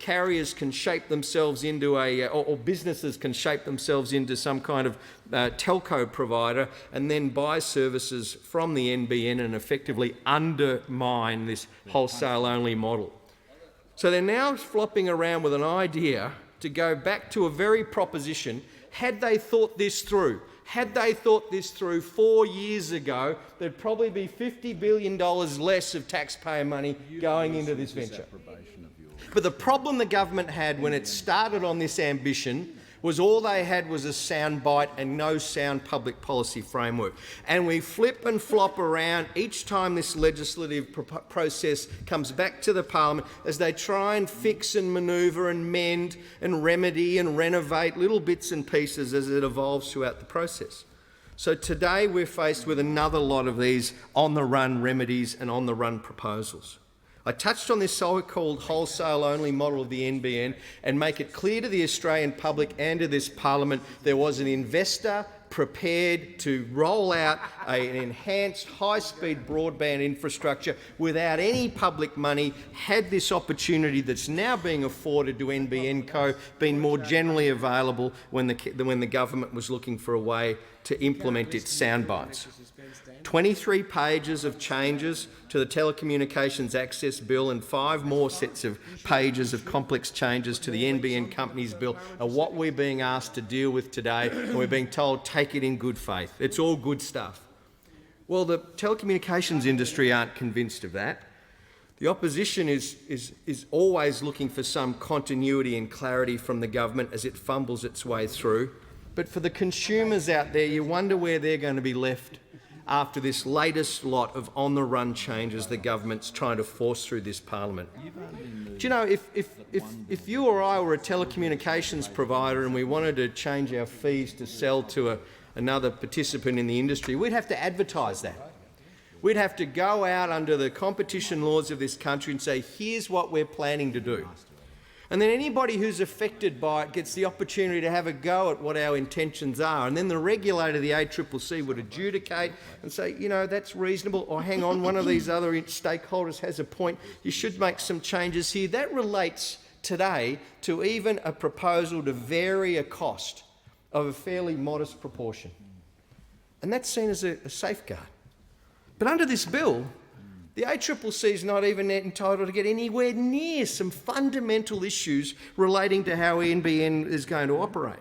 carriers can shape themselves into or businesses can shape themselves into some kind of telco provider and then buy services from the NBN and effectively undermine this wholesale-only model. So they're now flopping around with an idea to go back to a very proposition. Had they thought this through, 4 years ago, there'd probably be $50 billion less of taxpayer money going into this venture. But the problem the government had when it started on this ambition was all they had was a sound bite and no sound public policy framework. And we flip and flop around each time this legislative process comes back to the parliament as they try and fix and manoeuvre and mend and remedy and renovate little bits and pieces as it evolves throughout the process. So today we're faced with another lot of these on-the-run remedies and on-the-run proposals. I touched on this so-called wholesale-only model of the NBN and make it clear to the Australian public and to this parliament there was an investor prepared to roll out an enhanced high-speed broadband infrastructure without any public money had this opportunity that's now being afforded to NBN Co been more generally available when the government was looking for a way to implement its soundbites. 23 pages of changes to the Telecommunications Access Bill and 5 more sets of pages of complex changes to the NBN Companies Bill are what we're being asked to deal with today, and we're being told take it in good faith. It's all good stuff. Well, the telecommunications industry aren't convinced of that. The opposition is always looking for some continuity and clarity from the government as it fumbles its way through. But for the consumers out there, you wonder where they're going to be left after this latest lot of on-the-run changes the government's trying to force through this parliament. Do you know, if you or I were a telecommunications provider and we wanted to change our fees to sell to another participant in the industry, we'd have to advertise that. We'd have to go out under the competition laws of this country and say, here's what we're planning to do. And then anybody who's affected by it gets the opportunity to have a go at what our intentions are. And then the regulator, the ACCC, would adjudicate and say, you know, that's reasonable, or hang on, one of these other stakeholders has a point, you should make some changes here. That relates today to even a proposal to vary a cost of a fairly modest proportion. And that's seen as a safeguard. But under this bill, the ACCC is not even entitled to get anywhere near some fundamental issues relating to how NBN is going to operate.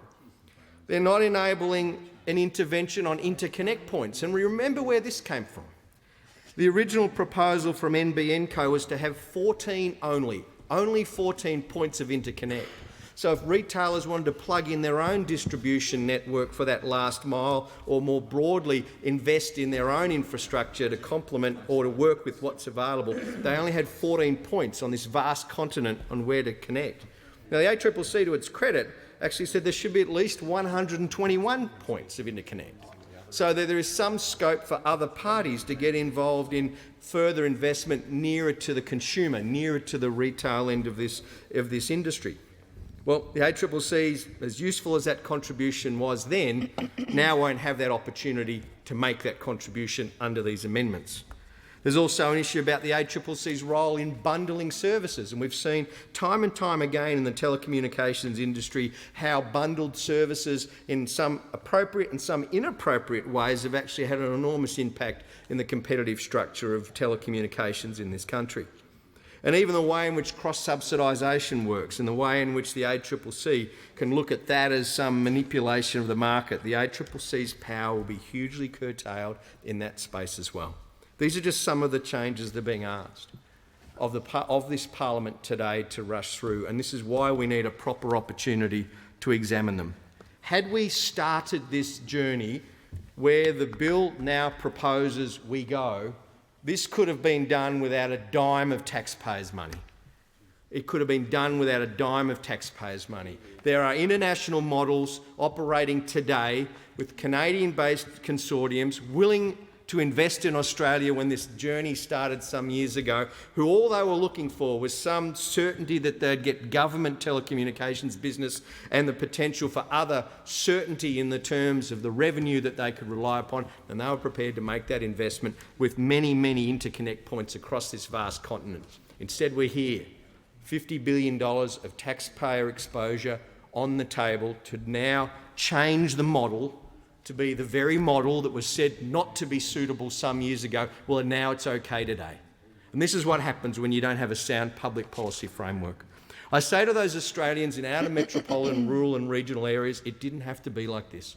They're not enabling an intervention on interconnect points. And we remember where this came from. The original proposal from NBN Co was to have 14 only 14 points of interconnect. So if retailers wanted to plug in their own distribution network for that last mile, or more broadly invest in their own infrastructure to complement or to work with what's available, they only had 14 points on this vast continent on where to connect. Now the ACCC, to its credit, actually said there should be at least 121 points of interconnect, so that there is some scope for other parties to get involved in further investment nearer to the consumer, nearer to the retail end of this industry. Well, the ACCC, as useful as that contribution was then, now won't have that opportunity to make that contribution under these amendments. There's also an issue about the ACCC's role in bundling services, and we've seen time and time again in the telecommunications industry how bundled services in some appropriate and some inappropriate ways have actually had an enormous impact in the competitive structure of telecommunications in this country. And even the way in which cross-subsidisation works and the way in which the ACCC can look at that as some manipulation of the market, the ACCC's power will be hugely curtailed in that space as well. These are just some of the changes that are being asked of this parliament today to rush through, and this is why we need a proper opportunity to examine them. Had we started this journey where the bill now proposes we go, this could have been done without a dime of taxpayers' money. It could have been done without a dime of taxpayers' money. There are international models operating today with Canadian-based consortiums willing to invest in Australia when this journey started some years ago, who all they were looking for was some certainty that they'd get government telecommunications business and the potential for other certainty in the terms of the revenue that they could rely upon, and they were prepared to make that investment with many, many interconnect points across this vast continent. Instead, we're here, $50 billion of taxpayer exposure on the table to now change the model to be the very model that was said not to be suitable some years ago. Well, now it's okay today. And this is what happens when you don't have a sound public policy framework. I say to those Australians in outer metropolitan, rural and regional areas, it didn't have to be like this.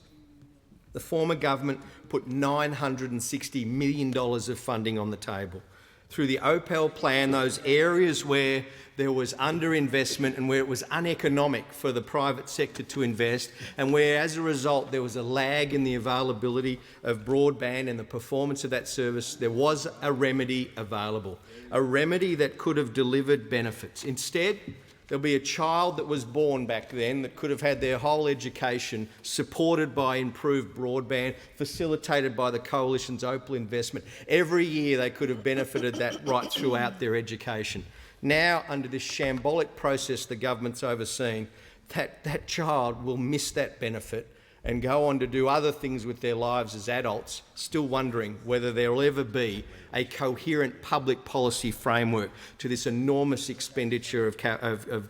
The former government put $960 million of funding on the table. Through the OPEL plan, those areas where there was underinvestment and where it was uneconomic for the private sector to invest, and where as a result there was a lag in the availability of broadband and the performance of that service, there was a remedy available, a remedy that could have delivered benefits. Instead, there'll be a child that was born back then that could have had their whole education supported by improved broadband, facilitated by the Coalition's Opal investment. Every year they could have benefited that right throughout their education. Now, under this shambolic process the government's overseen, that child will miss that benefit and go on to do other things with their lives as adults, still wondering whether there will ever be a coherent public policy framework to this enormous expenditure of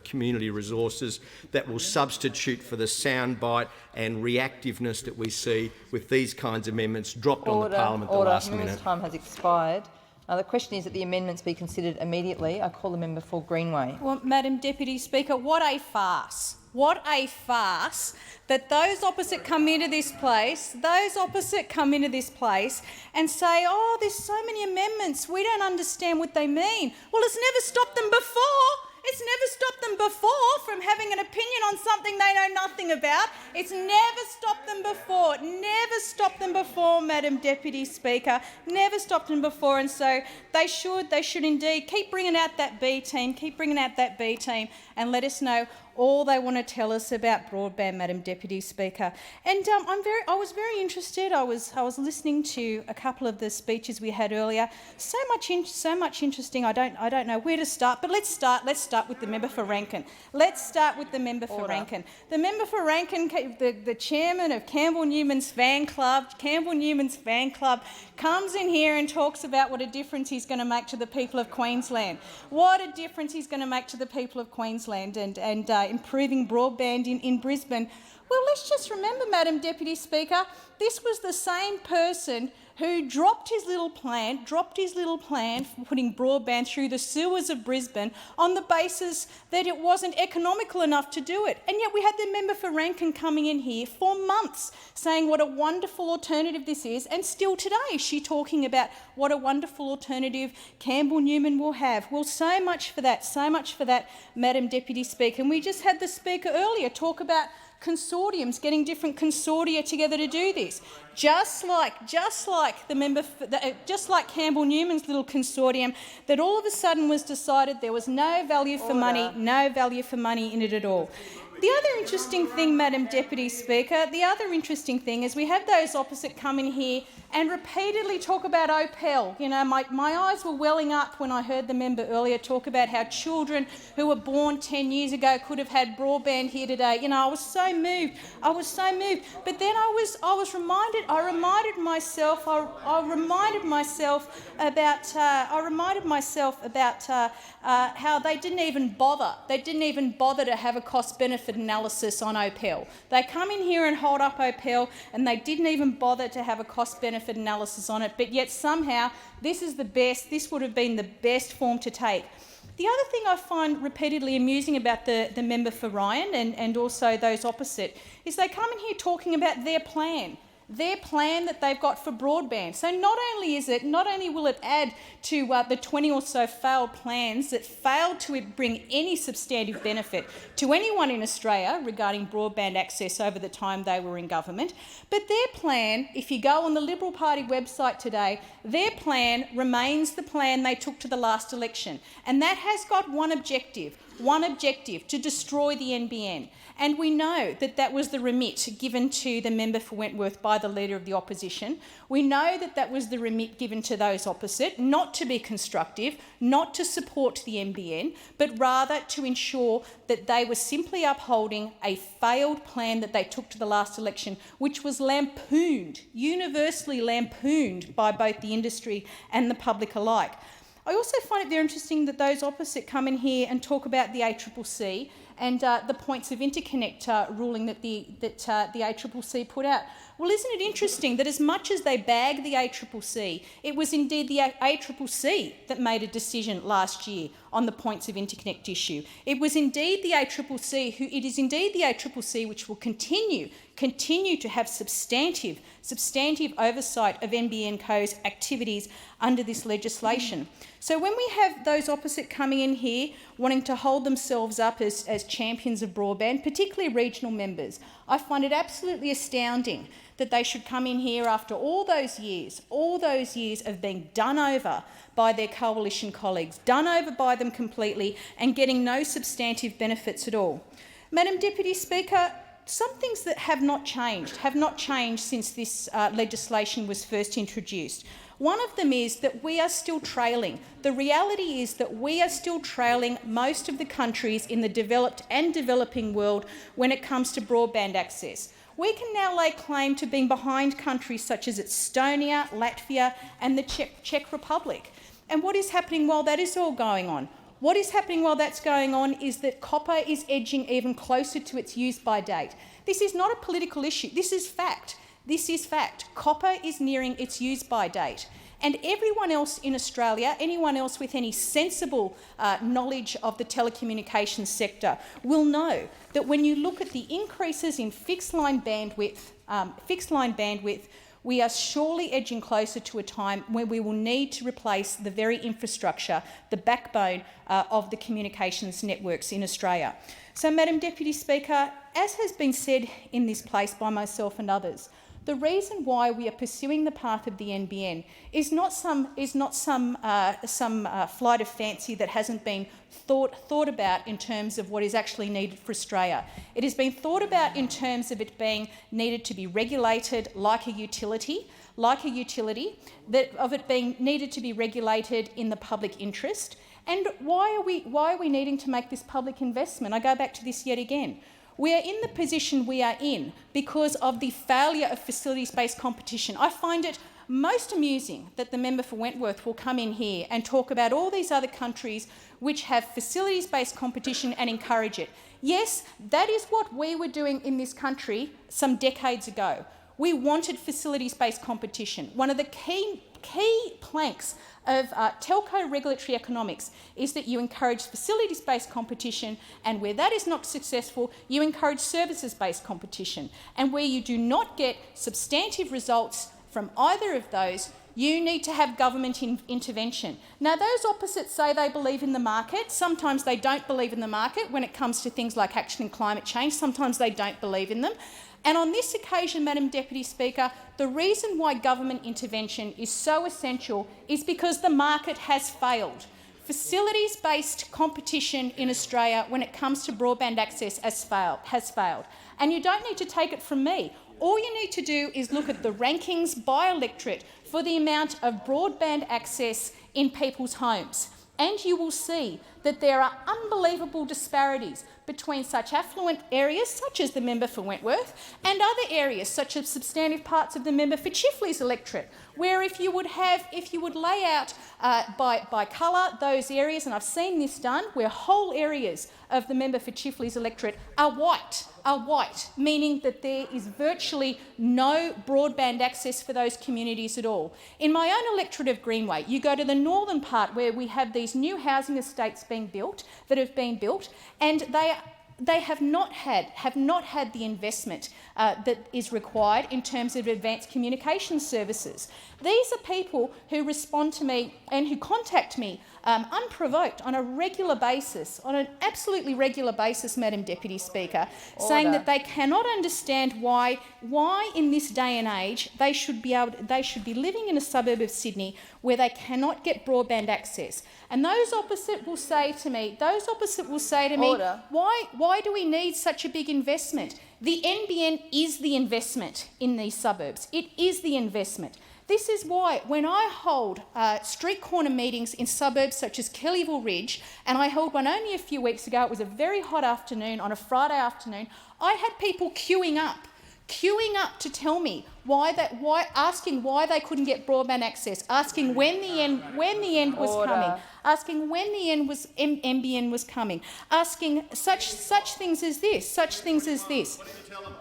community resources that will substitute for the soundbite and reactiveness that we see with these kinds of amendments dropped on the Parliament at the last minute. Member's time has expired. The question is that the amendments be considered immediately. I call the member for Greenway. Well, Madam Deputy Speaker, what a farce. What a farce that those opposite come into this place, and say, oh, there's so many amendments, we don't understand what they mean. Well, it's never stopped them before. It's never stopped them before from having an opinion on something they know nothing about. It's never stopped them before. Never stopped them before, Madam Deputy Speaker. Never stopped them before, and so they should indeed keep bringing out that B team, and let us know all they want to tell us about broadband, Madam Deputy Speaker. And I was very interested. I was listening to a couple of the speeches we had earlier. So much interesting. I don't know where to start. But let's start with the member for Rankin. The member for Rankin, the chairman of Campbell Newman's fan club, comes in here and talks about what a difference he's going to make to the people of Queensland. What a difference he's going to make to the people of Queensland and improving broadband in Brisbane. Well, let's just remember, Madam Deputy Speaker, this was the same person who dropped his little plan for putting broadband through the sewers of Brisbane on the basis that it wasn't economical enough to do it. And yet we had the member for Rankin coming in here for months saying what a wonderful alternative this is, and still today she's talking about what a wonderful alternative Campbell Newman will have. Well, so much for that, Madam Deputy Speaker. And we just had the Speaker earlier talk about consortiums, getting different consortia together to do this. Just like Campbell Newman's little consortium, that all of a sudden was decided there was no value for money in it at all. The other interesting thing, Madam Deputy Speaker, is we have those opposite come in here and repeatedly talk about OPEL. You know, my eyes were welling up when I heard the member earlier talk about how children who were born 10 years ago could have had broadband here today. You know, I was so moved. But then I reminded myself about how they didn't even bother. To have a cost-benefit analysis on OPEL. They come in here and hold up OPEL, and they didn't even bother to have a cost-benefit analysis on it. But yet somehow this would have been the best form to take. The other thing I find repeatedly amusing about the member for Ryan and also those opposite is they come in here talking about their plan that they've got for broadband. So not only will it add to the 20 or so failed plans that failed to bring any substantive benefit to anyone in Australia regarding broadband access over the time they were in government, but their plan, if you go on the Liberal Party website today, their plan remains the plan they took to the last election, and that has got one objective, to destroy the NBN. And we know that was the remit given to the member for Wentworth by the Leader of the Opposition. We know that was the remit given to those opposite, not to be constructive, not to support the NBN, but rather to ensure that they were simply upholding a failed plan that they took to the last election, which was universally lampooned by both the industry and the public alike. I also find it very interesting that those opposite come in here and talk about the ACCC and the points of interconnect ruling that the ACCC put out. Well, isn't it interesting that as much as they bag the ACCC, it was indeed the ACCC that made a decision last year on the points of interconnect issue. It was indeed the ACCC it is indeed the ACCC which will continue to have substantive oversight of NBN Co's activities under this legislation. So when we have those opposite coming in here wanting to hold themselves up as champions of broadband, particularly regional members, I find it absolutely astounding that they should come in here after all those years of being done over by their coalition colleagues, done over by them completely and getting no substantive benefits at all. Madam Deputy Speaker, some things that have not changed since this legislation was first introduced. One of them is that we are still trailing. The reality is that we are still trailing most of the countries in the developed and developing world when it comes to broadband access. We can now lay claim to being behind countries such as Estonia, Latvia and the Czech Republic. And what is happening while that is all going on? What is happening while that's going on is that copper is edging even closer to its use-by date. This is not a political issue. This is fact. This is fact. Copper is nearing its use-by date. And everyone else in Australia, anyone else with any sensible knowledge of the telecommunications sector will know that when you look at the increases in fixed line bandwidth, we are surely edging closer to a time where we will need to replace the very infrastructure, the backbone of the communications networks in Australia. So, Madam Deputy Speaker, as has been said in this place by myself and others, the reason why we are pursuing the path of the NBN is not some flight of fancy that hasn't been thought about in terms of what is actually needed for Australia. It has been thought about in terms of it being needed to be regulated like a utility, of it being needed to be regulated in the public interest. And why are we needing to make this public investment? I go back to this yet again. We are in the position we are in because of the failure of facilities-based competition. I find it most amusing that the member for Wentworth will come in here and talk about all these other countries which have facilities-based competition and encourage it. Yes, that is what we were doing in this country some decades ago. We wanted facilities-based competition. One of the key planks of telco regulatory economics is that you encourage facilities-based competition, and where that is not successful, you encourage services-based competition. And where you do not get substantive results from either of those, you need to have government intervention. Now, those opposites say they believe in the market. Sometimes they don't believe in the market when it comes to things like action in climate change. Sometimes they don't believe in them. And on this occasion, Madam Deputy Speaker, the reason why government intervention is so essential is because the market has failed. Facilities-based competition in Australia when it comes to broadband access has failed. And you don't need to take it from me. All you need to do is look at the rankings by electorate for the amount of broadband access in people's homes. And you will see that there are unbelievable disparities between such affluent areas, such as the member for Wentworth, and other areas, such as substantive parts of the member for Chifley's electorate, where if you would lay out by colour those areas, and I've seen this done, where whole areas of the member for Chifley's electorate are white, meaning that there is virtually no broadband access for those communities at all. In my own electorate of Greenway, you go to the northern part where we have these new housing estates and they have not had the investment that is required in terms of advanced communication services. These are people who respond to me and who contact me unprovoked on a regular basis, on an absolutely regular basis, Madam Deputy Speaker, saying that they cannot understand why in this day and age they should be living in a suburb of Sydney where they cannot get broadband access. And those opposite will say to me, why do we need such a big investment? The NBN is the investment in these suburbs. It is the investment. This is why when I hold street corner meetings in suburbs such as Kellyville Ridge, and I held one only a few weeks ago, it was a very hot afternoon on a Friday afternoon, I had people queuing up queuing up to tell me asking why they couldn't get broadband access, asking when the end was coming, asking when the NBN was coming, asking such things as this.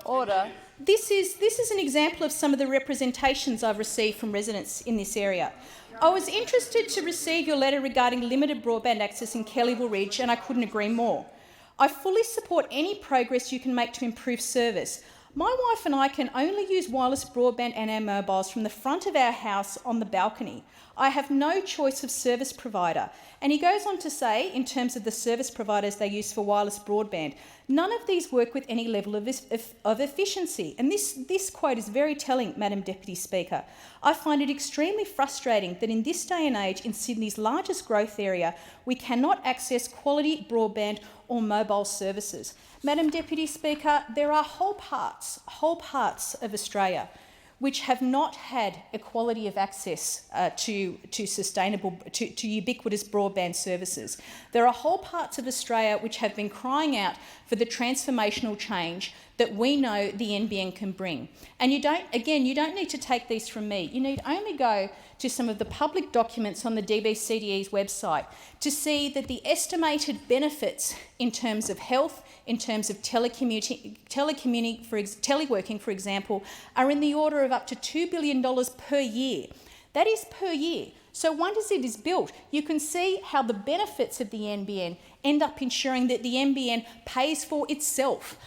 Order. This is an example of some of the representations I've received from residents in this area. I was interested to receive your letter regarding limited broadband access in Kellyville Ridge, and I couldn't agree more. I fully support any progress you can make to improve service. My wife and I can only use wireless broadband and our mobiles from the front of our house on the balcony. I have no choice of service provider. And he goes on to say, in terms of the service providers they use for wireless broadband, none of these work with any level of efficiency. And this quote is very telling, Madam Deputy Speaker. I find it extremely frustrating that in this day and age, in Sydney's largest growth area, we cannot access quality broadband or mobile services. Madam Deputy Speaker, there are whole parts of Australia which have not had equality of access to ubiquitous broadband services. There are whole parts of Australia which have been crying out for the transformational change that we know the NBN can bring. And you don't need to take these from me. You need only go to some of the public documents on the DBCDE's website to see that the estimated benefits in terms of health, in terms of teleworking, for example, are in the order of up to $2 billion per year. That is per year. So once it is built, you can see how the benefits of the NBN end up ensuring that the NBN pays for itself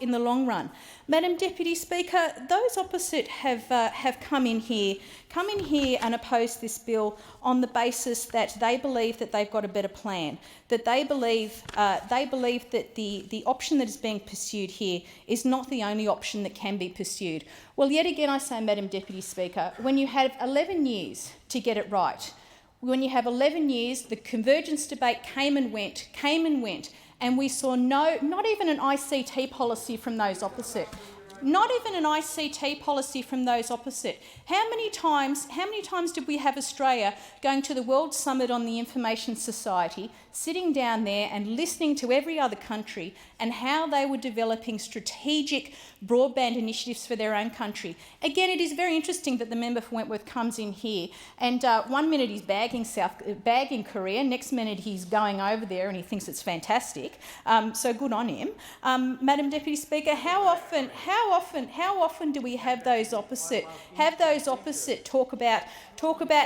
in the long run. Madam Deputy Speaker, those opposite have come in here and opposed this bill on the basis that they believe that they've got a better plan, that they believe that the option that is being pursued here is not the only option that can be pursued. Well, yet again I say, Madam Deputy Speaker, when you have 11 years to get it right, when you have 11 years, the convergence debate came and went, and we saw not even an ICT policy from those opposite. Not even an ICT policy from those opposite. How many times did we have Australia going to the World Summit on the Information Society, sitting down there and listening to every other country and how they were developing strategic broadband initiatives for their own country? Again, it is very interesting that the member for Wentworth comes in here and 1 minute he's bagging Korea, next minute he's going over there and he thinks it's fantastic. So good on him. Madam Deputy Speaker, how often do we have those opposite talk about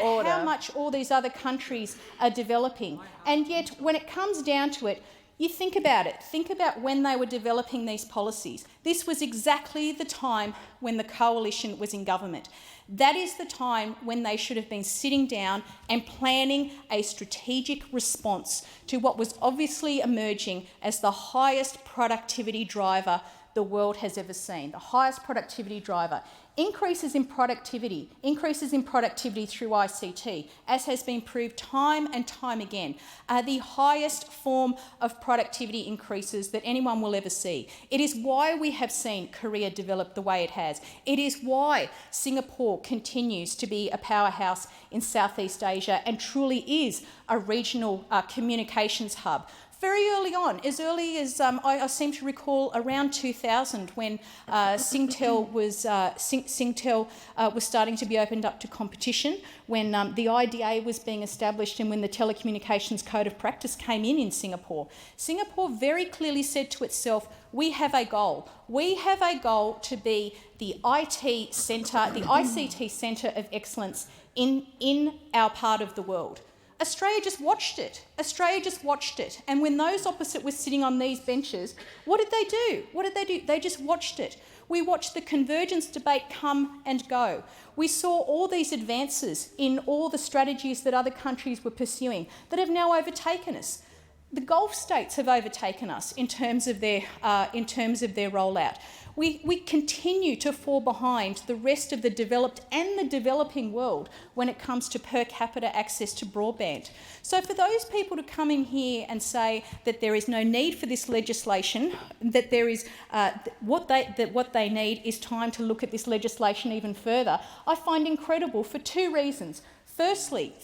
Order. how much all these other countries are developing, and yet when it comes down to it, you think about it. Think about when they were developing these policies. This was exactly the time when the coalition was in government. That is the time when they should have been sitting down and planning a strategic response to what was obviously emerging as the highest productivity driver the world has ever seen, the highest productivity driver. Increases in productivity through ICT, as has been proved time and time again, are the highest form of productivity increases that anyone will ever see. It is why we have seen Korea develop the way it has. It is why Singapore continues to be a powerhouse in Southeast Asia and truly is a regional communications hub. Very early on, as early as I seem to recall around 2000, when Singtel was starting to be opened up to competition, when the IDA was being established and when the Telecommunications Code of Practice came in Singapore. Singapore very clearly said to itself, we have a goal. We have a goal to be the IT centre, the ICT centre of excellence in our part of the world. Australia just watched it. And when those opposite were sitting on these benches, what did they do? They just watched it. We watched the convergence debate come and go. We saw all these advances in all the strategies that other countries were pursuing that have now overtaken us. The Gulf states have overtaken us in terms of their rollout. We continue to fall behind the rest of the developed and the developing world when it comes to per capita access to broadband. So for those people to come in here and say that there is no need for this legislation, that there is what they need is time to look at this legislation even further, I find incredible for two reasons. Firstly,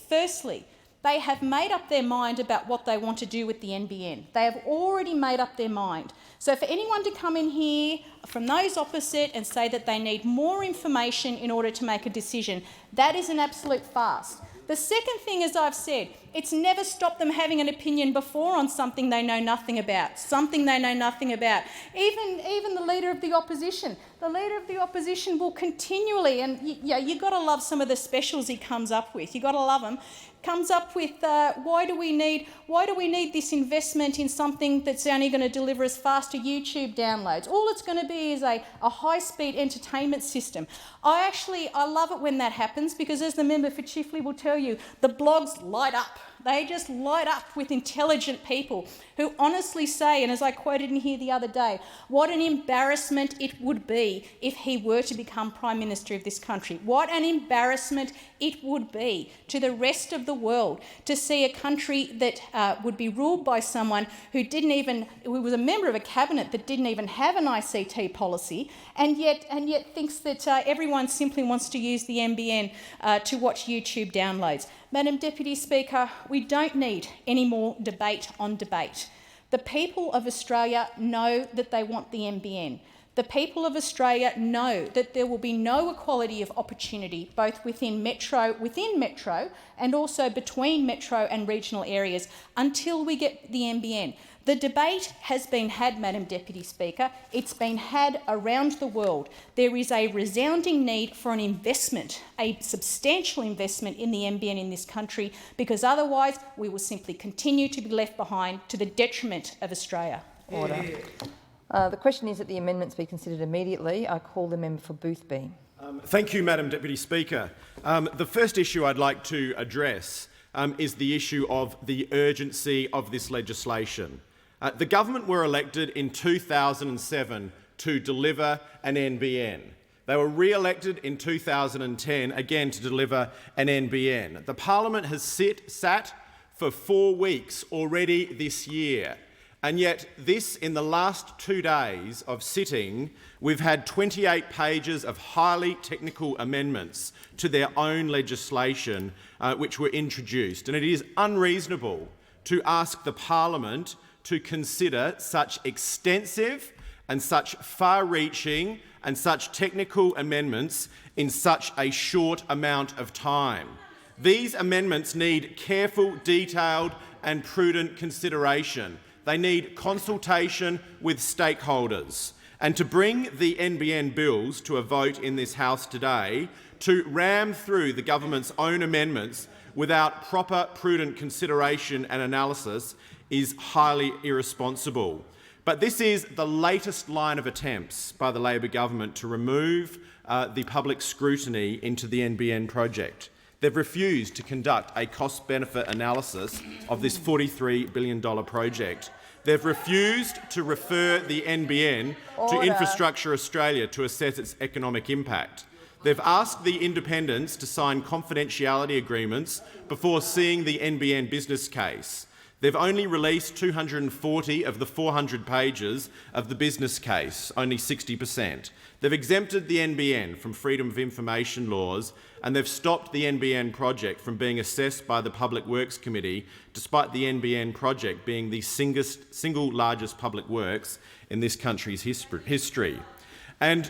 They have made up their mind about what they want to do with the NBN. They have already made up their mind. So for anyone to come in here from those opposite and say that they need more information in order to make a decision, that is an absolute farce. The second thing, as I've said, it's never stopped them having an opinion before on something they know nothing about, Even the Leader of the Opposition. The Leader of the Opposition will continually, and you've got to love some of the specials he comes up with, you've got to love them, comes up with why do we need this investment in something that's only going to deliver us faster YouTube downloads? All it's going to be is a high-speed entertainment system. I love it when that happens, because as the member for Chifley will tell you, the blogs light up. They just light up with intelligent people who honestly say, and as I quoted in here the other day, what an embarrassment it would be if he were to become Prime Minister of this country. What an embarrassment it would be to the rest of the world to see a country that would be ruled by someone who was a member of a cabinet that didn't even have an ICT policy, and yet thinks that everyone simply wants to use the NBN to watch YouTube downloads. Madam Deputy Speaker, we don't need any more debate on debate. The people of Australia know that they want the NBN. The people of Australia know that there will be no equality of opportunity, both within Metro and also between Metro and regional areas, until we get the NBN. The debate has been had, Madam Deputy Speaker. It's been had around the world. There is a resounding need for an investment, a substantial investment in the NBN in this country, because otherwise we will simply continue to be left behind to the detriment of Australia. Order. The question is that the amendments be considered immediately. I call the member for Boothby. Thank you, Madam Deputy Speaker. The first issue I'd like to address is the issue of the urgency of this legislation. The government were elected in 2007 to deliver an NBN. They were re-elected in 2010 again to deliver an NBN. The Parliament has sat for 4 weeks already this year, and yet in the last 2 days of sitting, we've had 28 pages of highly technical amendments to their own legislation which were introduced. And it is unreasonable to ask the Parliament to consider such extensive and such far-reaching and such technical amendments in such a short amount of time. These amendments need careful, detailed and prudent consideration. They need consultation with stakeholders. And to bring the NBN bills to a vote in this House today, to ram through the government's own amendments without proper, prudent consideration and analysis is highly irresponsible. But this is the latest line of attempts by the Labor government to remove the public scrutiny into the NBN project. They've refused to conduct a cost-benefit analysis of this $43 billion project. They've refused to refer the NBN to Infrastructure Australia to assess its economic impact. They've asked the independents to sign confidentiality agreements before seeing the NBN business case. They've only released 240 of the 400 pages of the business case, only 60%. They've exempted the NBN from freedom of information laws, and they've stopped the NBN project from being assessed by the Public Works Committee, despite the NBN project being the single largest public works in this country's history. And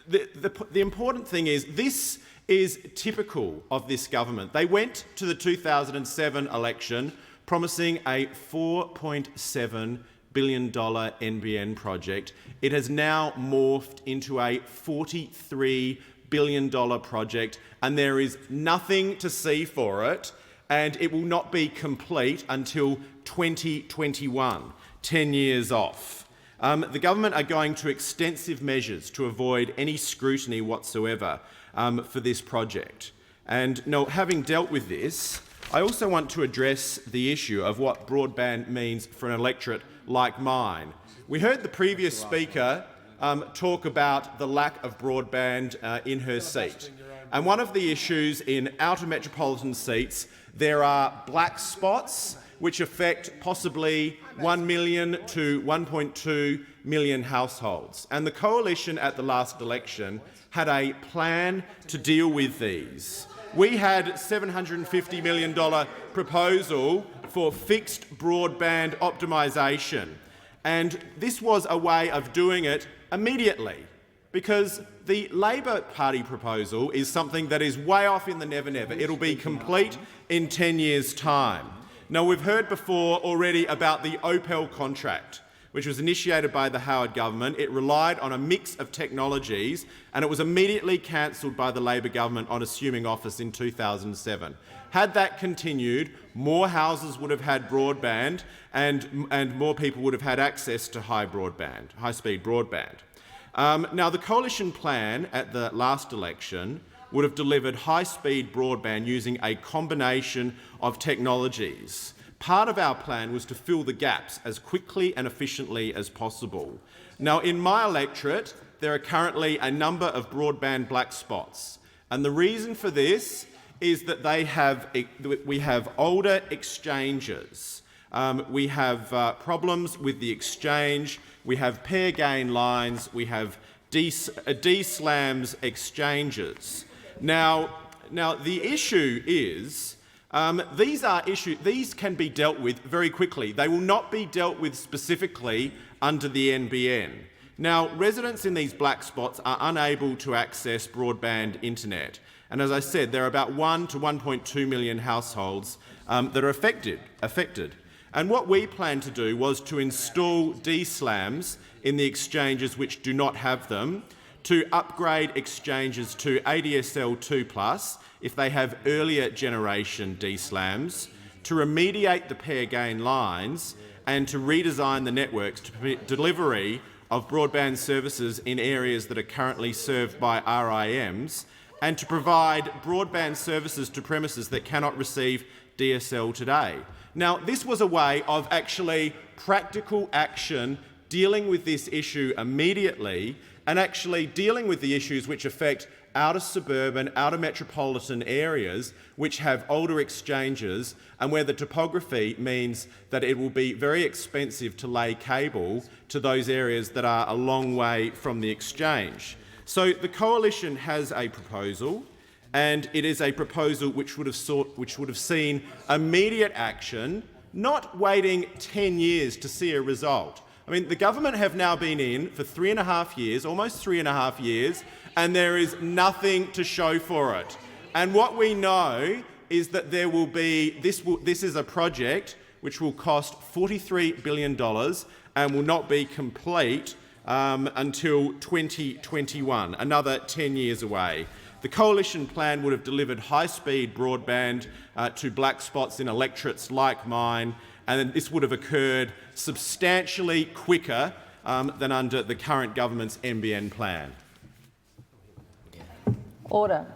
the important thing is, this is typical of this government. They went to the 2007 election promising a $4.7 billion NBN project. It has now morphed into a $43 billion project, and there is nothing to see for it, and it will not be complete until 2021, 10 years off. The government are going to extensive measures to avoid any scrutiny whatsoever for this project. And now, having dealt with this, I also want to address the issue of what broadband means for an electorate like mine. We heard the previous speaker talk about the lack of broadband in her seat. And one of the issues in outer metropolitan seats, there are black spots which affect possibly 1 million to 1.2 million households. And the coalition at the last election had a plan to deal with these. we had a $750 million proposal for fixed broadband optimisation. And this was a way of doing it immediately, because the Labor Party proposal is something that is way off in the never-never. It'll be complete in 10 years' time. Now, we've heard before already about the Opel contract, which was initiated by the Howard government. It relied on a mix of technologies, and it was immediately cancelled by the Labor government on assuming office in 2007. Had that continued, more houses would have had broadband and more people would have had access to high-speed broadband. Now, the coalition plan at the last election would have delivered high-speed broadband using a combination of technologies. Part of our plan was to fill the gaps as quickly and efficiently as possible. Now, in my electorate, there are currently a number of broadband black spots, and the reason for this is that we have older exchanges. We have problems with the exchange. We have pair gain lines. We have D-slams exchanges. Now the issue is these can be dealt with very quickly. They will not be dealt with specifically under the NBN. Now, residents in these black spots are unable to access broadband internet. And as I said, there are about 1 to 1.2 million households that are affected. And what we planned to do was to install D-slams in the exchanges which do not have them, to upgrade exchanges to ADSL 2+, if they have earlier generation D-slams, to remediate the pair gain lines, and to redesign the networks to permit delivery of broadband services in areas that are currently served by RIMs, and to provide broadband services to premises that cannot receive DSL today. Now, this was a way of actually practical action dealing with this issue immediately, and actually dealing with the issues which affect outer suburban, outer metropolitan areas which have older exchanges and where the topography means that it will be very expensive to lay cable to those areas that are a long way from the exchange. So the coalition has a proposal, and it is a proposal which would have seen immediate action, not waiting 10 years to see a result. I mean, the government have now been in for 3.5 years, almost 3.5 years, and there is nothing to show for it. And what we know is that there will be this is a project which will cost $43 billion and will not be complete until 2021, another 10 years away. The coalition plan would have delivered high-speed broadband to black spots in electorates like mine, and this would have occurred substantially quicker than under the current government's NBN plan. Order.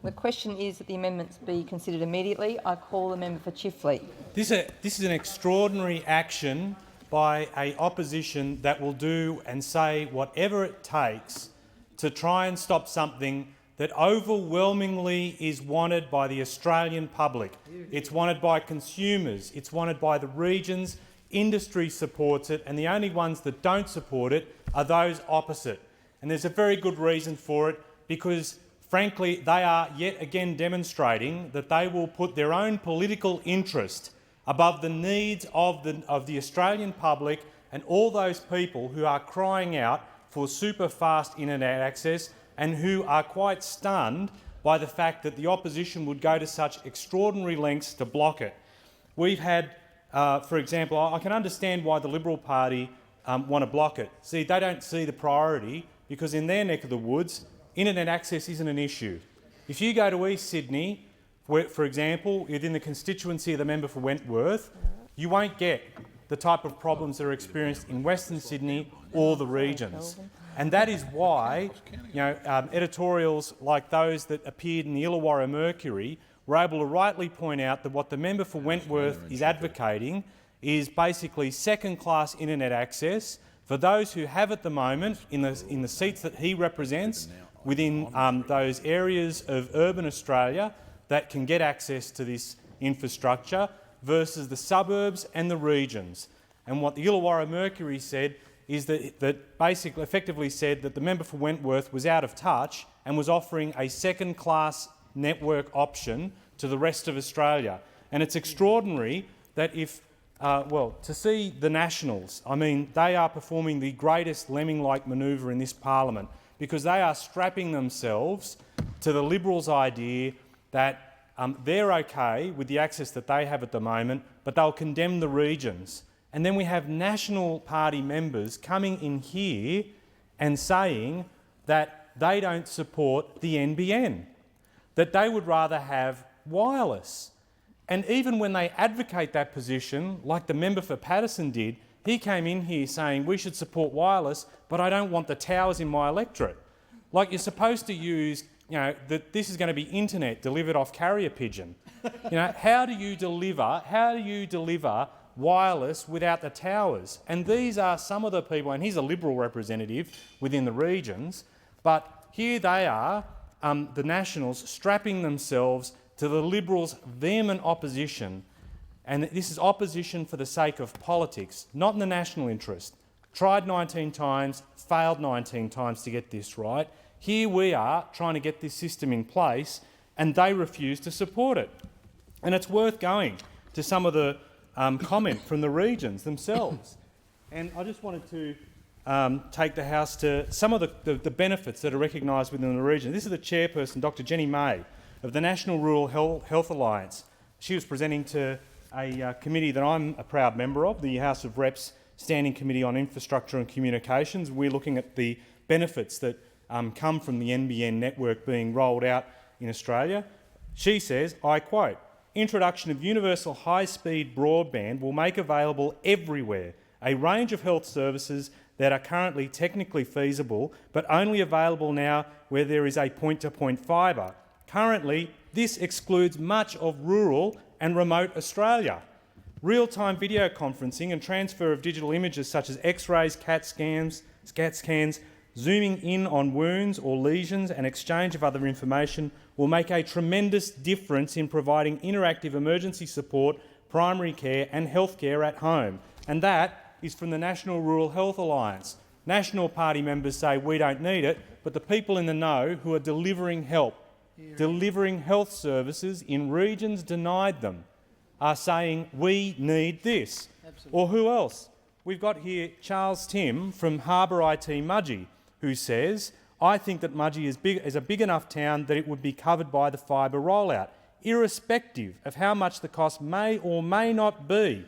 The question is that the amendments be considered immediately. I call the member for Chifley. This is an extraordinary action by an opposition that will do and say whatever it takes to try and stop something that overwhelmingly is wanted by the Australian public. It's wanted by consumers, it's wanted by the regions, industry supports it, and the only ones that don't support it are those opposite. And there's a very good reason for it, because frankly they are yet again demonstrating that they will put their own political interest above the needs of the Australian public and all those people who are crying out for super fast internet access and who are quite stunned by the fact that the opposition would go to such extraordinary lengths to block it. We've had, for example, I can understand why the Liberal Party want to block it. See, they don't see the priority because in their neck of the woods, internet access isn't an issue. If you go to East Sydney, for example, within the constituency of the member for Wentworth, you won't get the type of problems that are experienced in Western Sydney or the regions. And that is why editorials like those that appeared in the Illawarra Mercury were able to rightly point out that what the member for Wentworth is advocating is basically second-class internet access for those who have at the moment in the seats that he represents within those areas of urban Australia that can get access to this infrastructure versus the suburbs and the regions. And what the Illawarra Mercury said is that basically effectively said that the member for Wentworth was out of touch and was offering a second-class network option to the rest of Australia. And it's extraordinary that to see the Nationals, I mean, they are performing the greatest lemming-like manoeuvre in this parliament, because they are strapping themselves to the Liberals' idea that they're okay with the access that they have at the moment, but they'll condemn the regions. And then we have National Party members coming in here and saying that they don't support the NBN, that they would rather have wireless. And even when they advocate that position, like the member for Patterson did, he came in here saying we should support wireless, but I don't want the towers in my electorate. Like, you're supposed to use, that this is going to be internet delivered off carrier pigeon. How do you deliver wireless without the towers? And these are some of the people, and he's a Liberal representative within the regions, but here they are, the Nationals, strapping themselves to the Liberals' vehement opposition, and this is opposition for the sake of politics, not in the national interest. Tried 19 times, failed 19 times to get this right. Here we are trying to get this system in place, and they refuse to support it. And it's worth going to some of the comment from the regions themselves. And I just wanted to take the House to some of the benefits that are recognised within the region. This is the chairperson, Dr Jenny May, of the National Rural Health Alliance. She was presenting to a committee that I'm a proud member of, the House of Reps Standing Committee on Infrastructure and Communications. We're looking at the benefits that come from the NBN network being rolled out in Australia. She says, I quote, "Introduction of universal high-speed broadband will make available everywhere a range of health services that are currently technically feasible, but only available now where there is a point-to-point fibre. Currently, this excludes much of rural and remote Australia. Real-time video conferencing and transfer of digital images such as X-rays, CAT scans, zooming in on wounds or lesions and exchange of other information will make a tremendous difference in providing interactive emergency support, primary care and healthcare at home." And that is from the National Rural Health Alliance. National Party members say we don't need it, but the people in the know who are delivering help, delivering health services in regions denied them, are saying we need this. Absolutely. Or who else? We've got here Charles Tim from Harbour IT Mudgee, who says, "I think that Mudgee is a big enough town that it would be covered by the fibre rollout, irrespective of how much the cost may or may not be.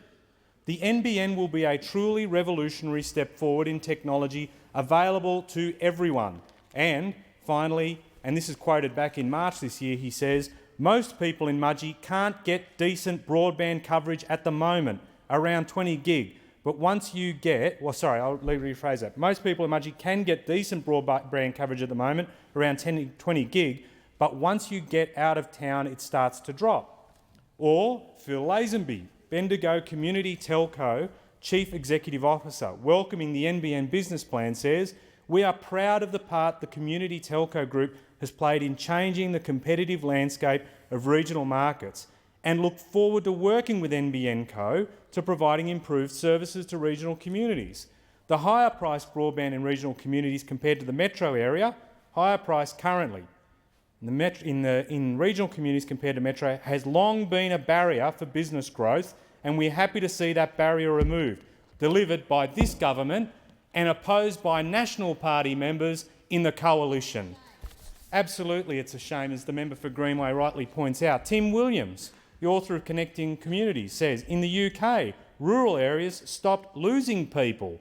The NBN will be a truly revolutionary step forward in technology available to everyone." And finally, and this is quoted back in March this year, he says, "Most people in Mudgee can't get decent broadband coverage at the moment, around 20 gig. But once you get, I'll rephrase that. Most people in Mudgee can get decent broadband coverage at the moment, around 20 gig, but once you get out of town, it starts to drop." Or Phil Lazenby, Bendigo Community Telco Chief Executive Officer, welcoming the NBN business plan, says, "We are proud of the part the Community Telco Group has played in changing the competitive landscape of regional markets and look forward to working with NBN Co to providing improved services to regional communities. The higher priced broadband in regional communities compared to the metro area, higher priced currently in regional communities compared to metro, has long been a barrier for business growth, and we're happy to see that barrier removed, delivered by this government and opposed by National Party members in the coalition." Absolutely, it's a shame, as the member for Greenway rightly points out. Tim Williams, the author of Connecting Communities, says, "In the UK, rural areas stopped losing people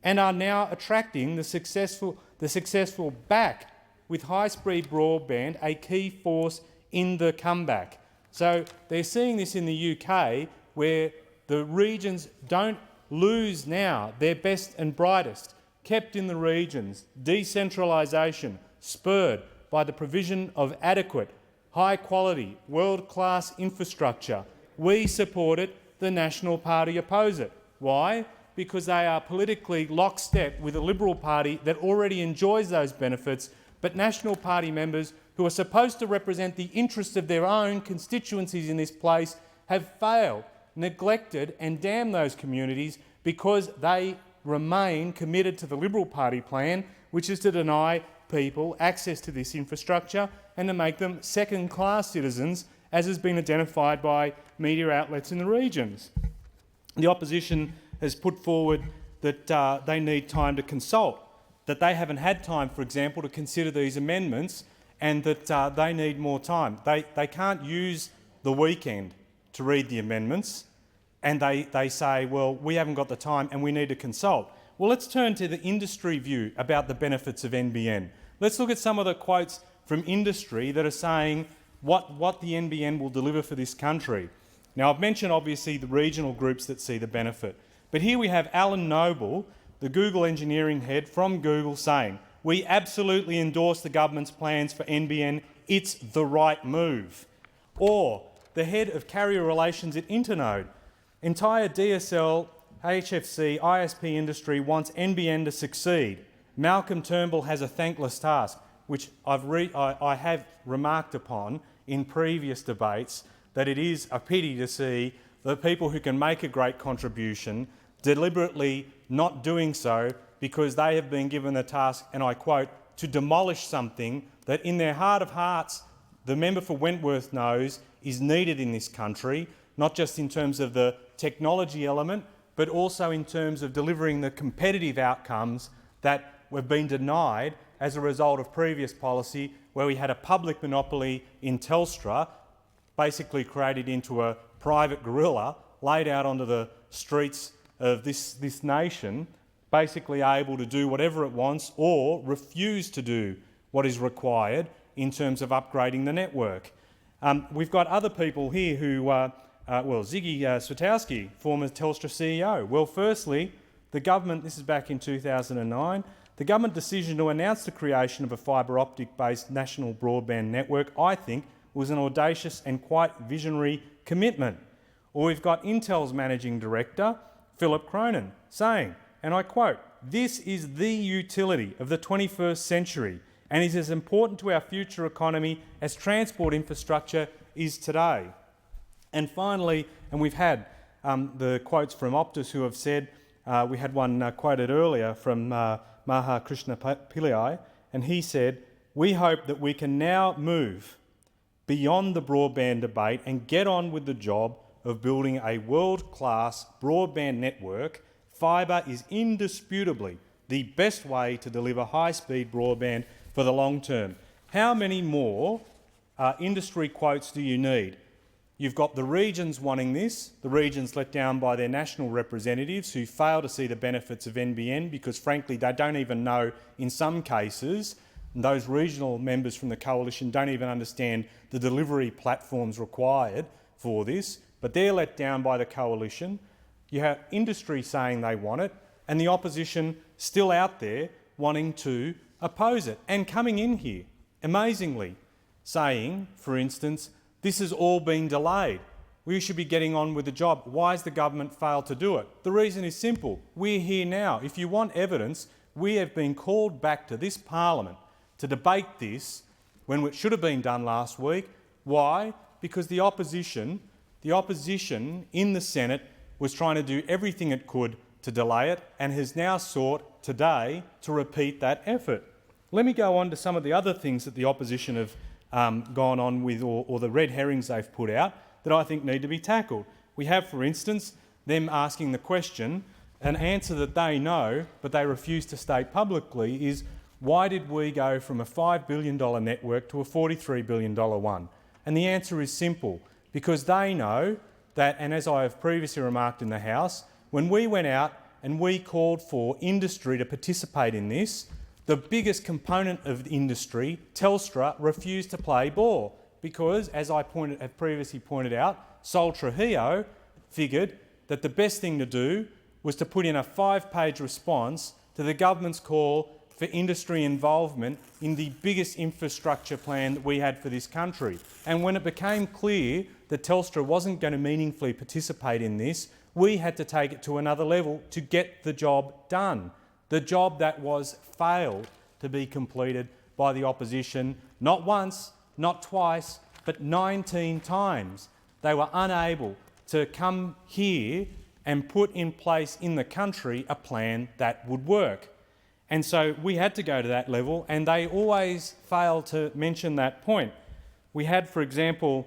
and are now attracting the successful back, with high-speed broadband a key force in the comeback." So they're seeing this in the UK, where the regions don't lose now their best and brightest, kept in the regions, decentralisation spurred by the provision of adequate, high-quality, world-class infrastructure. We support it, the National Party oppose it. Why? Because they are politically lockstep with a Liberal Party that already enjoys those benefits, but National Party members who are supposed to represent the interests of their own constituencies in this place have failed, neglected and damned those communities because they remain committed to the Liberal Party plan, which is to deny people access to this infrastructure and to make them second-class citizens, as has been identified by media outlets in the regions. The opposition has put forward that they need time to consult, that they haven't had time, for example, to consider these amendments, and that they need more time. They can't use the weekend to read the amendments, and they say, well, we haven't got the time and we need to consult. Well, let's turn to the industry view about the benefits of NBN. Let's look at some of the quotes from industry that are saying what the NBN will deliver for this country. Now, I've mentioned obviously the regional groups that see the benefit, but here we have Alan Noble, the Google engineering head from Google, saying, "We absolutely endorse the government's plans for NBN. It's the right move." Or the head of carrier relations at Internode, "Entire DSL, HFC, ISP industry wants NBN to succeed. Malcolm Turnbull has a thankless task," which I have remarked upon in previous debates, that it is a pity to see the people who can make a great contribution deliberately not doing so because they have been given the task, and I quote, to demolish something that in their heart of hearts the member for Wentworth knows is needed in this country, not just in terms of the technology element, but also in terms of delivering the competitive outcomes that were being denied as a result of previous policy where we had a public monopoly in Telstra, basically created into a private guerrilla, laid out onto the streets of this nation, basically able to do whatever it wants or refuse to do what is required in terms of upgrading the network. We've got other people here who, Ziggy Swatowski, former Telstra CEO. Well, firstly, the government, this is back in 2009, the government decision to announce the creation of a fibre optic-based national broadband network, I think, was an audacious and quite visionary commitment. Or we've got Intel's managing director, Philip Cronin, saying, and I quote, "This is the utility of the 21st century and is as important to our future economy as transport infrastructure is today." And finally, and we've had the quotes from Optus who have said, we had one quoted earlier from Maha Krishna Pillai, and he said, "We hope that we can now move beyond the broadband debate and get on with the job of building a world-class broadband network. Fibre is indisputably the best way to deliver high-speed broadband for the long term." How many more industry quotes do you need? You've got the regions wanting this, the regions let down by their national representatives who fail to see the benefits of NBN because, frankly, they don't even know, in some cases, those regional members from the coalition don't even understand the delivery platforms required for this, but they're let down by the coalition. You have industry saying they want it, and the opposition still out there wanting to oppose it, and coming in here, amazingly, saying, for instance, this has all been delayed. We should be getting on with the job. Why has the government failed to do it? The reason is simple. We're here now. If you want evidence, we have been called back to this parliament to debate this when it should have been done last week. Why? Because the opposition in the Senate was trying to do everything it could to delay it and has now sought today to repeat that effort. Let me go on to some of the other things that the opposition have gone on with, or the red herrings they've put out that I think need to be tackled. We have, for instance, them asking the question, an answer that they know but they refuse to state publicly is, why did we go from a $5 billion network to a $43 billion one? And the answer is simple, because they know that, and as I have previously remarked in the House, when we went out and we called for industry to participate in this, the biggest component of the industry, Telstra, refused to play ball because, as I have previously pointed out, Sol Trujillo figured that the best thing to do was to put in a 5-page response to the government's call for industry involvement in the biggest infrastructure plan that we had for this country. And when it became clear that Telstra wasn't going to meaningfully participate in this, we had to take it to another level to get the job done. The job that was failed to be completed by the opposition, not once, not twice, but 19 times. They were unable to come here and put in place in the country a plan that would work. And so we had to go to that level, and they always fail to mention that point. We had, for example,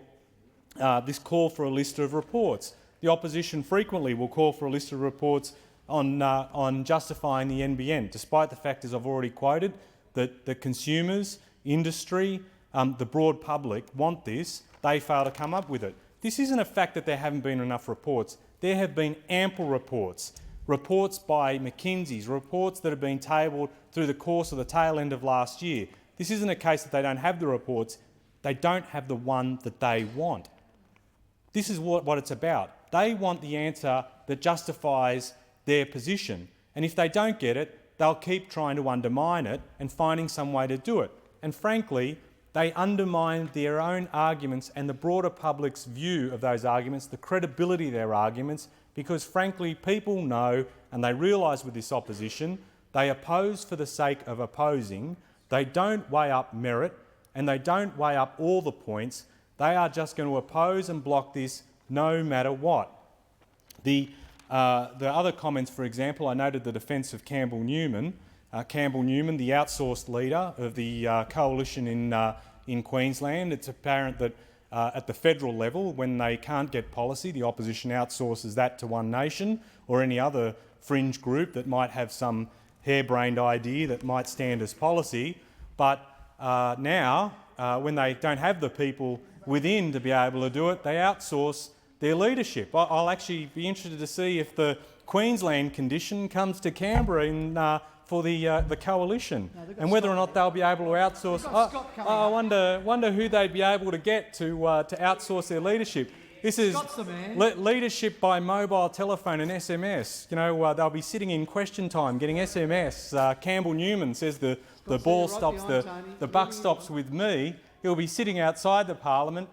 this call for a list of reports. The opposition frequently will call for a list of reports on justifying the NBN, despite the fact, as I've already quoted, that the consumers, industry, the broad public want this. They fail to come up with it. This isn't a fact that there haven't been enough reports. There have been ample reports. Reports by McKinsey's, reports that have been tabled through the course of the tail end of last year. This isn't a case that they don't have the reports. They don't have the one that they want. This is what it's about. They want the answer that justifies their position. And if they don't get it, they'll keep trying to undermine it and finding some way to do it. And frankly, they undermine their own arguments and the broader public's view of those arguments, the credibility of their arguments, because frankly people know and they realise with this opposition they oppose for the sake of opposing. They don't weigh up merit and they don't weigh up all the points. They are just going to oppose and block this no matter what. The other comments, for example, I noted the defence of Campbell Newman, the outsourced leader of the coalition in Queensland. It's apparent that at the federal level, when they can't get policy, the opposition outsources that to One Nation or any other fringe group that might have some harebrained idea that might stand as policy. But now, when they don't have the people within to be able to do it, they outsource their leadership. I'll actually be interested to see if the Queensland condition comes to Canberra for the coalition, and whether or not they'll be able to outsource. I wonder who they'd be able to get to outsource their leadership. This is leadership by mobile telephone and SMS. You know, they'll be sitting in question time getting SMS. Campbell Newman says the ball stops, the buck stops with me. He'll be sitting outside the parliament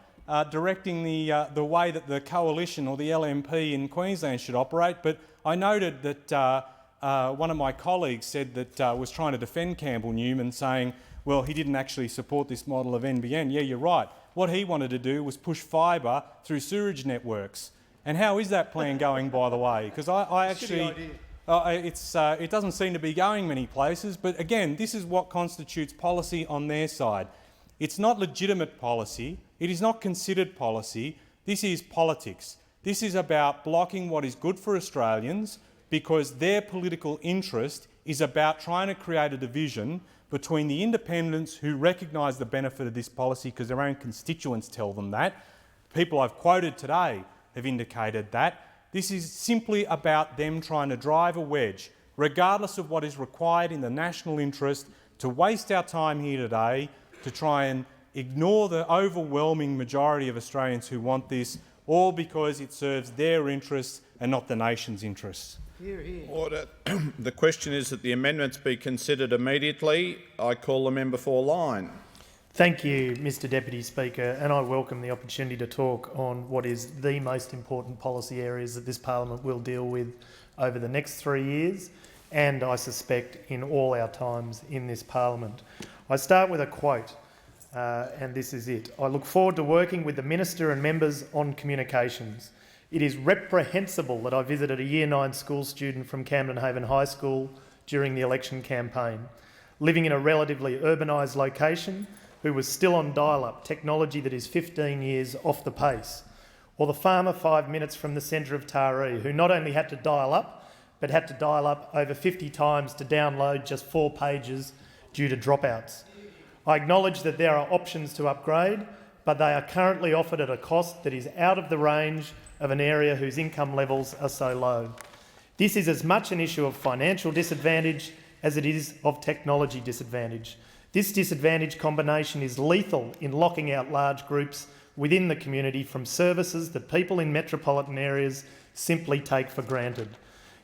directing the way that the coalition or the LNP in Queensland should operate. But I noted that one of my colleagues said that was trying to defend Campbell Newman, saying, well, he didn't actually support this model of NBN. Yeah, you're right. What he wanted to do was push fibre through sewerage networks. And how is that plan going, by the way? Because I actually... it doesn't seem to be going many places, but again, this is what constitutes policy on their side. It's not legitimate policy. It is not considered policy. This is politics. This is about blocking what is good for Australians because their political interest is about trying to create a division between the independents who recognise the benefit of this policy because their own constituents tell them that. People I've quoted today have indicated that. This is simply about them trying to drive a wedge, regardless of what is required in the national interest, to waste our time here today, to try and ignore the overwhelming majority of Australians who want this, all because it serves their interests and not the nation's interests. Order. The question is that the amendments be considered immediately. I call the member for line. Thank you, Mr Deputy Speaker, and I welcome the opportunity to talk on what is the most important policy areas that this parliament will deal with over the next 3 years, and I suspect in all our times in this parliament. I start with a quote, and this is it. I look forward to working with the Minister and members on communications. It is reprehensible that I visited a Year 9 school student from Camden Haven High School during the election campaign, living in a relatively urbanised location, who was still on dial-up, technology that is 15 years off the pace, or the farmer 5 minutes from the centre of Taree, who not only had to dial up, but had to dial up over 50 times to download just 4 pages due to dropouts. I acknowledge that there are options to upgrade, but they are currently offered at a cost that is out of the range of an area whose income levels are so low. This is as much an issue of financial disadvantage as it is of technology disadvantage. This disadvantage combination is lethal in locking out large groups within the community from services that people in metropolitan areas simply take for granted.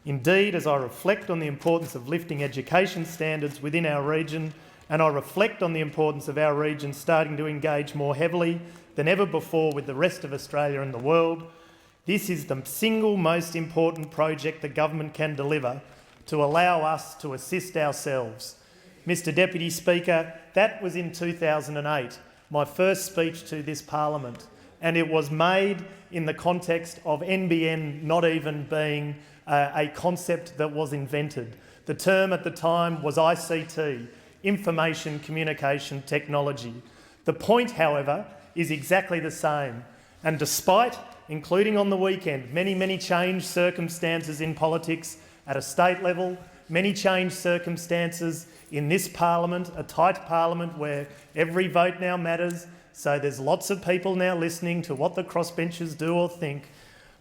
Indeed, as I reflect on the importance of lifting education standards within our region, and I reflect on the importance of our region starting to engage more heavily than ever before with the rest of Australia and the world, this is the single most important project the government can deliver to allow us to assist ourselves. Mr Deputy Speaker, that was in 2008, my first speech to this parliament, and it was made in the context of NBN not even being a concept that was invented. The term at the time was ICT, Information Communication Technology. The point, however, is exactly the same. And despite, including on the weekend, many changed circumstances in politics at a state level, many changed circumstances in this parliament, a tight parliament where every vote now matters, so there's lots of people now listening to what the crossbenchers do or think,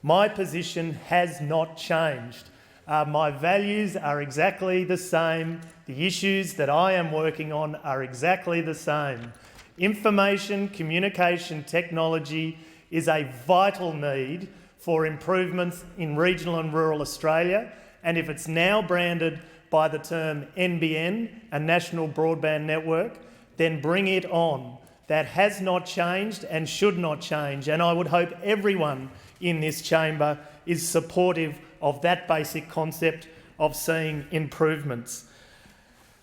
my position has not changed. My values are exactly the same. The issues that I am working on are exactly the same. Information communication technology is a vital need for improvements in regional and rural Australia, and if it's now branded by the term NBN, a national broadband network, then bring it on. That has not changed and should not change, and I would hope everyone in this chamber is supportive of that basic concept of seeing improvements.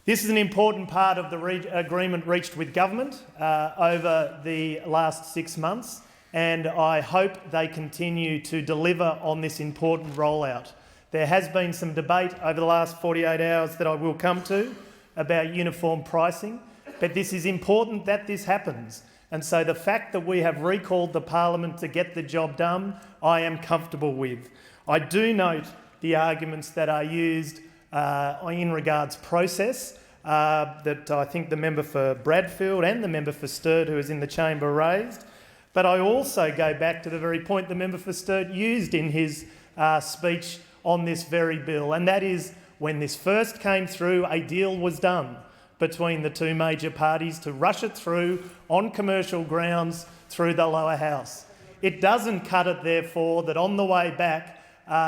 This is an important part of the agreement reached with government over the last 6 months, and I hope they continue to deliver on this important rollout. There has been some debate over the last 48 hours that I will come to about uniform pricing, but this is important that this happens. And so the fact that we have recalled the parliament to get the job done, I am comfortable with. I do note the arguments that are used in regards process that I think the member for Bradfield and the member for Sturt, who is in the chamber, raised. But I also go back to the very point the member for Sturt used in his speech on this very bill, and that is when this first came through, a deal was done between the two major parties to rush it through on commercial grounds through the lower house. It doesn't cut it, therefore, that on the way back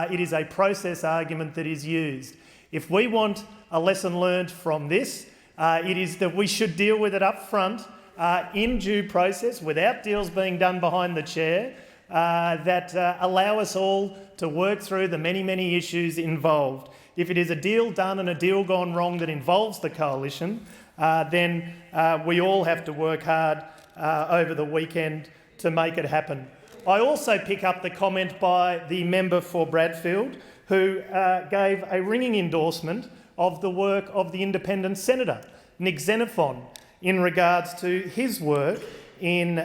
it is a process argument that is used. If we want a lesson learned from this, it is that we should deal with it up front in due process, without deals being done behind the chair, that allow us all to work through the many issues involved. If it is a deal done and a deal gone wrong that involves the coalition, then we all have to work hard over the weekend to make it happen. I also pick up the comment by the member for Bradfield, who gave a ringing endorsement of the work of the independent senator, Nick Xenophon, in regards to his work in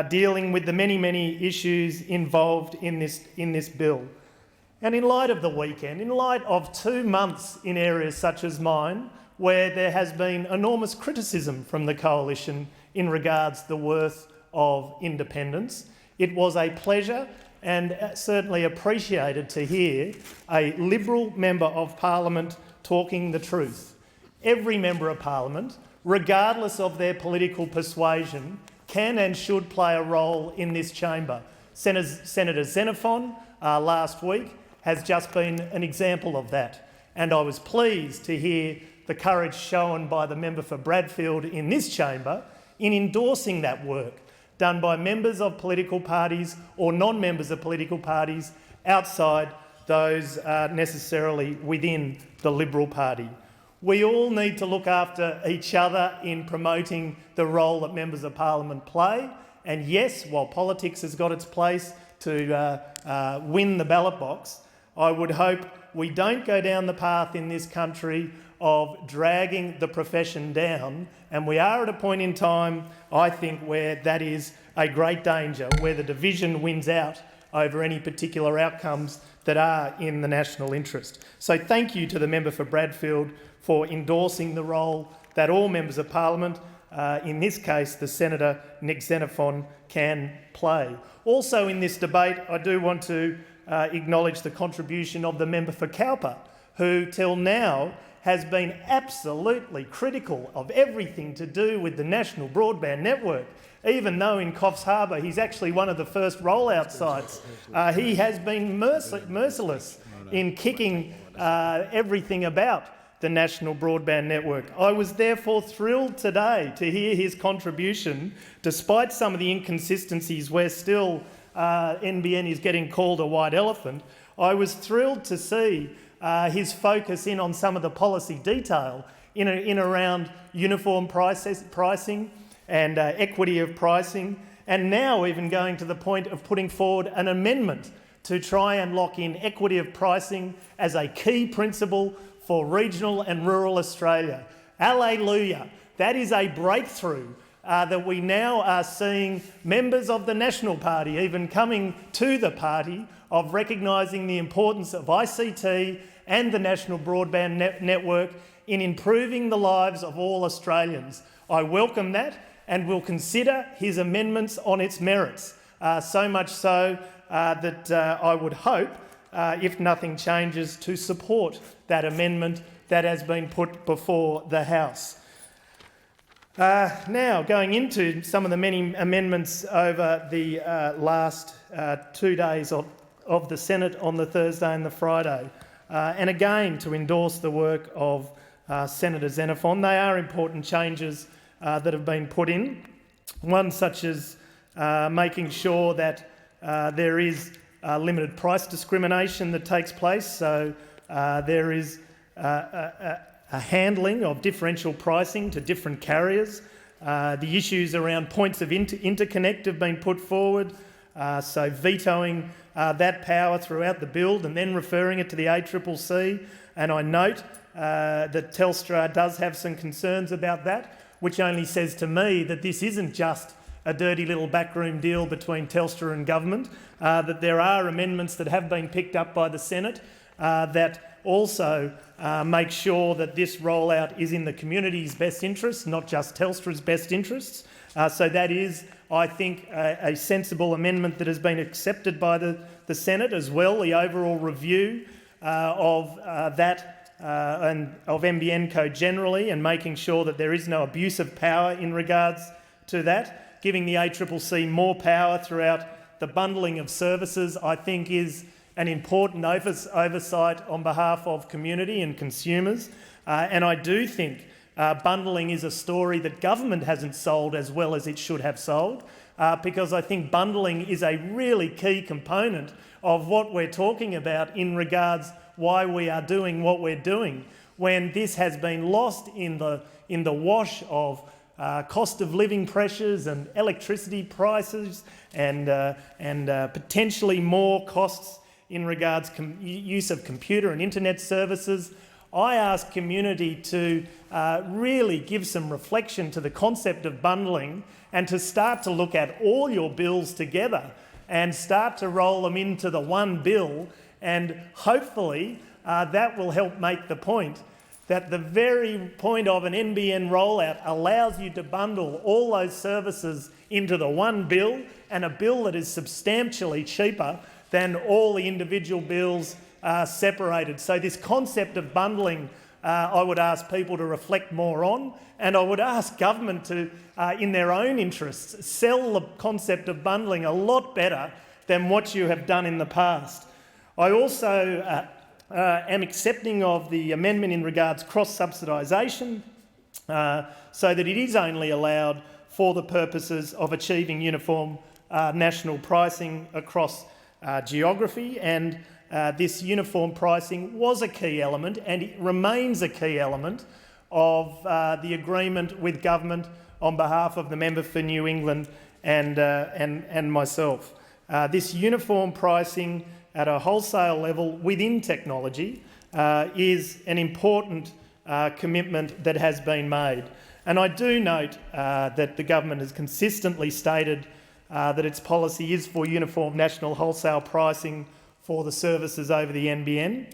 dealing with the many issues involved in this bill. And in light of the weekend, in light of 2 months in areas such as mine, where there has been enormous criticism from the coalition in regards to the worth of independence, it was a pleasure and certainly appreciated to hear a Liberal member of Parliament talking the truth. Every member of Parliament, regardless of their political persuasion, can and should play a role in this chamber. Senator Xenophon last week has just been an example of that, and I was pleased to hear the courage shown by the member for Bradfield in this chamber in endorsing that work done by members of political parties or non-members of political parties outside those necessarily within the Liberal Party. We all need to look after each other in promoting the role that members of Parliament play. And yes, while politics has got its place to win the ballot box, I would hope we don't go down the path in this country of dragging the profession down. And we are at a point in time, I think, where that is a great danger, where the division wins out over any particular outcomes that are in the national interest. So thank you to the member for Bradfield for endorsing the role that all members of Parliament, in this case the Senator Nick Xenophon, can play. Also in this debate, I do want to acknowledge the contribution of the member for Cowper, who till now has been absolutely critical of everything to do with the national broadband network. Even though in Coffs Harbour he's actually one of the first rollout sites, he has been merciless in kicking everything about the national broadband network. I was therefore thrilled today to hear his contribution, despite some of the inconsistencies where still NBN is getting called a white elephant. I was thrilled to see his focus in on some of the policy detail in around uniform pricing and equity of pricing, and now even going to the point of putting forward an amendment to try and lock in equity of pricing as a key principle for regional and rural Australia. Alleluia. That is a breakthrough that we now are seeing members of the National Party even coming to the party of recognising the importance of ICT and the National Broadband Network in improving the lives of all Australians. I welcome that and will consider his amendments on its merits, so much so that I would hope, if nothing changes, to support that amendment that has been put before the House. Now, going into some of the many amendments over the last 2 days of the Senate on the Thursday and the Friday, and again to endorse the work of Senator Xenophon. They are important changes that have been put in. One such as making sure that there is limited price discrimination that takes place, so there is a handling of differential pricing to different carriers. The issues around points of interconnect have been put forward, so vetoing that power throughout the bill and then referring it to the ACCC. And I note that Telstra does have some concerns about that, which only says to me that this isn't just a dirty little backroom deal between Telstra and government, that there are amendments that have been picked up by the Senate that also make sure that this rollout is in the community's best interests, not just Telstra's best interests. So that is, I think, a sensible amendment that has been accepted by the Senate as well. The overall review of that and of NBN code generally, and making sure that there is no abuse of power in regards to that, giving the ACCC more power throughout the bundling of services, I think is an important oversight on behalf of community and consumers. And I do think bundling is a story that government hasn't sold as well as it should have sold, because I think bundling is a really key component of what we're talking about in regards why we are doing what we're doing, when this has been lost in the wash of cost of living pressures and electricity prices and potentially more costs in regards use of computer and internet services. I ask community to really give some reflection to the concept of bundling and to start to look at all your bills together and start to roll them into the one bill, and hopefully that will help make the point that the very point of an NBN rollout allows you to bundle all those services into the one bill, and a bill that is substantially cheaper than all the individual bills separated. So this concept of bundling, I would ask people to reflect more on, and I would ask government to, in their own interests, sell the concept of bundling a lot better than what you have done in the past. I also am accepting of the amendment in regards cross-subsidisation, so that it is only allowed for the purposes of achieving uniform national pricing across geography, and this uniform pricing was a key element and it remains a key element of the agreement with government on behalf of the member for New England and myself. This uniform pricing at a wholesale level within technology is an important commitment that has been made. And I do note that the government has consistently stated that its policy is for uniform national wholesale pricing for the services over the NBN,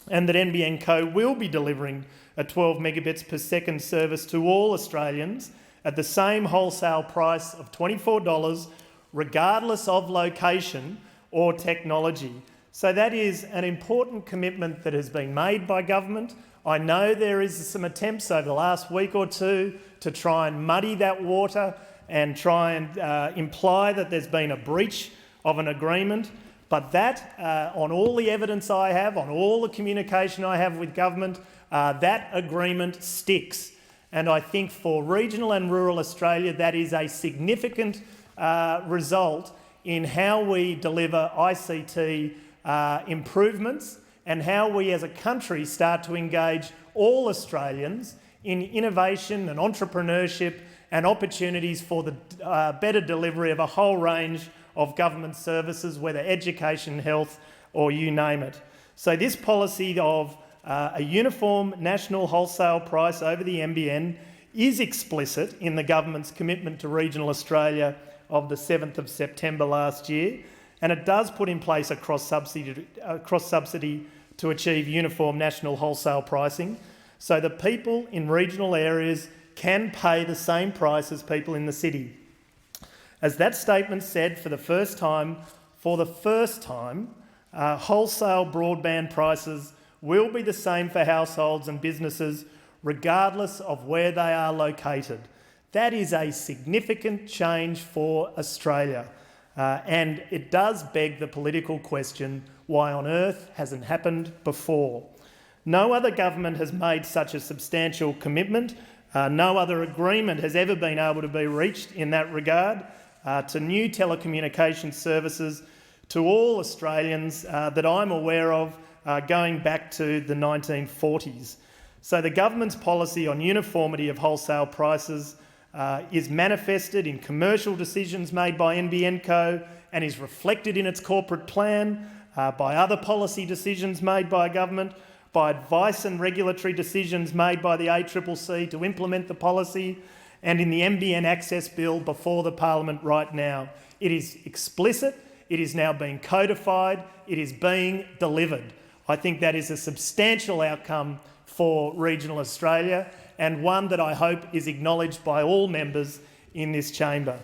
and that NBN Co will be delivering a 12 megabits per second service to all Australians at the same wholesale price of $24, regardless of location or technology. So that is an important commitment that has been made by government. I know there is some attempts over the last week or two to try and muddy that water and try and imply that there's been a breach of an agreement. But that, on all the evidence I have, on all the communication I have with government, that agreement sticks. And I think for regional and rural Australia, that is a significant result in how we deliver ICT improvements and how we as a country start to engage all Australians in innovation and entrepreneurship and opportunities for the better delivery of a whole range of government services, whether education, health, or you name it. So this policy of a uniform national wholesale price over the NBN is explicit in the government's commitment to regional Australia of the 7th of September last year, and it does put in place a cross-subsidy to achieve uniform national wholesale pricing, so that people in regional areas can pay the same price as people in the city. As that statement said, for the first time, wholesale broadband prices will be the same for households and businesses regardless of where they are located. That is a significant change for Australia, and it does beg the political question, why on earth hasn't happened before? No other government has made such a substantial commitment. No other agreement has ever been able to be reached in that regard to new telecommunications services to all Australians that I'm aware of going back to the 1940s. So the government's policy on uniformity of wholesale prices is manifested in commercial decisions made by NBN Co and is reflected in its corporate plan, by other policy decisions made by government, by advice and regulatory decisions made by the ACCC to implement the policy, and in the NBN Access Bill before the Parliament right now. It is explicit, it is now being codified, it is being delivered. I think that is a substantial outcome for regional Australia, and one that I hope is acknowledged by all members in this chamber.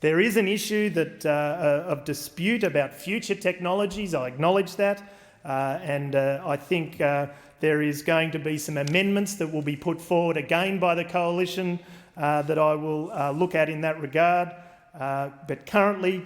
There is an issue that, of dispute about future technologies, I acknowledge that, and I think there is going to be some amendments that will be put forward again by the Coalition that I will look at in that regard. But currently,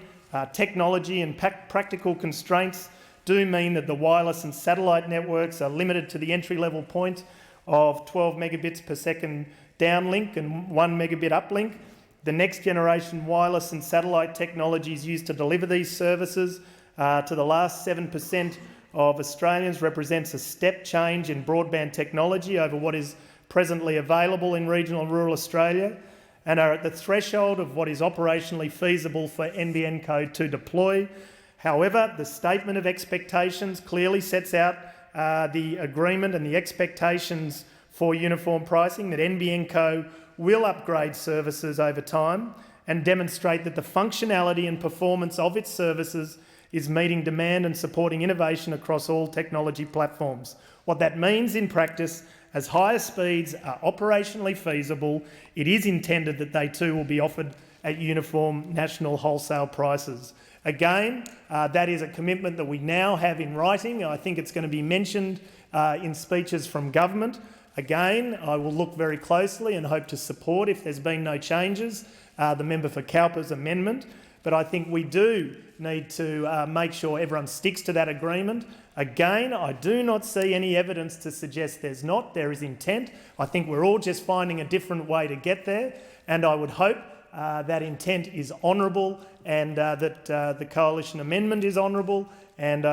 technology and practical constraints do mean that the wireless and satellite networks are limited to the entry-level point of 12 megabits per second downlink and 1 megabit uplink. The next generation wireless and satellite technologies used to deliver these services to the last 7% of Australians represents a step change in broadband technology over what is presently available in regional and rural Australia, and are at the threshold of what is operationally feasible for NBN Co to deploy. However, the statement of expectations clearly sets out the agreement and the expectations for uniform pricing, that NBN Co will upgrade services over time and demonstrate that the functionality and performance of its services is meeting demand and supporting innovation across all technology platforms. What that means in practice, as higher speeds are operationally feasible, it is intended that they too will be offered at uniform national wholesale prices. Again, that is a commitment that we now have in writing. I think it's going to be mentioned in speeches from government. Again, I will look very closely and hope to support, if there's been no changes, the member for Cowper's amendment. But I think we do need to make sure everyone sticks to that agreement. Again, I do not see any evidence to suggest there's not. There is intent. I think we're all just finding a different way to get there, and I would hope that intent is honourable, and that the Coalition amendment is honourable, and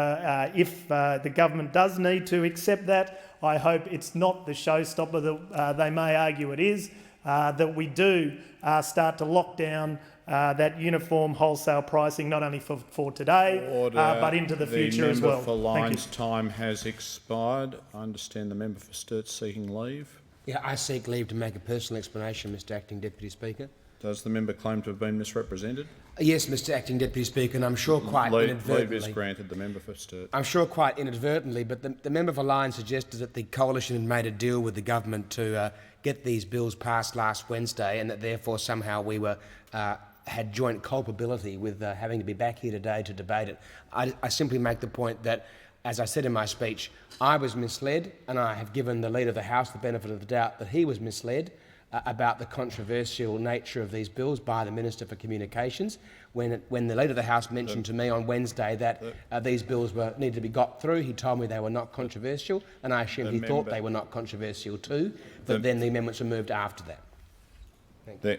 if the government does need to accept that, I hope it's not the showstopper that they may argue it is, that we do start to lock down that uniform wholesale pricing, not only for today, but into the future as well. The member for Lyons' time has expired. I understand the member for Sturt's seeking leave. Yeah, I seek leave to make a personal explanation, Mr Acting Deputy Speaker. Does the member claim to have been misrepresented? Yes, Mr Acting Deputy Speaker, and I'm sure quite inadvertently. Leave is granted. The member for Sturt. I'm sure quite inadvertently, but the member for Lyons suggested that the Coalition had made a deal with the government to get these bills passed last Wednesday, and that therefore somehow we were had joint culpability with having to be back here today to debate it. I simply make the point that, as I said in my speech, I was misled, and I have given the Leader of the House the benefit of the doubt that he was misled about the controversial nature of these bills by the Minister for Communications. When the Leader of the House mentioned to me on Wednesday that these bills needed to be got through, he told me they were not controversial, and I assume he thought they were not controversial too, but then the amendments were moved after that. The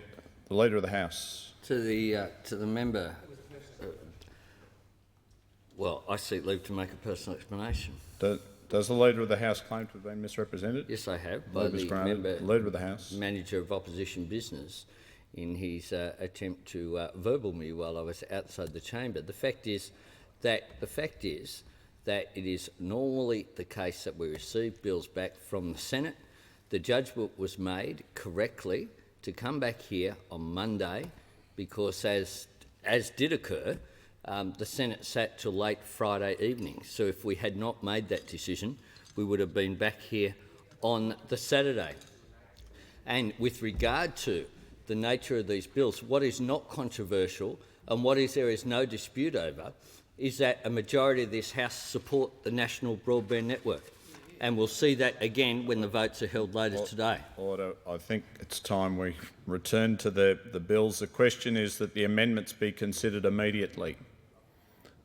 Leader of the House. To the member, well, I seek leave to make a personal explanation. Does the Leader of the House claim to have been misrepresented? Yes, I have, by the member, Leader of the House, Manager of Opposition Business, in his attempt to verbal me while I was outside the chamber. The fact is that it is normally the case that we receive bills back from the Senate. The judgment was made correctly to come back here on Monday because, as did occur, the Senate sat till late Friday evening. So if we had not made that decision, we would have been back here on the Saturday. And with regard to the nature of these bills, what is not controversial and what there is no dispute over is that a majority of this House support the National Broadband Network. And we'll see that again when the votes are held later today. Order. I think it's time we return to the bills. The question is that the amendments be considered immediately.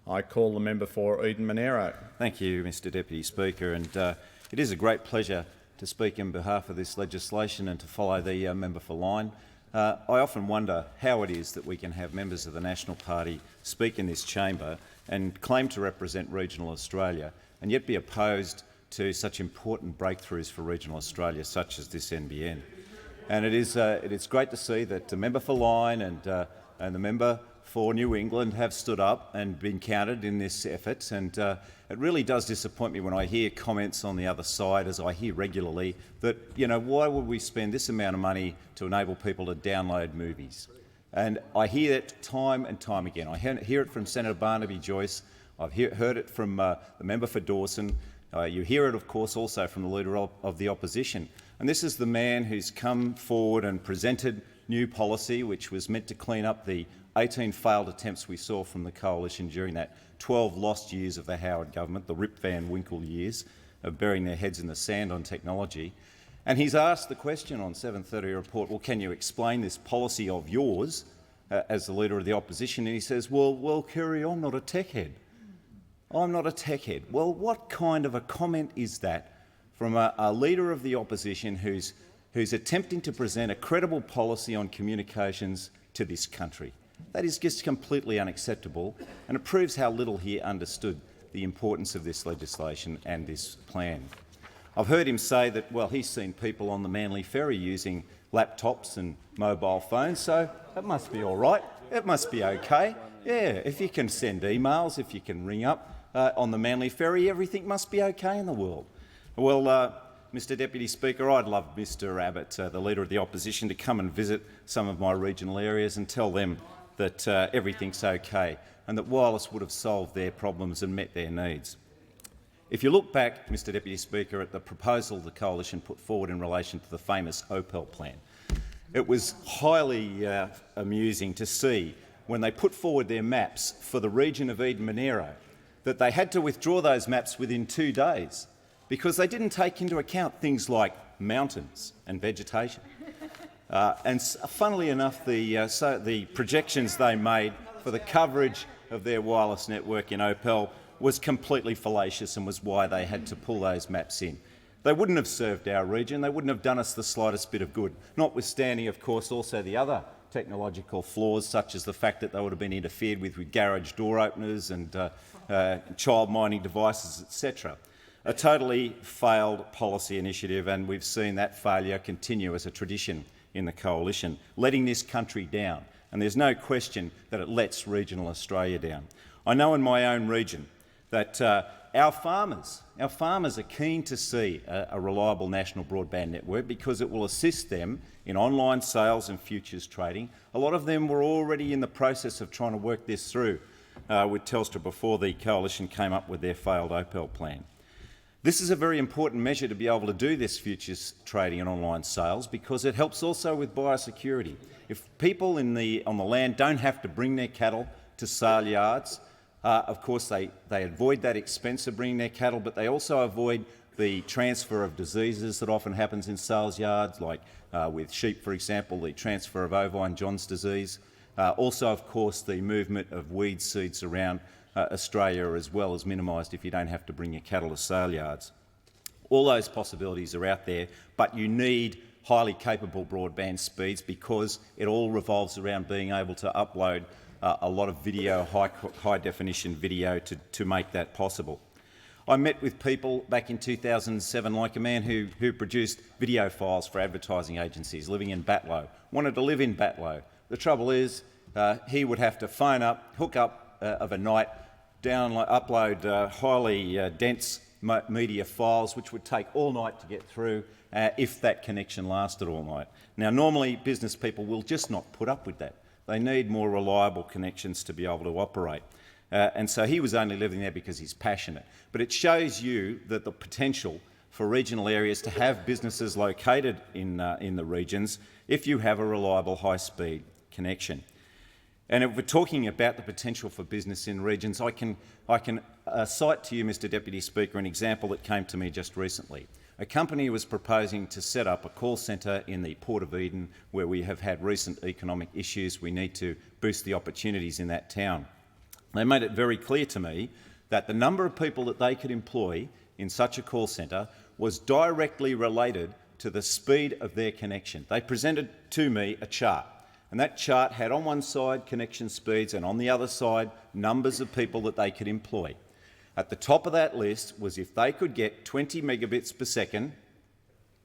I call the member for Eden Monaro. Thank you, Mr Deputy Speaker. And it is a great pleasure to speak in behalf of this legislation and to follow the member for Lyne. I often wonder how it is that we can have members of the National Party speak in this chamber and claim to represent regional Australia and yet be opposed to such important breakthroughs for regional Australia, such as this NBN. And it is great to see that the member for Lyne and the member for New England have stood up and been counted in this effort. And it really does disappoint me when I hear comments on the other side, as I hear regularly, that, why would we spend this amount of money to enable people to download movies? And I hear it time and time again. I hear it from Senator Barnaby Joyce. I've heard it from the member for Dawson. You hear it, of course, also from the Leader of the Opposition. And this is the man who's come forward and presented new policy which was meant to clean up the 18 failed attempts we saw from the Coalition during that 12 lost years of the Howard government, the Rip Van Winkle years of burying their heads in the sand on technology. And he's asked the question on 7:30 report, well, can you explain this policy of yours as the Leader of the Opposition? And he says, well, Kerry, I'm not a tech head. I'm not a tech head. Well, what kind of a comment is that from a Leader of the Opposition who's attempting to present a credible policy on communications to this country? That is just completely unacceptable, and it proves how little he understood the importance of this legislation and this plan. I've heard him say that, well, he's seen people on the Manly Ferry using laptops and mobile phones, so that must be all right. It must be okay. Yeah, if you can send emails, if you can ring up on the Manly Ferry, everything must be okay in the world. Well, Mr Deputy Speaker, I'd love Mr Abbott, the Leader of the Opposition, to come and visit some of my regional areas and tell them that everything's okay and that wireless would have solved their problems and met their needs. If you look back, Mr Deputy Speaker, at the proposal the Coalition put forward in relation to the famous Opel plan, it was highly amusing to see when they put forward their maps for the region of Eden Monaro that they had to withdraw those maps within 2 days because they didn't take into account things like mountains and vegetation. And funnily enough, the projections they made for the coverage of their wireless network in Opel was completely fallacious and was why they had to pull those maps in. They wouldn't have served our region. They wouldn't have done us the slightest bit of good, notwithstanding, of course, also the other technological flaws, such as the fact that they would have been interfered with garage door openers and child minding devices, etc. A totally failed policy initiative, and we've seen that failure continue as a tradition in the Coalition, letting this country down. And there's no question that it lets regional Australia down. I know in my own region that our farmers are keen to see a reliable national broadband network because it will assist them in online sales and futures trading. A lot of them were already in the process of trying to work this through with Telstra before the Coalition came up with their failed Opel plan. This is a very important measure to be able to do this futures trading and online sales because it helps also with biosecurity. If people on the land don't have to bring their cattle to sale yards, of course they avoid that expense of bringing their cattle, but they also avoid the transfer of diseases that often happens in sales yards, like with sheep, for example, the transfer of ovine John's disease. Also, of course, the movement of weed seeds around Australia as well is minimised if you don't have to bring your cattle to sale yards. All those possibilities are out there, but you need highly capable broadband speeds because it all revolves around being able to upload a lot of video, high-definition video to make that possible. I met with people back in 2007, like a man who produced video files for advertising agencies living in Batlow, wanted to live in Batlow. The trouble is he would have to phone up, hook up of a night, upload highly dense media files, which would take all night to get through if that connection lasted all night. Now, normally business people will just not put up with that. They need more reliable connections to be able to operate. And so he was only living there because he's passionate. But it shows you that the potential for regional areas to have businesses located in the regions if you have a reliable high-speed connection. And if we're talking about the potential for business in regions, I can cite to you, Mr Deputy Speaker, an example that came to me just recently. A company was proposing to set up a call centre in the Port of Eden, where we have had recent economic issues. We need to boost the opportunities in that town. They made it very clear to me that the number of people that they could employ in such a call centre was directly related to the speed of their connection. They presented to me a chart, and that chart had on one side connection speeds and on the other side numbers of people that they could employ. At the top of that list was if they could get 20 megabits per second,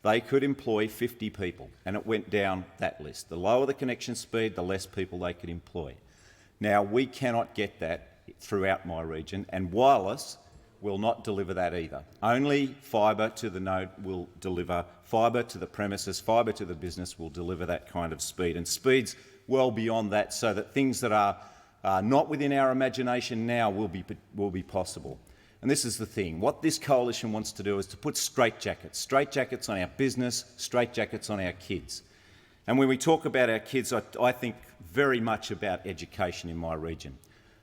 they could employ 50 people, and it went down that list. The lower the connection speed, the less people they could employ. Now, we cannot get that throughout my region, and wireless will not deliver that either. Only fibre to the node will deliver, fibre to the premises, fibre to the business will deliver that kind of speed, and speeds well beyond that, so that things that are not within our imagination now will be possible. And this is the thing. What this coalition wants to do is to put straitjackets on our business, straitjackets on our kids. And when we talk about our kids, I think very much about education in my region.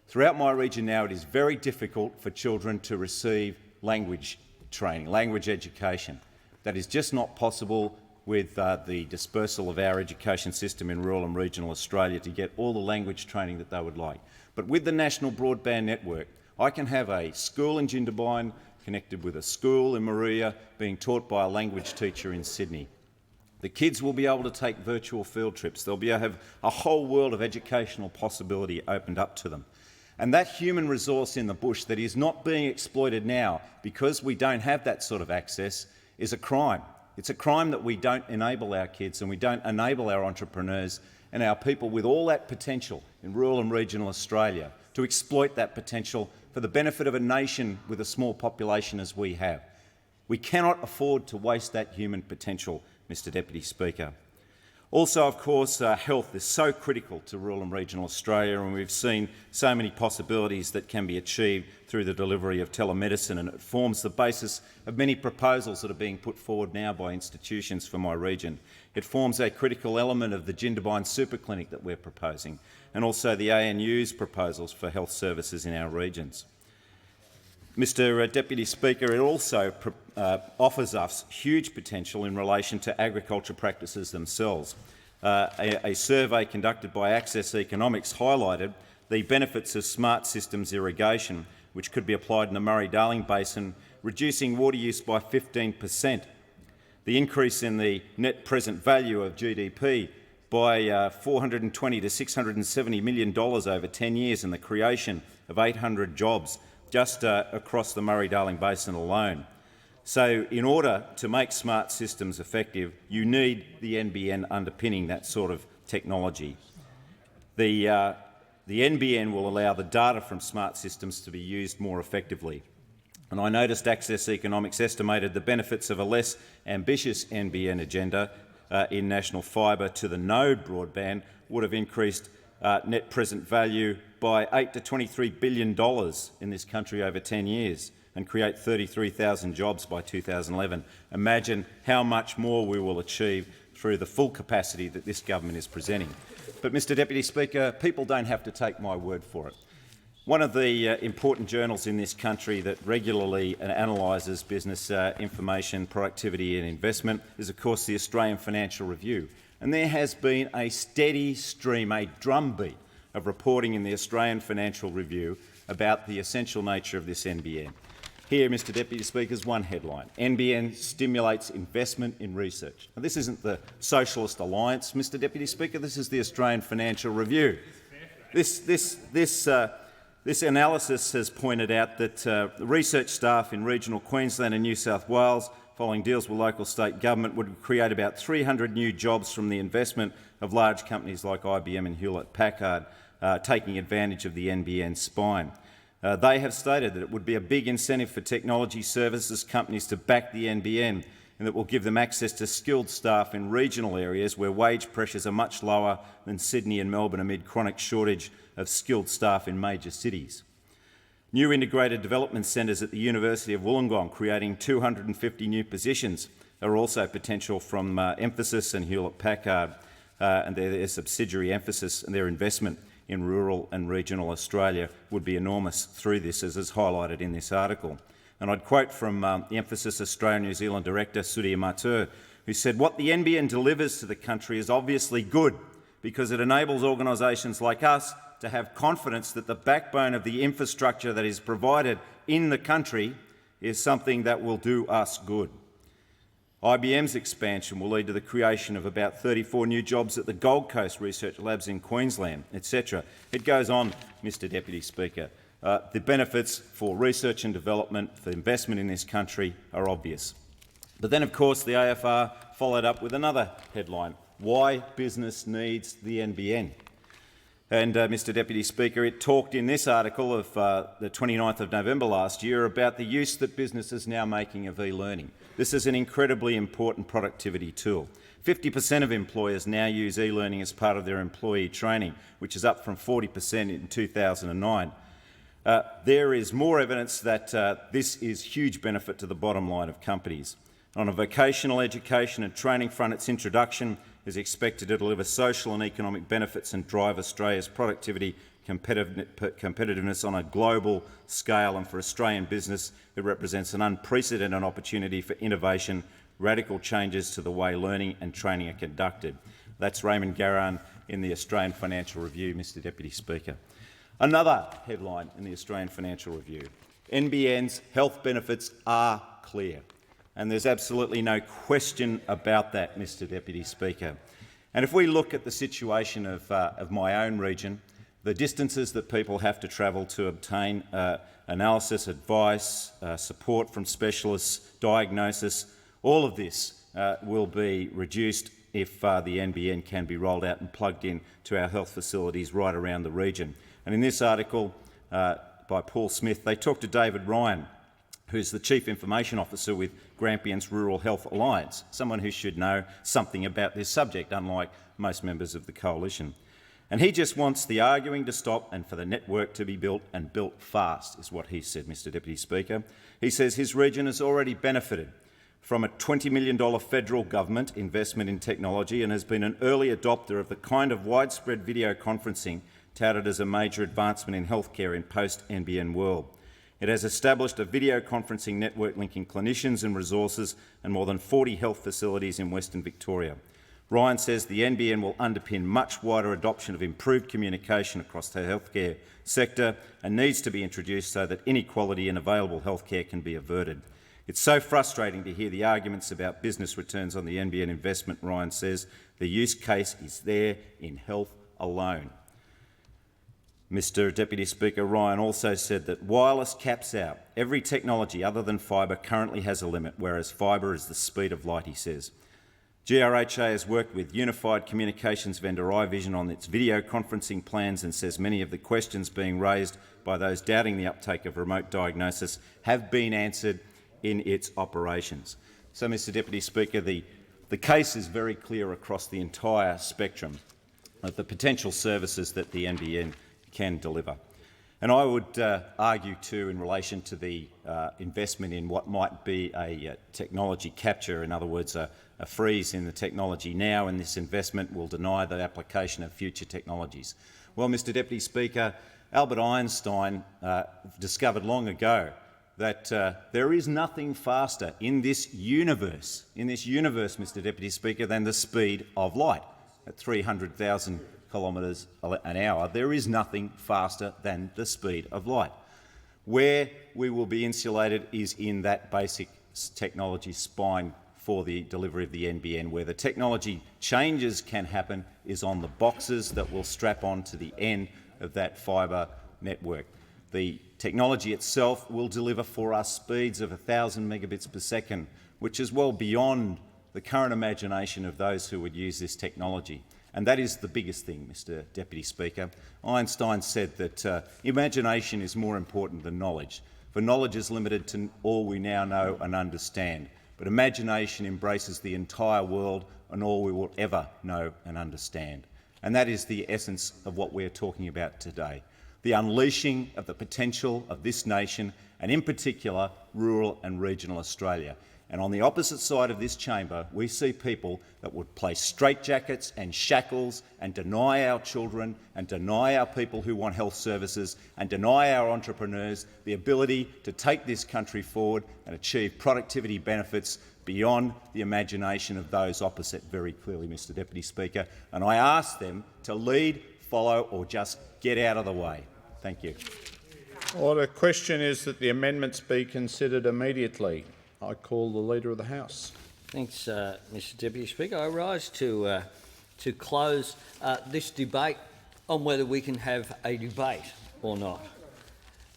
Throughout my region now, it is very difficult for children to receive language training, language education. That is just not possible with the dispersal of our education system in rural and regional Australia to get all the language training that they would like. But with the National Broadband Network, I can have a school in Jindabyne connected with a school in Maria being taught by a language teacher in Sydney. The kids will be able to take virtual field trips. They'll be able to have a whole world of educational possibility opened up to them. And that human resource in the bush that is not being exploited now because we don't have that sort of access is a crime. It's a crime that we don't enable our kids and we don't enable our entrepreneurs and our people with all that potential in rural and regional Australia to exploit that potential for the benefit of a nation with a small population as we have. We cannot afford to waste that human potential, Mr Deputy Speaker. Also, of course, health is so critical to rural and regional Australia, and we've seen so many possibilities that can be achieved through the delivery of telemedicine, and it forms the basis of many proposals that are being put forward now by institutions for my region. It forms a critical element of the Jindabyne Super Clinic that we're proposing, and also the ANU's proposals for health services in our regions. Mr Deputy Speaker, it also offers us huge potential in relation to agriculture practices themselves. A survey conducted by Access Economics highlighted the benefits of smart systems irrigation, which could be applied in the Murray-Darling Basin, reducing water use by 15%. The increase in the net present value of GDP by $420 to $670 million over 10 years and the creation of 800 jobs just across the Murray-Darling Basin alone. So in order to make smart systems effective, you need the NBN underpinning that sort of technology. The NBN will allow the data from smart systems to be used more effectively. And I noticed Access Economics estimated the benefits of a less ambitious NBN agenda in national fibre to the node broadband would have increased net present value by $8 to $23 billion in this country over 10 years and create 33,000 jobs by 2011. Imagine how much more we will achieve through the full capacity that this government is presenting. But, Mr Deputy Speaker, people don't have to take my word for it. One of the important journals in this country that regularly analyses business information, productivity and investment is, of course, the Australian Financial Review. And there has been a steady stream, a drumbeat of reporting in the Australian Financial Review about the essential nature of this NBN. Here, Mr Deputy Speaker, is one headline. NBN stimulates investment in research. Now, this isn't the Socialist Alliance, Mr Deputy Speaker, this is the Australian Financial Review. This analysis has pointed out that research staff in regional Queensland and New South Wales, following deals with local state government, would create about 300 new jobs from the investment of large companies like IBM and Hewlett-Packard, taking advantage of the NBN spine. They have stated that it would be a big incentive for technology services companies to back the NBN, and that will give them access to skilled staff in regional areas where wage pressures are much lower than Sydney and Melbourne amid chronic shortage of skilled staff in major cities. New integrated development centres at the University of Wollongong, creating 250 new positions, are also potential from Emphasis and Hewlett-Packard and their subsidiary Emphasis, and their investment in rural and regional Australia would be enormous through this, as is highlighted in this article. And I'd quote from the Emphasis Australia-New Zealand Director, Sudhir Mathur, who said, "What the NBN delivers to the country is obviously good because it enables organisations like us to have confidence that the backbone of the infrastructure that is provided in the country is something that will do us good." IBM's expansion will lead to the creation of about 34 new jobs at the Gold Coast Research Labs in Queensland, etc. It goes on, Mr Deputy Speaker. The benefits for research and development, for investment in this country, are obvious. But then, of course, the AFR followed up with another headline: why business needs the NBN. And, Mr Deputy Speaker, it talked in this article of the 29th of November last year about the use that business is now making of e-learning. This is an incredibly important productivity tool. 50% of employers now use e-learning as part of their employee training, which is up from 40% in 2009. There is more evidence that this is huge benefit to the bottom line of companies. On a vocational education and training front, its introduction is expected to deliver social and economic benefits and drive Australia's productivity competitiveness on a global scale. And for Australian business, it represents an unprecedented opportunity for innovation, radical changes to the way learning and training are conducted. That's Raymond Garran in the Australian Financial Review, Mr Deputy Speaker. Another headline in the Australian Financial Review: NBN's health benefits are clear. And there's absolutely no question about that, Mr Deputy Speaker. And if we look at the situation of my own region, the distances that people have to travel to obtain analysis, advice, support from specialists, diagnosis, all of this will be reduced if the NBN can be rolled out and plugged in to our health facilities right around the region. And in this article by Paul Smith, they talk to David Ryan, who's the Chief Information Officer with Grampians Rural Health Alliance, someone who should know something about this subject, unlike most members of the coalition. And he just wants the arguing to stop and for the network to be built, and built fast, is what he said, Mr Deputy Speaker. He says his region has already benefited from a $20 million federal government investment in technology and has been an early adopter of the kind of widespread video conferencing touted as a major advancement in healthcare in post-NBN world. It has established a video conferencing network linking clinicians and resources and more than 40 health facilities in Western Victoria. Ryan says the NBN will underpin much wider adoption of improved communication across the healthcare sector and needs to be introduced so that inequality in available healthcare can be averted. It's so frustrating to hear the arguments about business returns on the NBN investment, Ryan says. The use case is there in health alone. Mr Deputy Speaker, Ryan also said that wireless caps out. Every technology other than fibre currently has a limit, whereas fibre is the speed of light, he says. GRHA has worked with unified communications vendor iVision on its video conferencing plans and says many of the questions being raised by those doubting the uptake of remote diagnosis have been answered in its operations. So, Mr Deputy Speaker, the case is very clear across the entire spectrum of the potential services that the NBN can deliver. And I would argue too, in relation to the investment in what might be a technology capture, in other words, a freeze in the technology now, and this investment will deny the application of future technologies. Well, Mr Deputy Speaker, Albert Einstein discovered long ago that there is nothing faster in this universe, Mr Deputy Speaker, than the speed of light at 300,000 kilometres an hour. There is nothing faster than the speed of light. Where we will be insulated is in that basic technology spine for the delivery of the NBN. Where the technology changes can happen is on the boxes that will strap on to the end of that fibre network. The technology itself will deliver for us speeds of 1,000 megabits per second, which is well beyond the current imagination of those who would use this technology. And that is the biggest thing, Mr Deputy Speaker. Einstein said that imagination is more important than knowledge, for knowledge is limited to all we now know and understand, but imagination embraces the entire world and all we will ever know and understand. And that is the essence of what we're talking about today, the unleashing of the potential of this nation and in particular rural and regional Australia. And on the opposite side of this chamber, we see people that would place straitjackets and shackles and deny our children and deny our people who want health services and deny our entrepreneurs the ability to take this country forward and achieve productivity benefits beyond the imagination of those opposite very clearly, Mr Deputy Speaker. And I ask them to lead, follow or just get out of the way. Thank you. Order. Question is that the amendments be considered immediately. I call the Leader of the House. Thanks, Mr Deputy Speaker. I rise to close this debate on whether we can have a debate or not.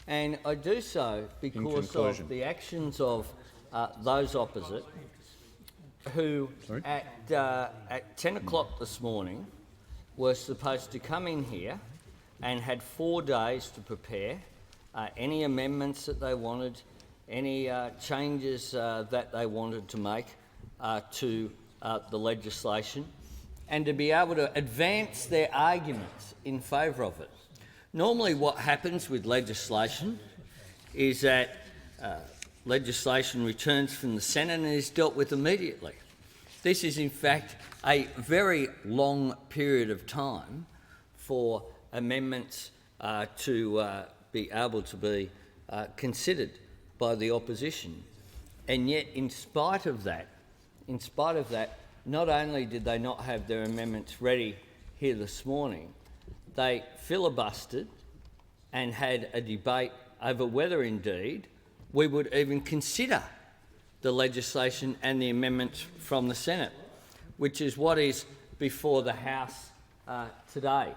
And I do so because of the actions of those opposite who at 10 o'clock this morning were supposed to come in here and had 4 days to prepare any amendments that they wanted, any changes that they wanted to make to the legislation, and to be able to advance their arguments in favour of it. Normally what happens with legislation is that legislation returns from the Senate and is dealt with immediately. This is in fact a very long period of time for amendments to be able to be considered by the opposition. And yet, in spite of that, not only did they not have their amendments ready here this morning, they filibustered and had a debate over whether indeed we would even consider the legislation and the amendments from the Senate, which is what is before the House today.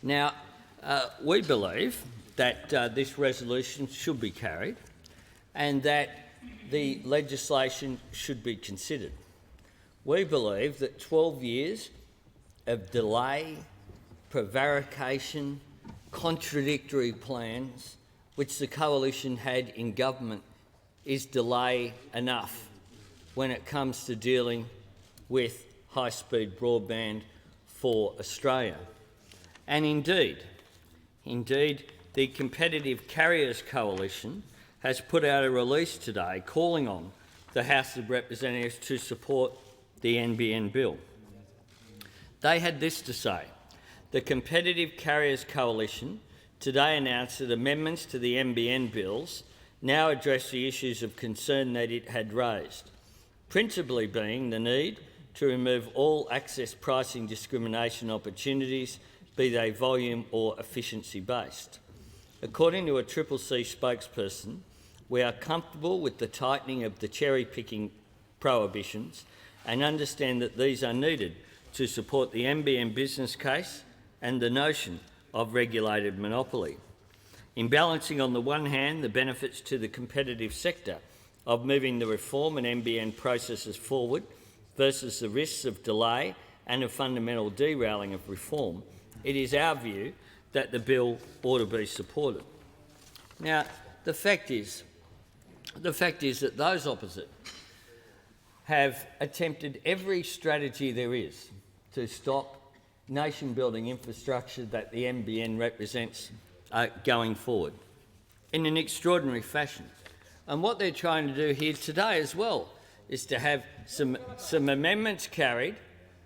Now, we believe that this resolution should be carried and that the legislation should be considered. We believe that 12 years of delay, prevarication, contradictory plans, which the coalition had in government, is delay enough when it comes to dealing with high-speed broadband for Australia. And indeed, the Competitive Carriers Coalition has put out a release today calling on the House of Representatives to support the NBN bill. They had this to say: the Competitive Carriers Coalition today announced that amendments to the NBN bills now address the issues of concern that it had raised, principally being the need to remove all access pricing discrimination opportunities, be they volume or efficiency-based. According to a CCC spokesperson, we are comfortable with the tightening of the cherry-picking prohibitions and understand that these are needed to support the NBN business case and the notion of regulated monopoly. In balancing on the one hand the benefits to the competitive sector of moving the reform and NBN processes forward versus the risks of delay and a fundamental derailing of reform, it is our view that the bill ought to be supported. Now, the fact is that those opposite have attempted every strategy there is to stop nation-building infrastructure that the NBN represents going forward in an extraordinary fashion. And what they're trying to do here today as well is to have some amendments carried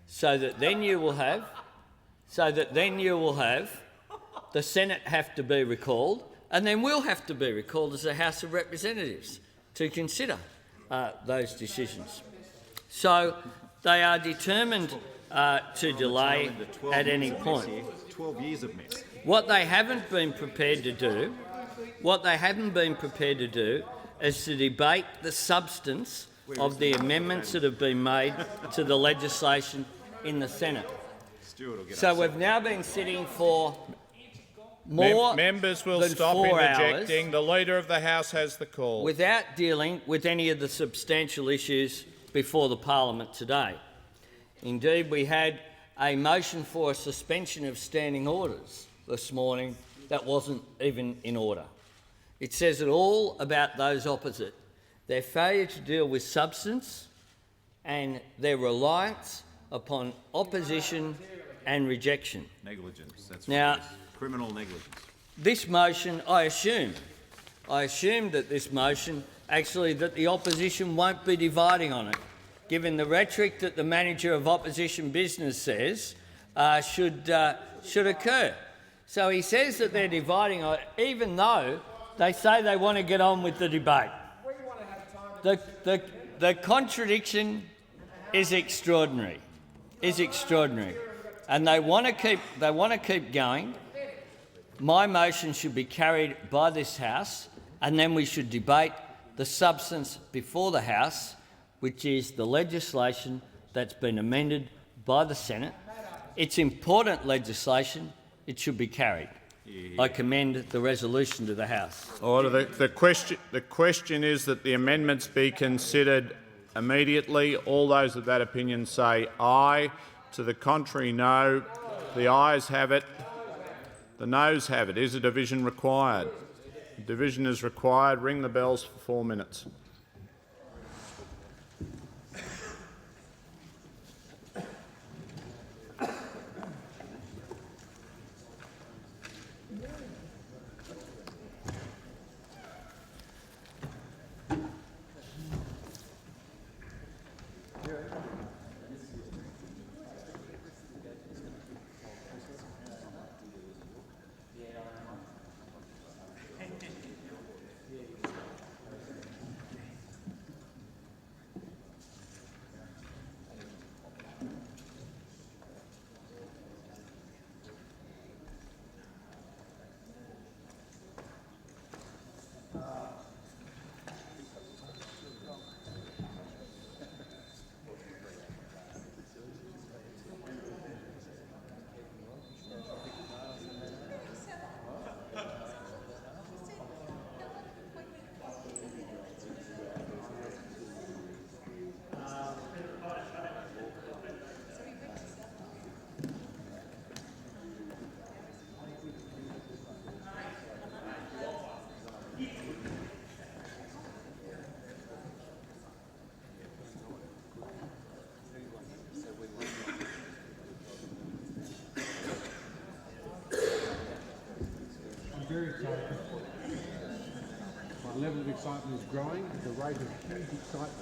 so that then you will have the Senate have to be recalled, and then we'll have to be recalled as a House of Representatives to consider those decisions. So they are determined to delay at any point. 12 years of mess. What they haven't been prepared to do is to debate the substance of the amendments that have been made to the legislation in the Senate. So we've now been sitting for more members will than stop 4 interjecting. hours the Leader of the House has the call. without dealing with any of the substantial issues before the parliament today. Indeed, we had a motion for a suspension of standing orders this morning that wasn't even in order. It says it all about those opposite, their failure to deal with substance and their reliance upon opposition and rejection. Negligence. That's now, what it is. Criminal negligence. This motion, I assume that this motion actually that the opposition won't be dividing on it, given the rhetoric that the manager of opposition business says should occur. So he says that they're dividing on it, even though they say they want to get on with the debate. The contradiction is extraordinary. And they want to keep going. My motion should be carried by this House, and then we should debate the substance before the House, which is the legislation that's been amended by the Senate. It's important legislation. It should be carried. I commend the resolution to the House. Order. The question is that the amendments be considered immediately. All those of that opinion say aye. To the contrary, no. The ayes have it. The noes have it. Is a division required? A division is required. Ring the bells for 4 minutes. Very excited. My level of excitement is growing. The rate of huge excitement.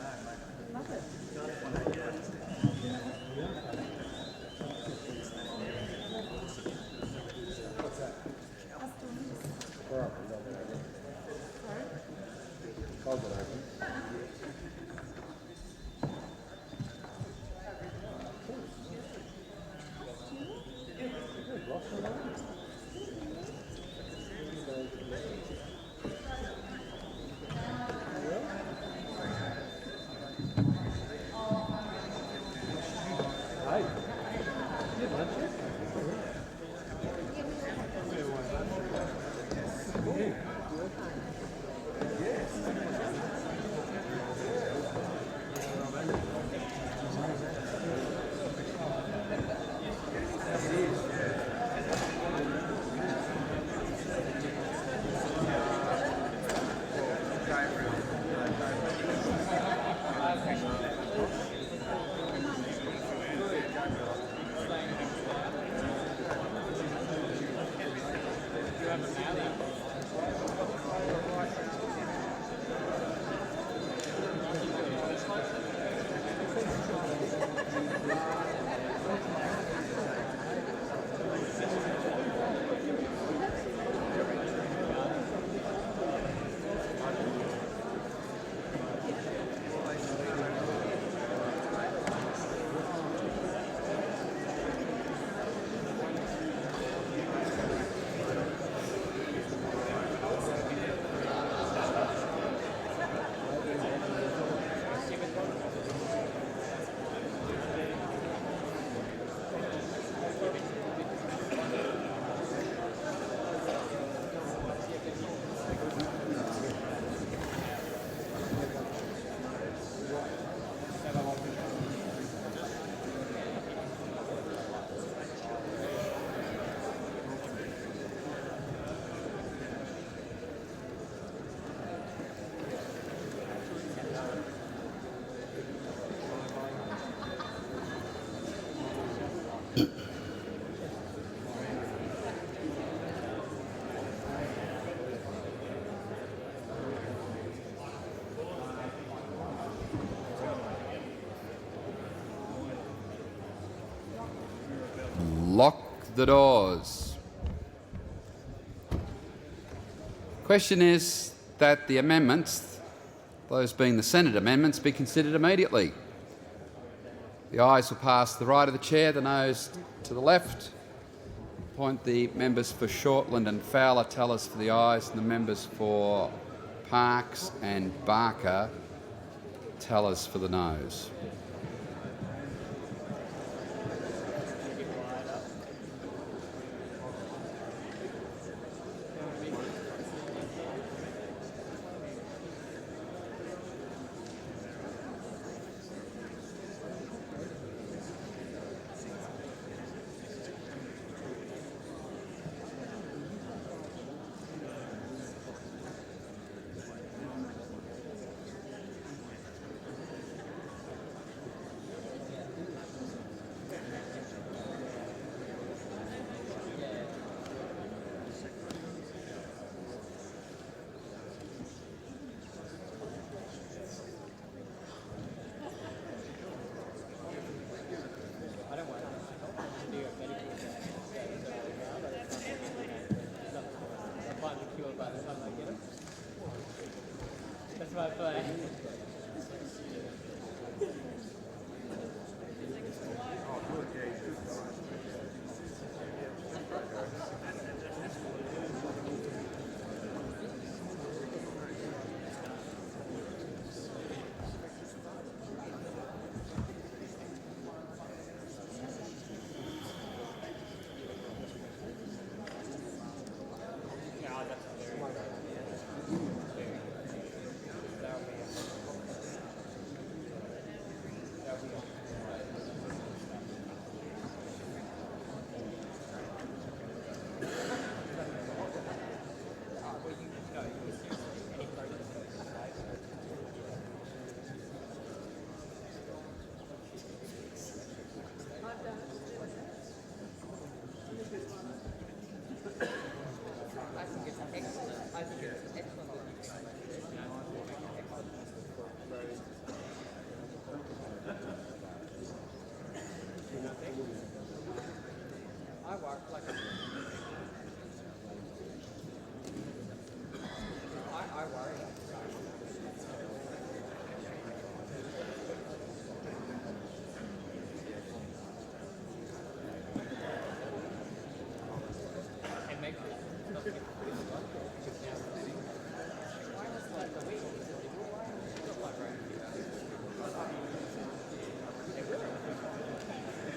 Lock the doors. Question is that the amendments, those being the Senate amendments, be considered immediately. The ayes will pass to the right of the chair, the noes to the left. Appoint the members for Shortland and Fowler tellers for the ayes, and the members for Parkes and Barker tellers for the noes.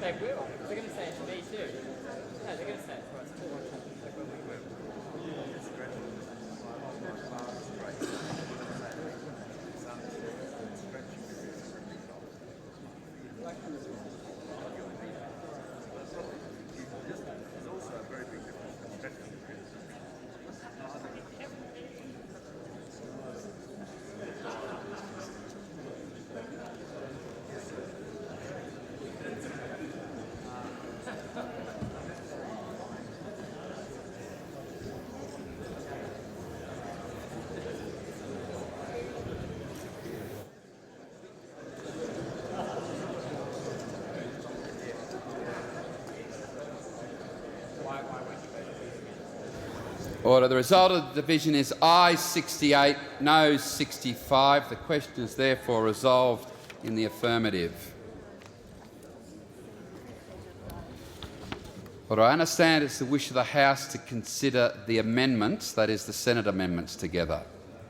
They will. They're going to say it to me too. No, they're going to say it to us too. Order. The result of the division is ayes 68, noes 65. The question is therefore resolved in the affirmative. Order. I understand it's the wish of the House to consider the amendments, that is the Senate amendments, together.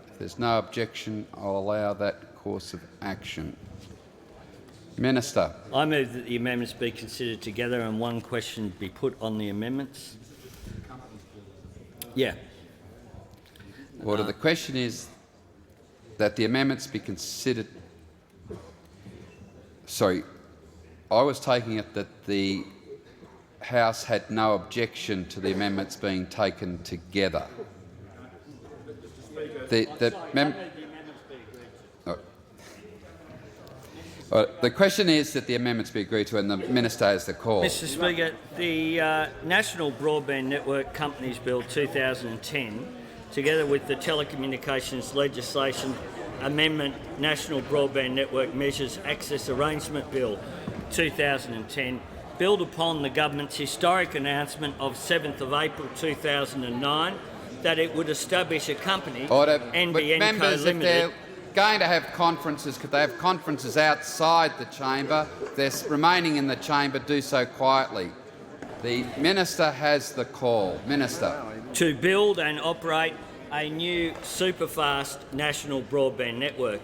If there's no objection, I'll allow that course of action. Minister. I move that the amendments be considered together and one question be put on the amendments. Yeah. Order. The question is that the amendments be considered. Sorry, I was taking it that the House had no objection to the amendments being taken together. The question is that the amendments be agreed to, and the Minister has the call. Mr Speaker, the National Broadband Network Companies Bill 2010, together with the Telecommunications Legislation Amendment National Broadband Network Measures Access Arrangement Bill 2010, build upon the government's historic announcement of 7th of April 2009 that it would establish a company, NBN Members, Co if they're going to have conferences, could they have conferences outside the chamber? If they're remaining in the chamber, do so quietly. The Minister has the call. Minister. To build and operate a new superfast national broadband network.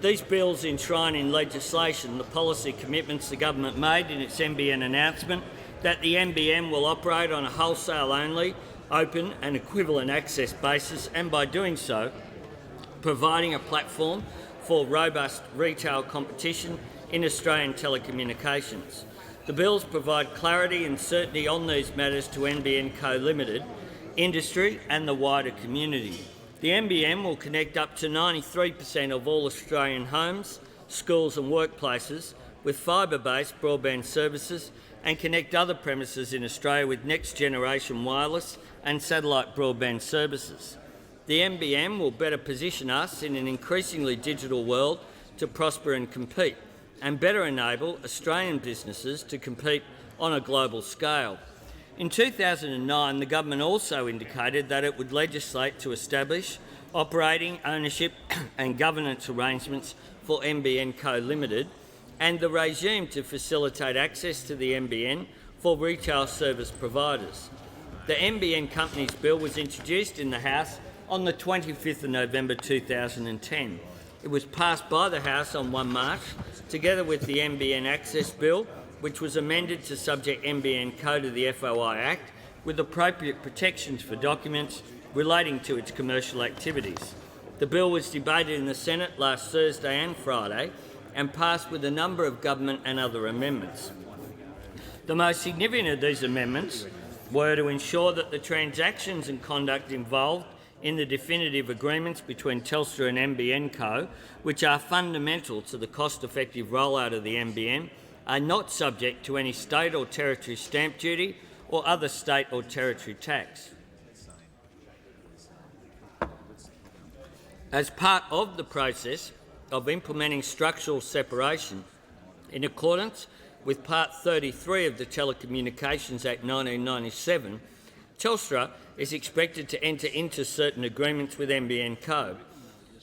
These bills enshrine in legislation the policy commitments the government made in its NBN announcement that the NBN will operate on a wholesale-only, open and equivalent access basis, and by doing so, providing a platform for robust retail competition in Australian telecommunications. The bills provide clarity and certainty on these matters to NBN Co Limited, industry and the wider community. The NBN will connect up to 93% of all Australian homes, schools and workplaces with fibre-based broadband services and connect other premises in Australia with next-generation wireless and satellite broadband services. The NBN will better position us in an increasingly digital world to prosper and compete, and better enable Australian businesses to compete on a global scale. In 2009, the government also indicated that it would legislate to establish operating, ownership and governance arrangements for NBN Co Limited and the regime to facilitate access to the NBN for retail service providers. The NBN Companies Bill was introduced in the House on the 25th of November 2010. It was passed by the House on 1 March, together with the NBN Access Bill, which was amended to subject NBN Co to the FOI Act, with appropriate protections for documents relating to its commercial activities. The bill was debated in the Senate last Thursday and Friday and passed with a number of government and other amendments. The most significant of these amendments were to ensure that the transactions and conduct involved in the definitive agreements between Telstra and NBN Co, which are fundamental to the cost-effective rollout of the NBN, are not subject to any state or territory stamp duty or other state or territory tax. As part of the process of implementing structural separation, in accordance with Part 33 of the Telecommunications Act 1997, Telstra is expected to enter into certain agreements with NBN Co.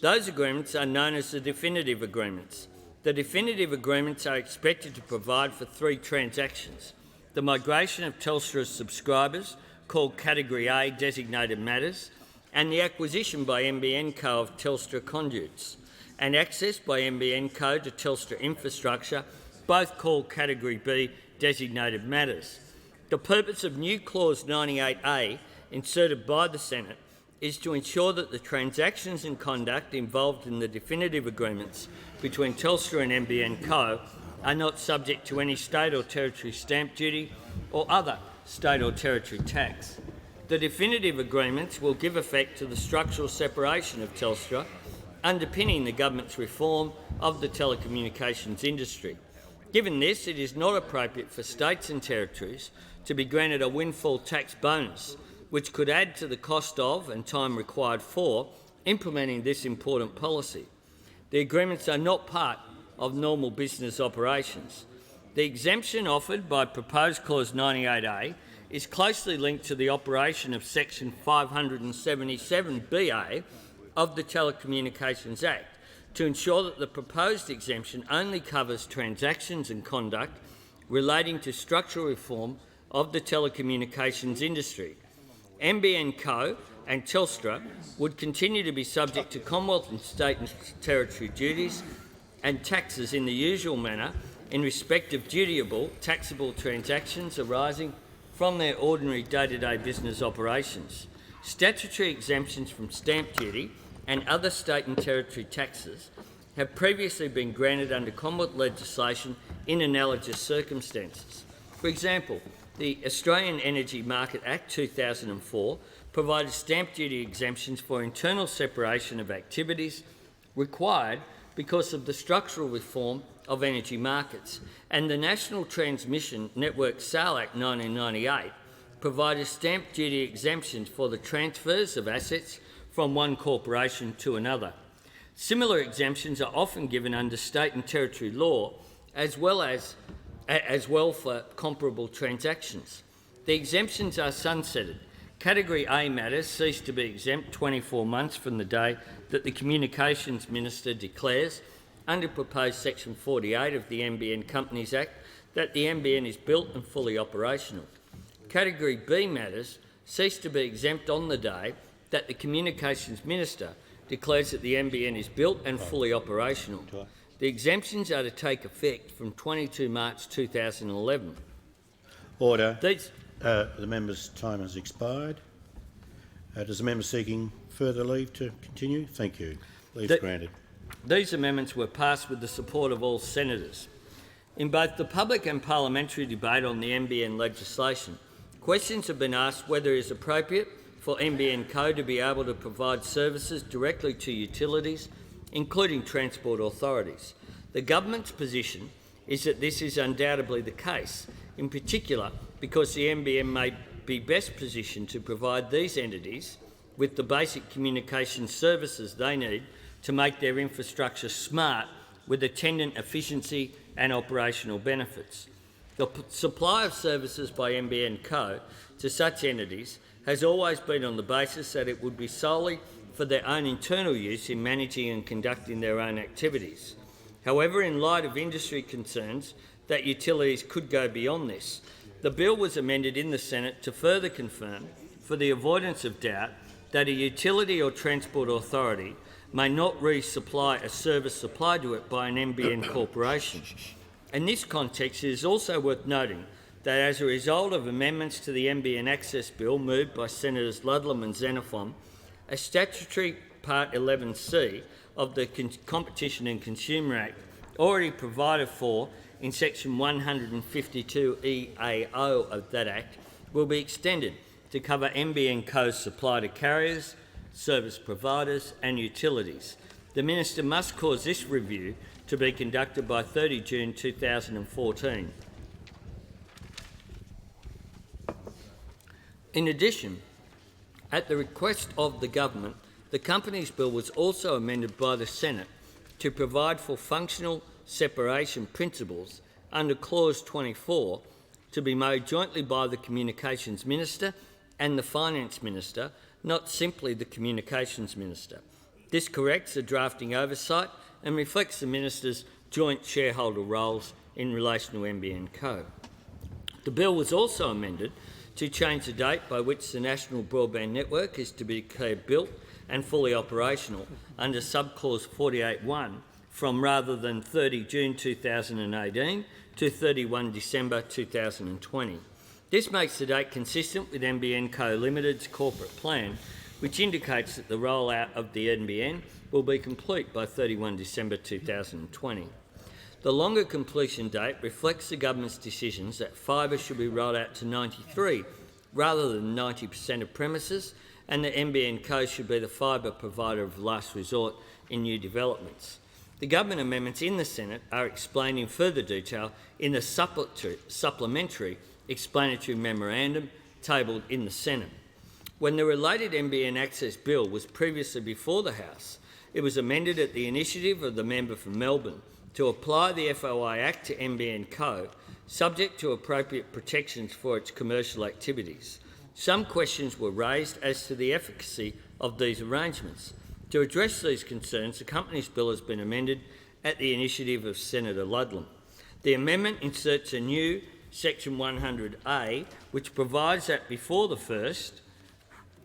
Those agreements are known as the definitive agreements. The definitive agreements are expected to provide for 3 transactions: the migration of Telstra's subscribers, called Category A designated matters, and the acquisition by NBN Co of Telstra conduits, and access by NBN Co to Telstra infrastructure, both called Category B designated matters. The purpose of new Clause 98A, inserted by the Senate, is to ensure that the transactions and conduct involved in the definitive agreements between Telstra and NBN Co are not subject to any state or territory stamp duty or other state or territory tax. The definitive agreements will give effect to the structural separation of Telstra, underpinning the government's reform of the telecommunications industry. Given this, it is not appropriate for states and territories to be granted a windfall tax bonus, which could add to the cost of and time required for implementing this important policy. The agreements are not part of normal business operations. The exemption offered by proposed Clause 98A is closely linked to the operation of Section 577BA of the Telecommunications Act, to ensure that the proposed exemption only covers transactions and conduct relating to structural reform of the telecommunications industry. NBN Co and Telstra would continue to be subject to Commonwealth and state and territory duties and taxes in the usual manner in respect of dutiable taxable transactions arising from their ordinary day-to-day business operations. Statutory exemptions from stamp duty and other state and territory taxes have previously been granted under Commonwealth legislation in analogous circumstances. For example, the Australian Energy Market Act 2004 provided stamp duty exemptions for internal separation of activities required because of the structural reform of energy markets, and the National Transmission Network Sale Act 1998 provided stamp duty exemptions for the transfers of assets from one corporation to another. Similar exemptions are often given under state and territory law as well for comparable transactions. The exemptions are sunsetted. Category A matters cease to be exempt 24 months from the day that the Communications Minister declares, under proposed Section 48 of the NBN Companies Act, that the NBN is built and fully operational. Category B matters cease to be exempt on the day that the Communications Minister declares that the NBN is built and fully operational. The exemptions are to take effect from 22 March 2011. Order. The member's time has expired. Does the member seeking further leave to continue? Thank you. Leave granted. These amendments were passed with the support of all senators. In both the public and parliamentary debate on the NBN legislation, questions have been asked whether it is appropriate for NBN Co to be able to provide services directly to utilities, including transport authorities. The government's position is that this is undoubtedly the case, in particular because the NBN may be best positioned to provide these entities with the basic communication services they need to make their infrastructure smart with attendant efficiency and operational benefits. The supply of services by NBN Co to such entities has always been on the basis that it would be solely for their own internal use in managing and conducting their own activities. However, in light of industry concerns that utilities could go beyond this, the bill was amended in the Senate to further confirm, for the avoidance of doubt, that a utility or transport authority may not resupply a service supplied to it by an NBN corporation. In this context, it is also worth noting that as a result of amendments to the NBN Access Bill moved by Senators Ludlam and Xenophon, a statutory Part 11C of the Competition and Consumer Act, already provided for in Section 152EAO of that Act, will be extended to cover NBN Co's supply to carriers, service providers and utilities. The Minister must cause this review to be conducted by 30 June 2014. In addition, at the request of the government, the Companies Bill was also amended by the Senate to provide for functional separation principles under Clause 24 to be made jointly by the Communications Minister and the Finance Minister, not simply the Communications Minister. This corrects the drafting oversight and reflects the Minister's joint shareholder roles in relation to NBN Co. The bill was also amended to change the date by which the National Broadband Network is to be declared built and fully operational under subclause 48.1 from rather than 30 June 2018 to 31 December 2020. This makes the date consistent with NBN Co Limited's corporate plan, which indicates that the rollout of the NBN will be complete by 31 December 2020. The longer completion date reflects the government's decisions that fibre should be rolled out to 93 rather than 90% of premises, and that NBN Co should be the fibre provider of last resort in new developments. The government amendments in the Senate are explained in further detail in the supplementary explanatory memorandum tabled in the Senate. When the related NBN Access Bill was previously before the House, it was amended at the initiative of the member for Melbourne to apply the FOI Act to NBN Co, subject to appropriate protections for its commercial activities. Some questions were raised as to the efficacy of these arrangements. To address these concerns, the Companies Bill has been amended at the initiative of Senator Ludlam. The amendment inserts a new Section 100A, which provides that before the first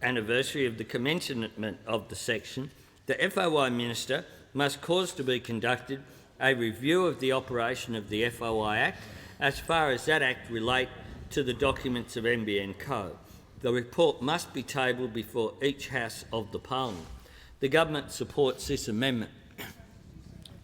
anniversary of the commencement of the section, the FOI Minister must cause to be conducted a review of the operation of the FOI Act as far as that Act relate to the documents of NBN Co. The report must be tabled before each House of the Parliament. The government supports this amendment.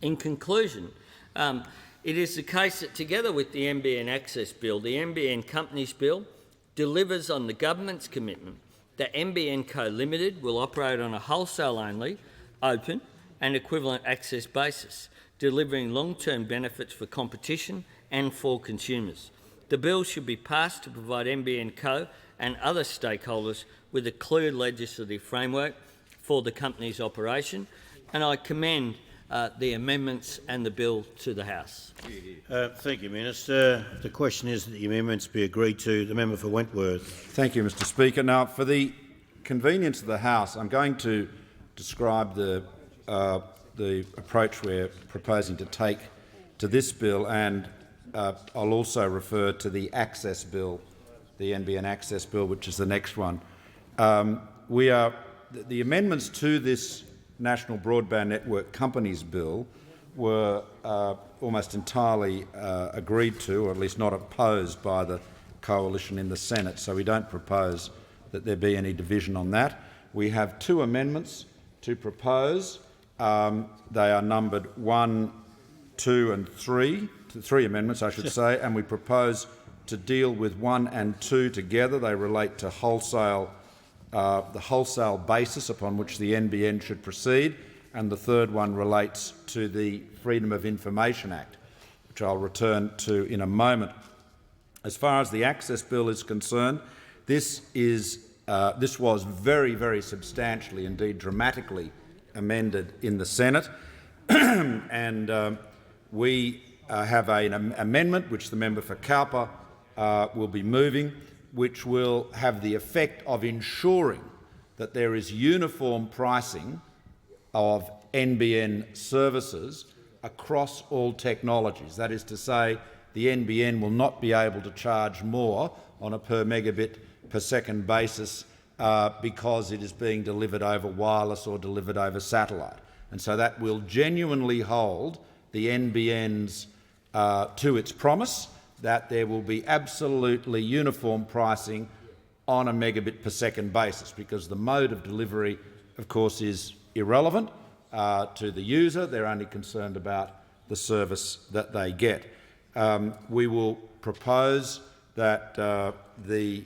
In conclusion, it is the case that together with the NBN Access Bill, the NBN Companies Bill delivers on the government's commitment that NBN Co Limited will operate on a wholesale-only, open, and equivalent access basis, delivering long-term benefits for competition and for consumers. The bill should be passed to provide NBN Co and other stakeholders with a clear legislative framework for the company's operation, and I commend the amendments and the bill to the House. Thank you, Minister. The question is that the amendments be agreed to. The member for Wentworth. Thank you, Mr Speaker. Now, for the convenience of the House, I'm going to describe the approach we're proposing to take to this bill, and I'll also refer to the access bill, the NBN access bill, which is the next one. The amendments to this National Broadband Network Companies Bill were almost entirely agreed to, or at least not opposed by the coalition in the Senate, so we don't propose that there be any division on that. We have 2 amendments to propose. They are numbered 1, 2 and 3, 3 amendments I should say, and we propose to deal with 1 and 2 together. They relate to the wholesale basis upon which the NBN should proceed, and the third one relates to the Freedom of Information Act, which I'll return to in a moment. As far as the access bill is concerned, this was very, very substantially, indeed dramatically, amended in the Senate, and we have an amendment which the member for Cowper will be moving, which will have the effect of ensuring that there is uniform pricing of NBN services across all technologies. That is to say, the NBN will not be able to charge more on a per megabit per second basis because it is being delivered over wireless or delivered over satellite. And so that will genuinely hold the NBN's to its promise that there will be absolutely uniform pricing on a megabit per second basis, because the mode of delivery, of course, is irrelevant to the user. They're only concerned about the service that they get. We will propose that the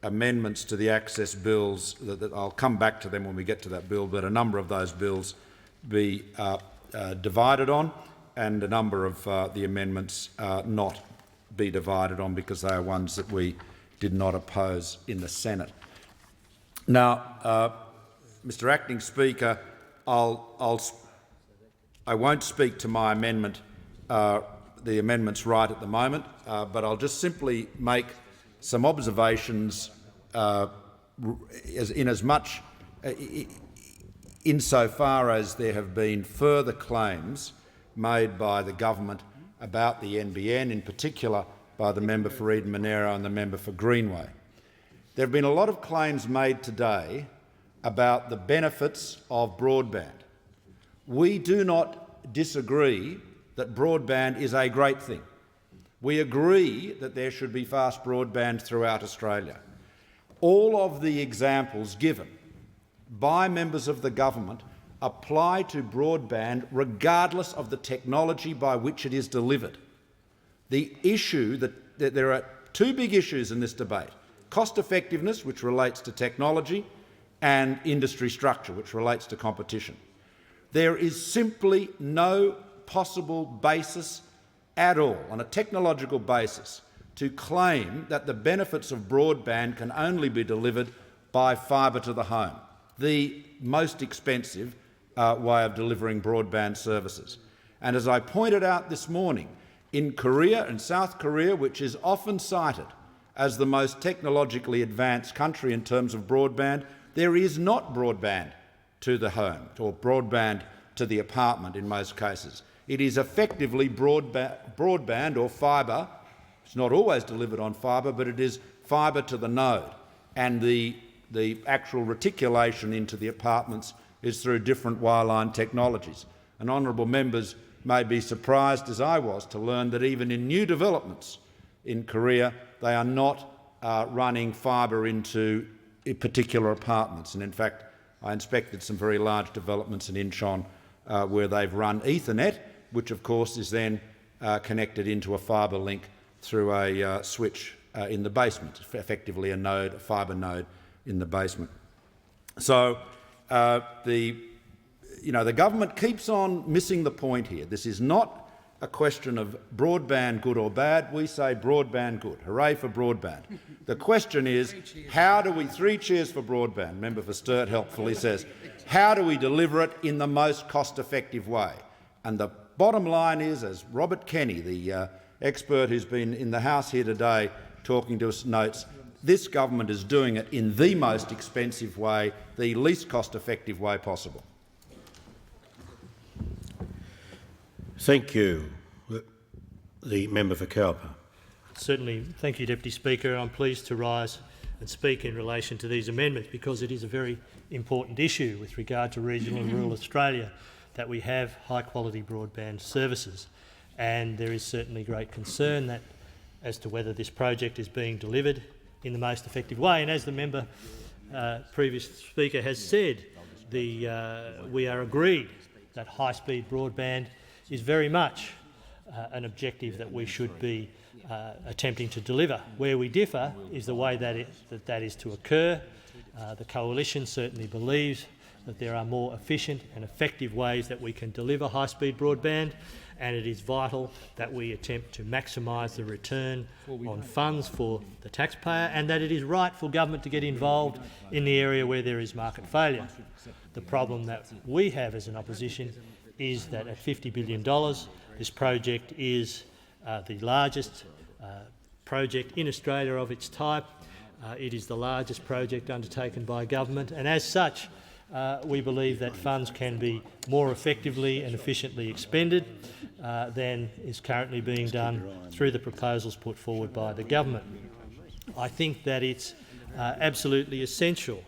amendments to the access bills, that I'll come back to them when we get to that bill, but a number of those bills be divided on, and a number of the amendments not be divided on, because they are ones that we did not oppose in the Senate. Now, Mr Acting Speaker, I won't speak to my amendment, the amendments right at the moment, but I'll just simply make some observations insofar as there have been further claims made by the government about the NBN, in particular by the member for Eden-Monaro and the member for Greenway. There have been a lot of claims made today about the benefits of broadband. We do not disagree that broadband is a great thing. We agree that there should be fast broadband throughout Australia. All of the examples given by members of the government apply to broadband regardless of the technology by which it is delivered. The issue that there are 2 big issues in this debate: cost effectiveness, which relates to technology, and industry structure, which relates to competition. There is simply no possible basis at all, on a technological basis, to claim that the benefits of broadband can only be delivered by fibre to the home, the most expensive way of delivering broadband services. And as I pointed out this morning, in Korea and South Korea, which is often cited as the most technologically advanced country in terms of broadband, there is not broadband to the home, or broadband to the apartment in most cases. It is effectively broadband or fibre. It's not always delivered on fibre, but it is fibre to the node, and the actual reticulation into the apartments is through different wireline technologies. And honourable members may be surprised, as I was, to learn that even in new developments in Korea, they are not running fibre into particular apartments. And in fact, I inspected some very large developments in Incheon where they've run Ethernet, which of course is then connected into a fibre link through a switch in the basement, effectively a fibre node in the basement. So you know, the government keeps on missing the point here. This is not a question of broadband good or bad. We say broadband good. Hooray for broadband. The question is, how do we— 3 cheers for broadband. Member for Sturt helpfully says, how do we deliver it in the most cost-effective way? And the bottom line is, as Robert Kenny, the expert who's been in the House here today talking to us, notes, this government is doing it in the most expensive way, the least cost-effective way possible. Thank you. The member for Cowper. Certainly. Thank you, Deputy Speaker. I'm pleased to rise and speak in relation to these amendments because it is a very important issue with regard to regional and rural Australia that we have high-quality broadband services. And there is certainly great concern that as to whether this project is being delivered in the most effective way. And as the member, previous speaker, has said, we are agreed that high-speed broadband is very much an objective that we should be attempting to deliver. Where we differ is the way that is to occur. The Coalition certainly believes that there are more efficient and effective ways that we can deliver high-speed broadband, and it is vital that we attempt to maximise the return on funds for the taxpayer, and that it is right for government to get involved in the area where there is market failure. The problem that we have as an opposition is that at $50 billion, this project is the largest project in Australia of its type. It is the largest project undertaken by government, and as such, we believe that funds can be more effectively and efficiently expended than is currently being done through the proposals put forward by the government. I think that it's absolutely essential,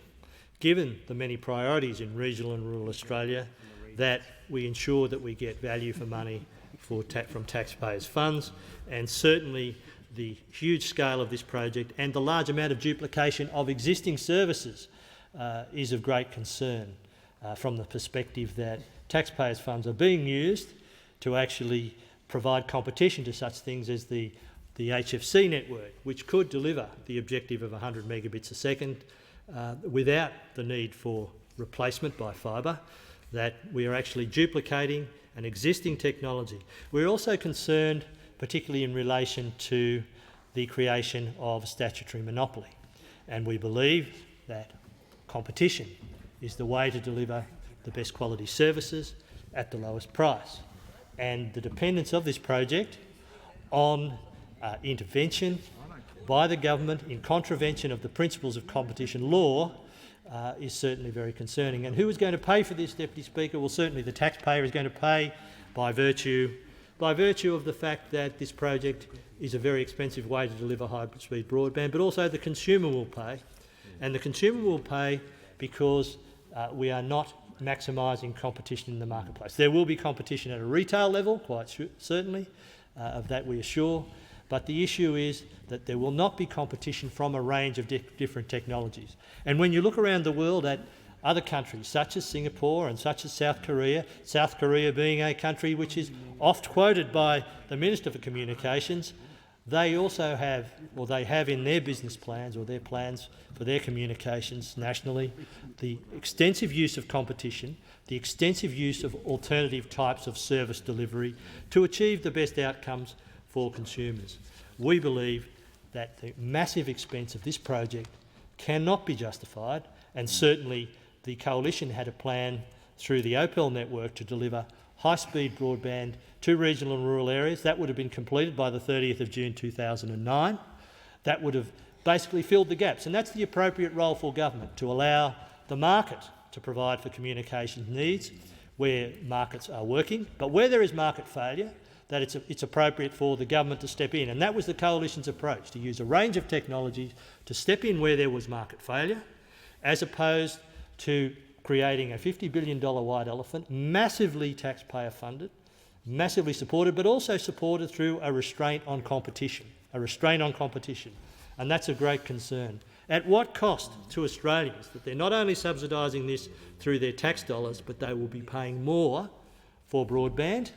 given the many priorities in regional and rural Australia, that we ensure that we get value for money from taxpayers' funds, and certainly the huge scale of this project and the large amount of duplication of existing services is of great concern from the perspective that taxpayers' funds are being used to actually provide competition to such things as the HFC network, which could deliver the objective of 100 megabits a second without the need for replacement by fibre, that we are actually duplicating an existing technology. We're also concerned, particularly in relation to the creation of a statutory monopoly, and we believe that competition is the way to deliver the best quality services at the lowest price. And the dependence of this project on intervention by the government in contravention of the principles of competition law is certainly very concerning. And who is going to pay for this, Deputy Speaker? Well, certainly the taxpayer is going to pay by virtue of the fact that this project is a very expensive way to deliver high-speed broadband, but also the consumer will pay. And the consumer will pay because we are not maximising competition in the marketplace. There will be competition at a retail level, quite certainly, of that we assure, but the issue is that there will not be competition from a range of different technologies. And when you look around the world at other countries, such as Singapore and such as South Korea being a country which is oft quoted by the Minister for Communications, they also have, or they have in their business plans or their plans for their communications nationally, the extensive use of competition, the extensive use of alternative types of service delivery to achieve the best outcomes for consumers. We believe that the massive expense of this project cannot be justified, and certainly the Coalition had a plan through the Opel network to deliver high-speed broadband to regional and rural areas. That would have been completed by the 30th of June 2009. That would have basically filled the gaps, and that's the appropriate role for government, to allow the market to provide for communications needs where markets are working, but where there is market failure, that it's appropriate for the government to step in. And that was the Coalition's approach, to use a range of technologies to step in where there was market failure, as opposed to creating a $50 billion white elephant, massively taxpayer-funded, massively supported, but also supported through a restraint on competition, and that's a great concern. At what cost to Australians that they're not only subsidising this through their tax dollars, but they will be paying more for broadband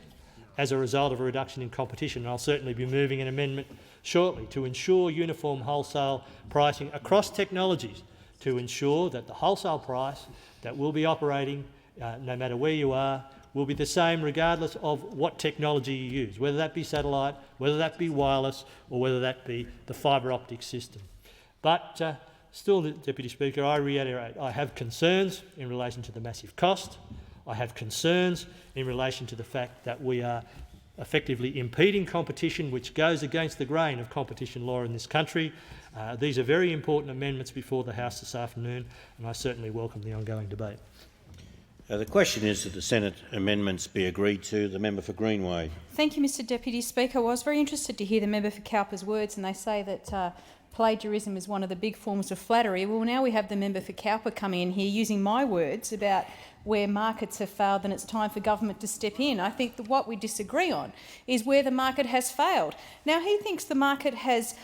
as a result of a reduction in competition. And I'll certainly be moving an amendment shortly to ensure uniform wholesale pricing across technologies, to ensure that the wholesale price that will be operating no matter where you are, will be the same regardless of what technology you use, whether that be satellite, whether that be wireless, or whether that be the fibre optic system. But still, Deputy Speaker, I reiterate, I have concerns in relation to the massive cost. I have concerns in relation to the fact that we are effectively impeding competition, which goes against the grain of competition law in this country. These are very important amendments before the House this afternoon, and I certainly welcome the ongoing debate. The question is that the Senate amendments be agreed to. The member for Greenway. Thank you, Mr Deputy Speaker. Well, I was very interested to hear the member for Cowper's words, and they say that plagiarism is one of the big forms of flattery. Well, now we have the member for Cowper coming in here using my words about where markets have failed and it's time for government to step in. I think that what we disagree on is where the market has failed. Now, he thinks the market has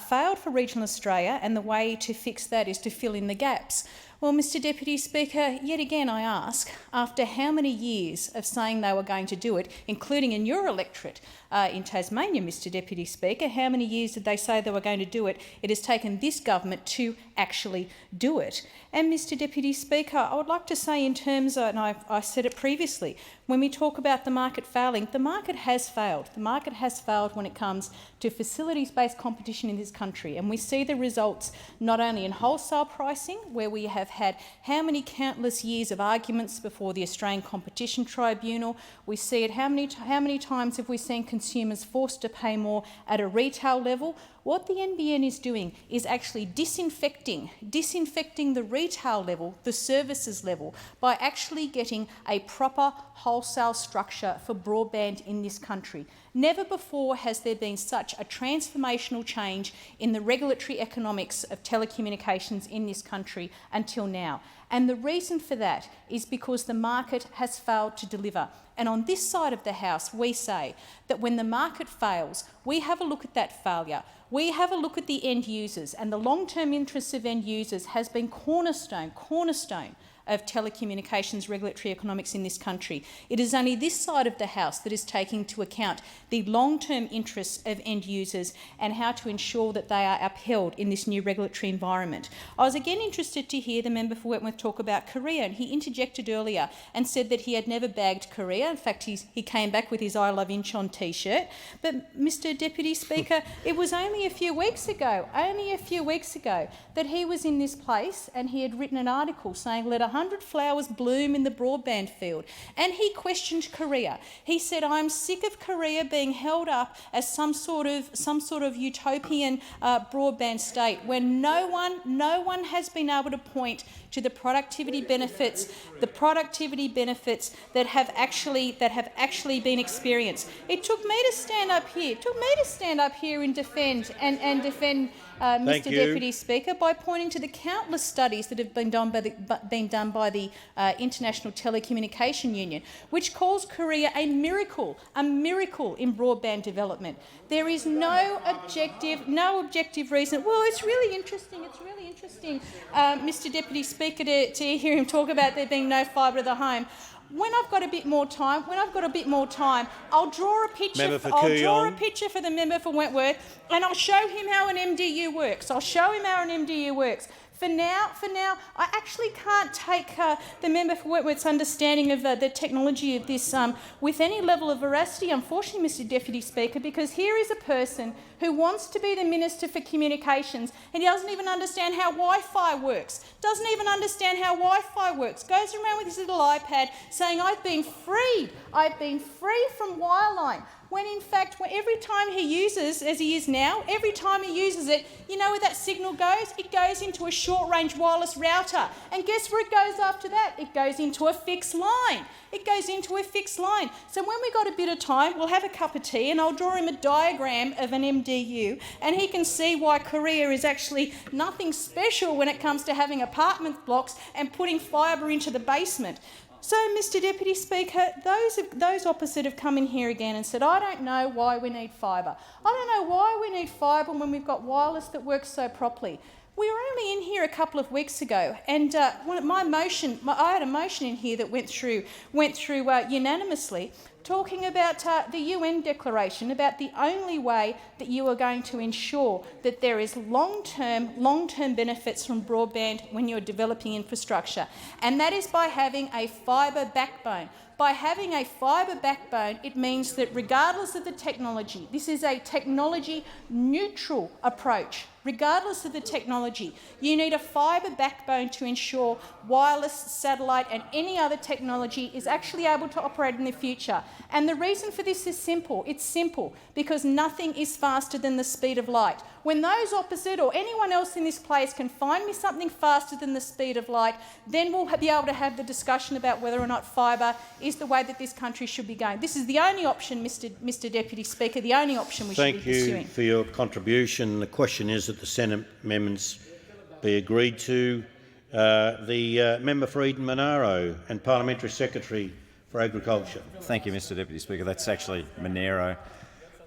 failed for regional Australia, and the way to fix that is to fill in the gaps. Well, Mr Deputy Speaker, yet again I ask, after how many years of saying they were going to do it, including in your electorate in Tasmania, Mr Deputy Speaker, how many years did they say they were going to do it? It has taken this government to actually do it. And Mr Deputy Speaker, I would like to say in terms, and I said it previously, when we talk about the market failing, the market has failed. The market has failed when it comes to facilities-based competition in this country, and we see the results not only in wholesale pricing, where we have had how many countless years of arguments before the Australian Competition Tribunal. We see it, how many times have we seen consumers forced to pay more at a retail level? What the NBN is doing is actually disinfecting the retail level, the services level, by actually getting a proper wholesale structure for broadband in this country. Never before has there been such a transformational change in the regulatory economics of telecommunications in this country until now. And the reason for that is because the market has failed to deliver. And on this side of the House, we say that when the market fails, we have a look at that failure. We have a look at the end users, and the long-term interests of end users has been cornerstone of telecommunications regulatory economics in this country. It is only this side of the House that is taking into account the long-term interests of end users and how to ensure that they are upheld in this new regulatory environment. I was again interested to hear the member for Wentworth talk about Korea, and he interjected earlier and said that he had never bagged Korea. In fact, he came back with his I Love Incheon t-shirt. But, Mr Deputy Speaker, it was only a few weeks ago that he was in this place and he had written an article saying, "Let 100 flowers bloom in the broadband field," and he questioned Korea. He said, "I'm sick of Korea being held up as some sort of utopian broadband state when no one has been able to point to the productivity benefits that have actually been experienced." It took me to stand up here and defend Mr Deputy Speaker, by pointing to the countless studies that have been done by the International Telecommunication Union, which calls Korea a miracle in broadband development. There is no objective reason. Well, it's really interesting, Mr Deputy Speaker, to hear him talk about there being no fibre to the home. When I've got a bit more time, I'll draw a picture. For the member for Wentworth, and I'll show him how an MDU works. For now, I actually can't take the member for Wentworth's understanding of the technology of this with any level of veracity, unfortunately, Mr Deputy Speaker, because here is a person who wants to be the Minister for Communications and he doesn't even understand how Wi-Fi works, goes around with his little iPad saying, I've been freed from wireline. When in fact, every time he uses, as he is now, it, you know where that signal goes? It goes into a short-range wireless router. And guess where it goes after that? It goes into a fixed line. So when we got a bit of time, we'll have a cup of tea and I'll draw him a diagram of an MDU and he can see why Korea is actually nothing special when it comes to having apartment blocks and putting fibre into the basement. So, Mr Deputy Speaker, those opposite have come in here again and said, I don't know why we need fibre. When we've got wireless that works so properly. We were only in here a couple of weeks ago, and I had a motion in here that went through unanimously talking about the UN declaration, about the only way that you are going to ensure that there is long-term benefits from broadband when you're developing infrastructure, and that is by having a fibre backbone. By having a fibre backbone, it means that regardless of the technology, this is a technology-neutral approach. Regardless of the technology, you need a fibre backbone to ensure wireless, satellite and any other technology is actually able to operate in the future. And the reason for this is simple. It's simple because nothing is faster than the speed of light. When those opposite or anyone else in this place can find me something faster than the speed of light, then we'll be able to have the discussion about whether or not fibre is the way that this country should be going. This is the only option, Mr Deputy Speaker, the only option we should be pursuing. Thank you for your contribution. The question is that the Senate amendments be agreed to. The member for Eden Monaro and Parliamentary Secretary for Agriculture. Thank you, Mr Deputy Speaker. That's actually Monaro.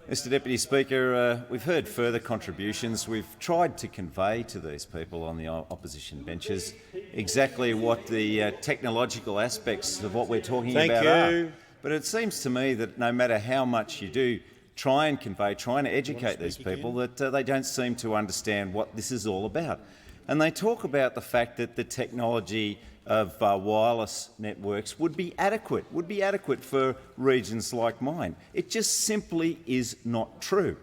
Mr Deputy Speaker, we've heard further contributions. We've tried to convey to these people on the opposition benches exactly what the technological aspects of what we're talking about are. But it seems to me that no matter how much you do try and convey, trying to educate these people, that they don't seem to understand what this is all about. And they talk about the fact that the technology of wireless networks would be adequate for regions like mine. It just simply is not true.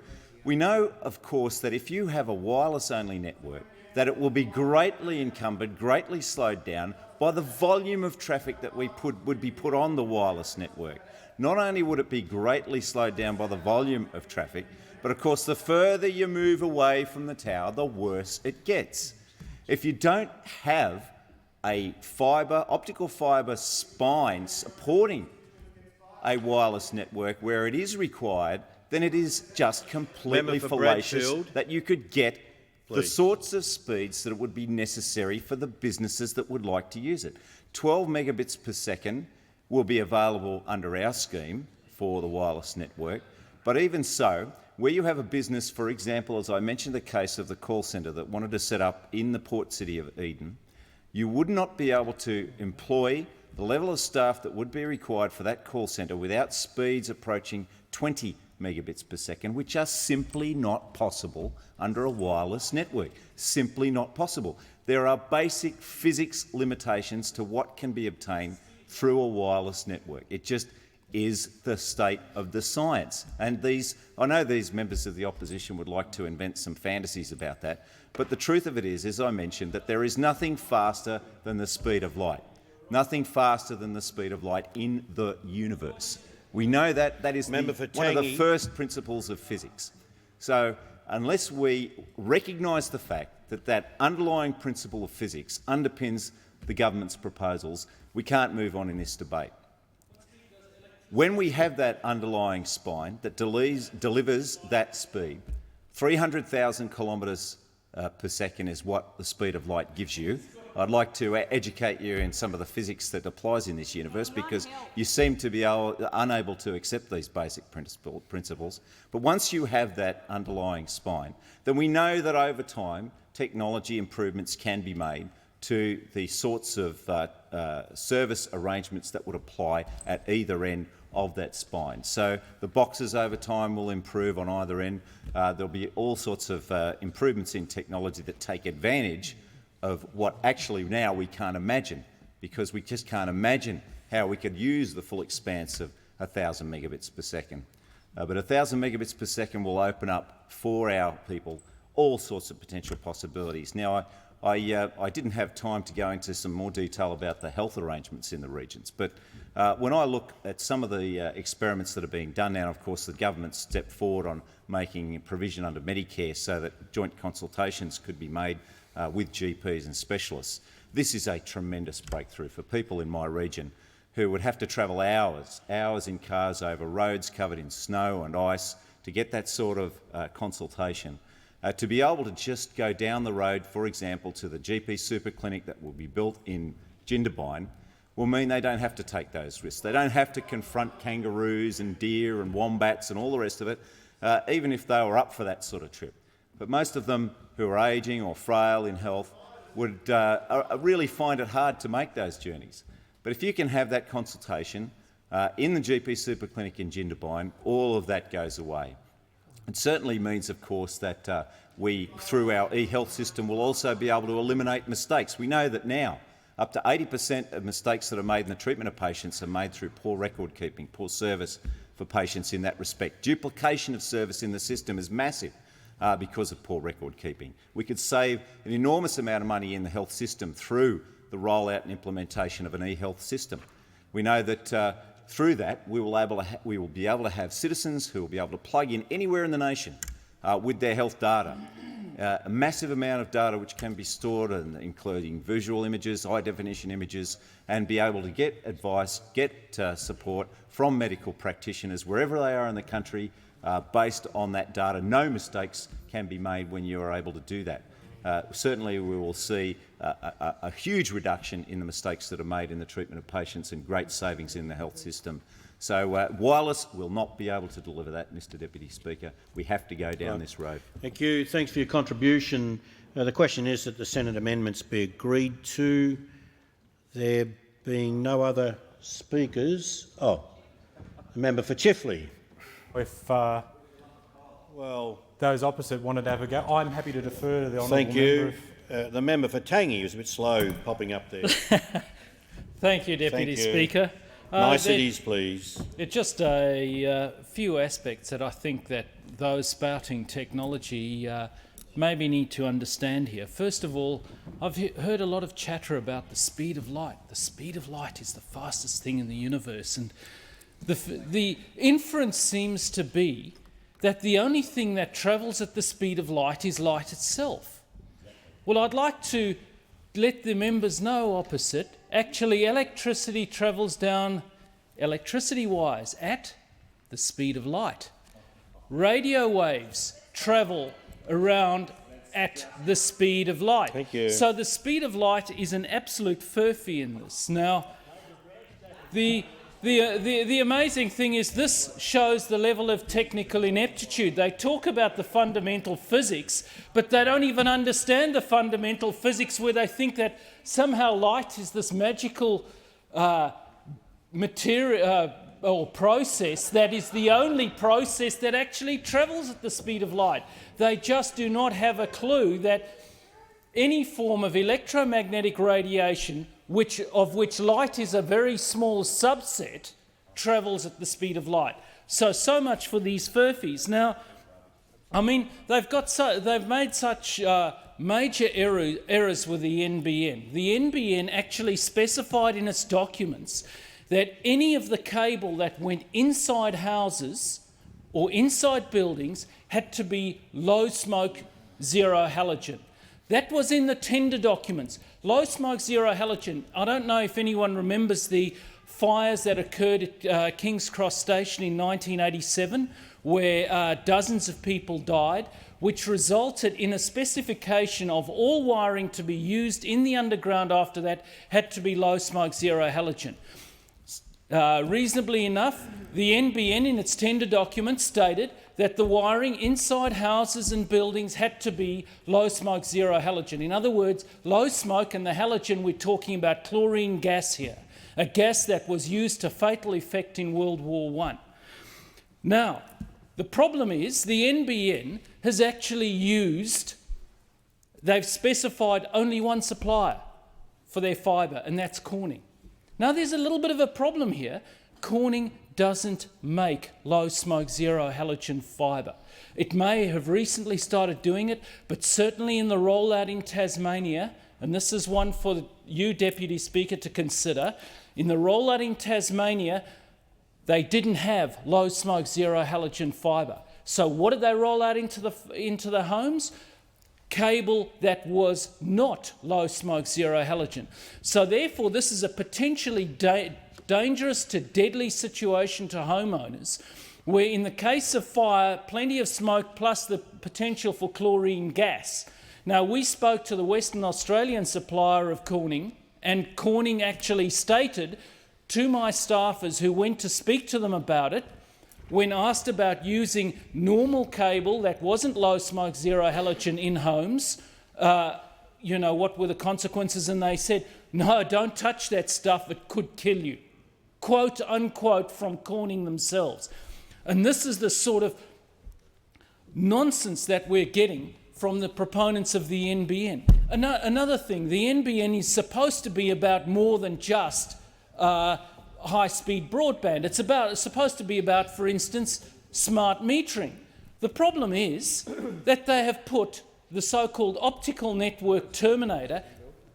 We know, of course, that if you have a wireless-only network, that it will be greatly encumbered, greatly slowed down by the volume of traffic that would be put on the wireless network. Not only would it be greatly slowed down by the volume of traffic, but of course the further you move away from the tower, the worse it gets. If you don't have a optical fibre spine supporting a wireless network where it is required, then it is just completely fallacious that you could get the sorts of speeds that it would be necessary for the businesses that would like to use it. 12 megabits per second will be available under our scheme for the wireless network, but even so, where you have a business, for example, as I mentioned the case of the call centre that wanted to set up in the port city of Eden, you would not be able to employ the level of staff that would be required for that call centre without speeds approaching 20 megabits per second, which are simply not possible under a wireless network. Simply not possible. There are basic physics limitations to what can be obtained through a wireless network. It just is the state of the science. And I know these members of the opposition would like to invent some fantasies about that, but the truth of it is, as I mentioned, that there is nothing faster than the speed of light. Nothing faster than the speed of light in the universe. We know that. That is one of the first principles of physics. So unless we recognise the fact that that underlying principle of physics underpins the government's proposals, we can't move on in this debate. When we have that underlying spine that delivers that speed, 300,000 kilometres per second is what the speed of light gives you. I'd like to educate you in some of the physics that applies in this universe, because you seem to be unable to accept these basic principles. But once you have that underlying spine, then we know that over time technology improvements can be made to the sorts of service arrangements that would apply at either end of that spine. So the boxes over time will improve on either end. There'll be all sorts of improvements in technology that take advantage of what actually now we can't imagine, because we just can't imagine how we could use the full expanse of 1,000 megabits per second. But 1,000 megabits per second will open up for our people all sorts of potential possibilities. Now, I didn't have time to go into some more detail about the health arrangements in the regions, but when I look at some of the experiments that are being done now, of course the government stepped forward on making provision under Medicare so that joint consultations could be made with GPs and specialists. This is a tremendous breakthrough for people in my region who would have to travel hours in cars over roads covered in snow and ice to get that sort of consultation. To be able to just go down the road, for example, to the GP super clinic that will be built in Jindabyne will mean they don't have to take those risks. They don't have to confront kangaroos and deer and wombats and all the rest of it, even if they were up for that sort of trip. But most of them who are ageing or frail in health would really find it hard to make those journeys. But if you can have that consultation in the GP super clinic in Jindabyne, all of that goes away. It certainly means, of course, that we, through our e-health system, will also be able to eliminate mistakes. We know that now up to 80% of mistakes that are made in the treatment of patients are made through poor record keeping, poor service for patients in that respect. Duplication of service in the system is massive because of poor record keeping. We could save an enormous amount of money in the health system through the rollout and implementation of an e-health system. We know that through that we will be able to have citizens who will be able to plug in anywhere in the nation with their health data. A massive amount of data which can be stored, including visual images, high-definition images, and be able to get advice, get support from medical practitioners wherever they are in the country based on that data. No mistakes can be made when you are able to do that. Certainly we will see a huge reduction in the mistakes that are made in the treatment of patients and great savings in the health system. So wireless will not be able to deliver that, Mr Deputy Speaker. We have to go down this road. Thank you. Thanks for your contribution. The question is that the Senate amendments be agreed to. There being no other speakers. Oh, the member for Chifley. If those opposite wanted to have a go, I'm happy to defer to the honourable member. Thank you. The member for Tangi was a bit slow popping up there. Thank you, Deputy Speaker. Niceties, please. It's just a few aspects that I think that those spouting technology maybe need to understand here. First of all, I've heard a lot of chatter about the speed of light. The speed of light is the fastest thing in the universe, and the inference seems to be that the only thing that travels at the speed of light is light itself. Well, I'd like to let the members know opposite, actually electricity travels down electricity-wise at the speed of light. Radio waves travel around at the speed of light. Thank you. So the speed of light is an absolute furphy in this. Now, the amazing thing is this shows the level of technical ineptitude. They talk about the fundamental physics, but they don't even understand the fundamental physics, where they think that somehow light is this magical material or process that is the only process that actually travels at the speed of light. They just do not have a clue that any form of electromagnetic radiation, of which light is a very small subset, travels at the speed of light. So much for these furphies. Now, I mean, they've made such major errors with the NBN. The NBN actually specified in its documents that any of the cable that went inside houses or inside buildings had to be low smoke, zero halogen. That was in the tender documents. Low smoke, zero halogen. I don't know if anyone remembers the fires that occurred at King's Cross Station in 1987, where dozens of people died, which resulted in a specification of all wiring to be used in the underground after that had to be low smoke, zero halogen. Reasonably enough, the NBN in its tender document stated that the wiring inside houses and buildings had to be low smoke, zero halogen. In other words, low smoke, and the halogen, we're talking about chlorine gas here, a gas that was used to fatal effect in World War I. Now, the problem is the NBN has actually they've specified only one supplier for their fibre, and that's Corning. Now, there's a little bit of a problem here. Corning doesn't make low smoke, zero halogen fibre. It may have recently started doing it, but certainly in the rollout in Tasmania, and this is one for you, Deputy Speaker, to consider, in the rollout in Tasmania, they didn't have low smoke, zero halogen fibre. So what did they roll out into the homes? Cable that was not low smoke, zero halogen. So therefore, this is a potentially dangerous to deadly situation to homeowners, where in the case of fire, plenty of smoke plus the potential for chlorine gas. Now, we spoke to the Western Australian supplier of Corning, and Corning actually stated to my staffers who went to speak to them about it, when asked about using normal cable that wasn't low smoke, zero halogen in homes, what were the consequences? And they said, no, don't touch that stuff, it could kill you. quote unquote, from Corning themselves. And this is the sort of nonsense that we're getting from the proponents of the NBN. Another thing, the NBN is supposed to be about more than just high-speed broadband. It's supposed to be about, for instance, smart metering. The problem is that they have put the so-called optical network terminator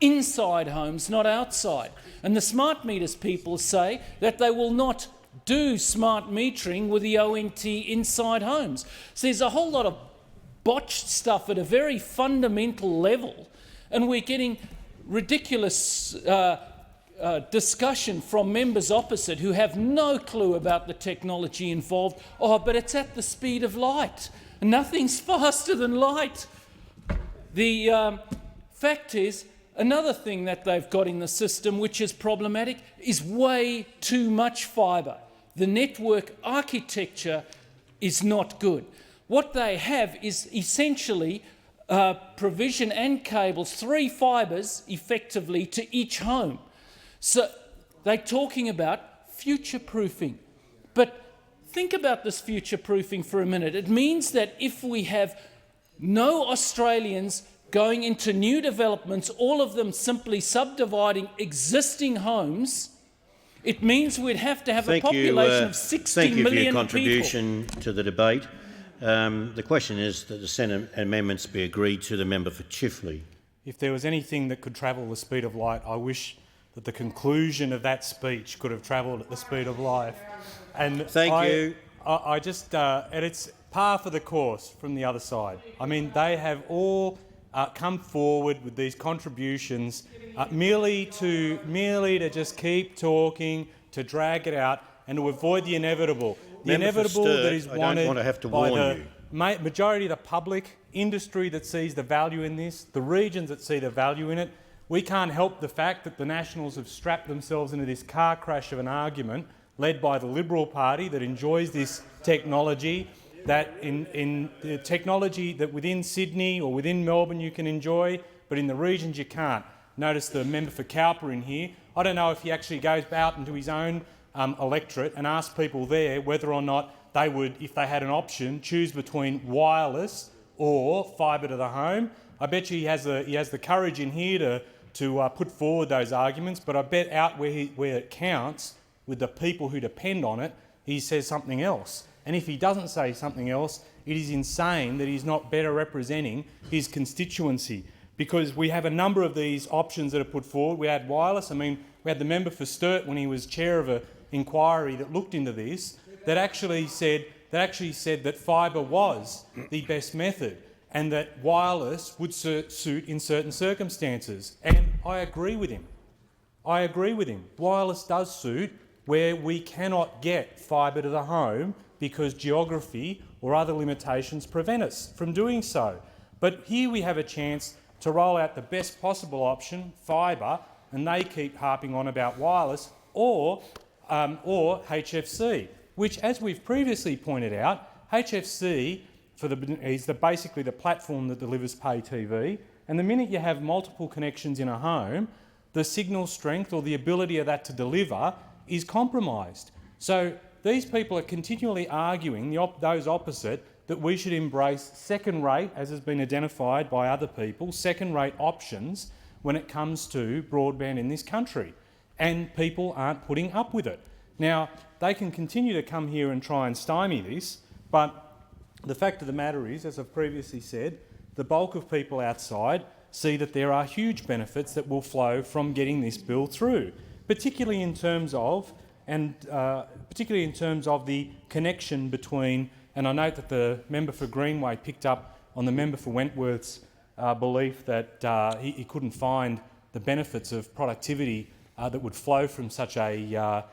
inside homes, not outside. And the smart meters people say that they will not do smart metering with the ONT inside homes. So there's a whole lot of botched stuff at a very fundamental level, and we're getting ridiculous discussion from members opposite who have no clue about the technology involved. Oh, but it's at the speed of light. Nothing's faster than light. The fact is, another thing that they've got in the system which is problematic is way too much fibre. The network architecture is not good. What they have is essentially provision and cables, 3 fibres effectively to each home. So they're talking about future-proofing. But think about this future-proofing for a minute. It means that if we have no Australians going into new developments, all of them simply subdividing existing homes, it means we'd have to have a population of 60 million people. Thank you for your contribution to the debate. The question is that the Senate amendments be agreed to. The member for Chifley. If there was anything that could travel the speed of light, I wish that the conclusion of that speech could have travelled at the speed of light. And Thank you. I just, and it's par for the course from the other side. I mean, they have all come forward with these contributions merely to just keep talking, to drag it out, and to avoid the inevitable. The inevitable that is wanted I don't want to have to by warn the you. majority of the public, industry that sees the value in this, the regions that see the value in it. We can't help the fact that the Nationals have strapped themselves into this car crash of an argument led by the Liberal Party that enjoys this technology, that in the technology that within Sydney or within Melbourne you can enjoy, but in the regions you can't. Notice the member for Cowper in here. I don't know if he actually goes out into his own electorate and asks people there whether or not they would, if they had an option, choose between wireless or fibre to the home. I bet you he has the courage in here to put forward those arguments, but I bet out where it counts with the people who depend on it, he says something else. And if he doesn't say something else, it is insane that he's not better representing his constituency, because we have a number of these options that are put forward. We had wireless. I mean, we had the member for Sturt when he was chair of an inquiry that looked into this, that actually said that fibre was the best method, and that wireless would suit in certain circumstances. And I agree with him. Wireless does suit where we cannot get fibre to the home because geography or other limitations prevent us from doing so. But here we have a chance to roll out the best possible option, fibre, and they keep harping on about wireless or HFC, which, as we've previously pointed out, HFC is basically the platform that delivers pay TV, and the minute you have multiple connections in a home, the signal strength or the ability of that to deliver is compromised. So these people are continually arguing, those opposite, that we should embrace second-rate, as has been identified by other people, second-rate options when it comes to broadband in this country, and people aren't putting up with it. Now, they can continue to come here and try and stymie this, but the fact of the matter is, as I've previously said, the bulk of people outside see that there are huge benefits that will flow from getting this bill through, particularly in terms of the connection between, and I note that the member for Greenway picked up on the member for Wentworth's belief that he couldn't find the benefits of productivity that would flow from such a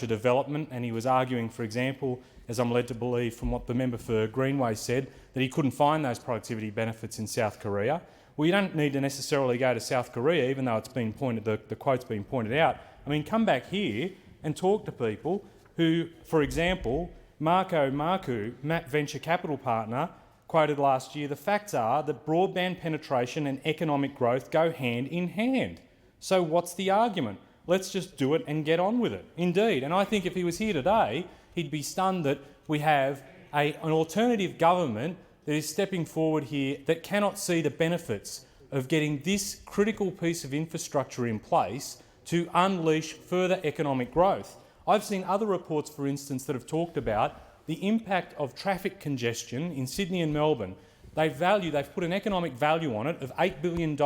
development, and he was arguing, for example, as I'm led to believe from what the member for Greenway said, that he couldn't find those productivity benefits in South Korea. Well, you don't need to necessarily go to South Korea, even though it's been the quote's been pointed out. I mean, come back here and talk to people who, for example, Marco Marku, venture capital partner, quoted last year, the facts are that broadband penetration and economic growth go hand in hand. So what's the argument? let's just do it and get on with it. Indeed, and I think if he was here today, he'd be stunned that we have an alternative government that is stepping forward here that cannot see the benefits of getting this critical piece of infrastructure in place to unleash further economic growth. I've seen other reports, for instance, that have talked about the impact of traffic congestion in Sydney and Melbourne. They've put an economic value on it of $8 billion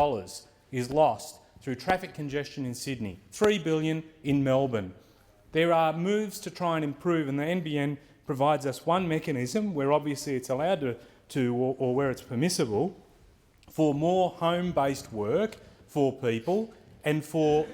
is lost through traffic congestion in Sydney, $3 billion in Melbourne. There are moves to try and improve, and the NBN provides us one mechanism where obviously it's allowed or where it's permissible for more home-based work for people and for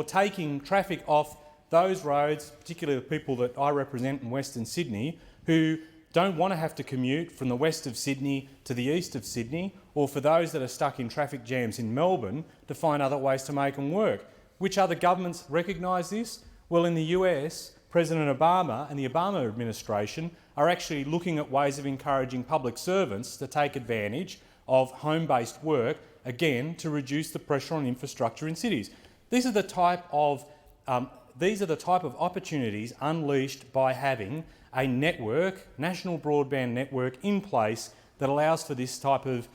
taking traffic off those roads, particularly the people that I represent in Western Sydney, who don't want to have to commute from the west of Sydney to the east of Sydney, or for those that are stuck in traffic jams in Melbourne to find other ways to make them work. Which other governments recognise this? Well, in the US, President Obama and the Obama administration are actually looking at ways of encouraging public servants to take advantage of home-based work, again, to reduce the pressure on infrastructure in cities. These are the type of opportunities unleashed by having a network, national broadband network, in place that allows for this type of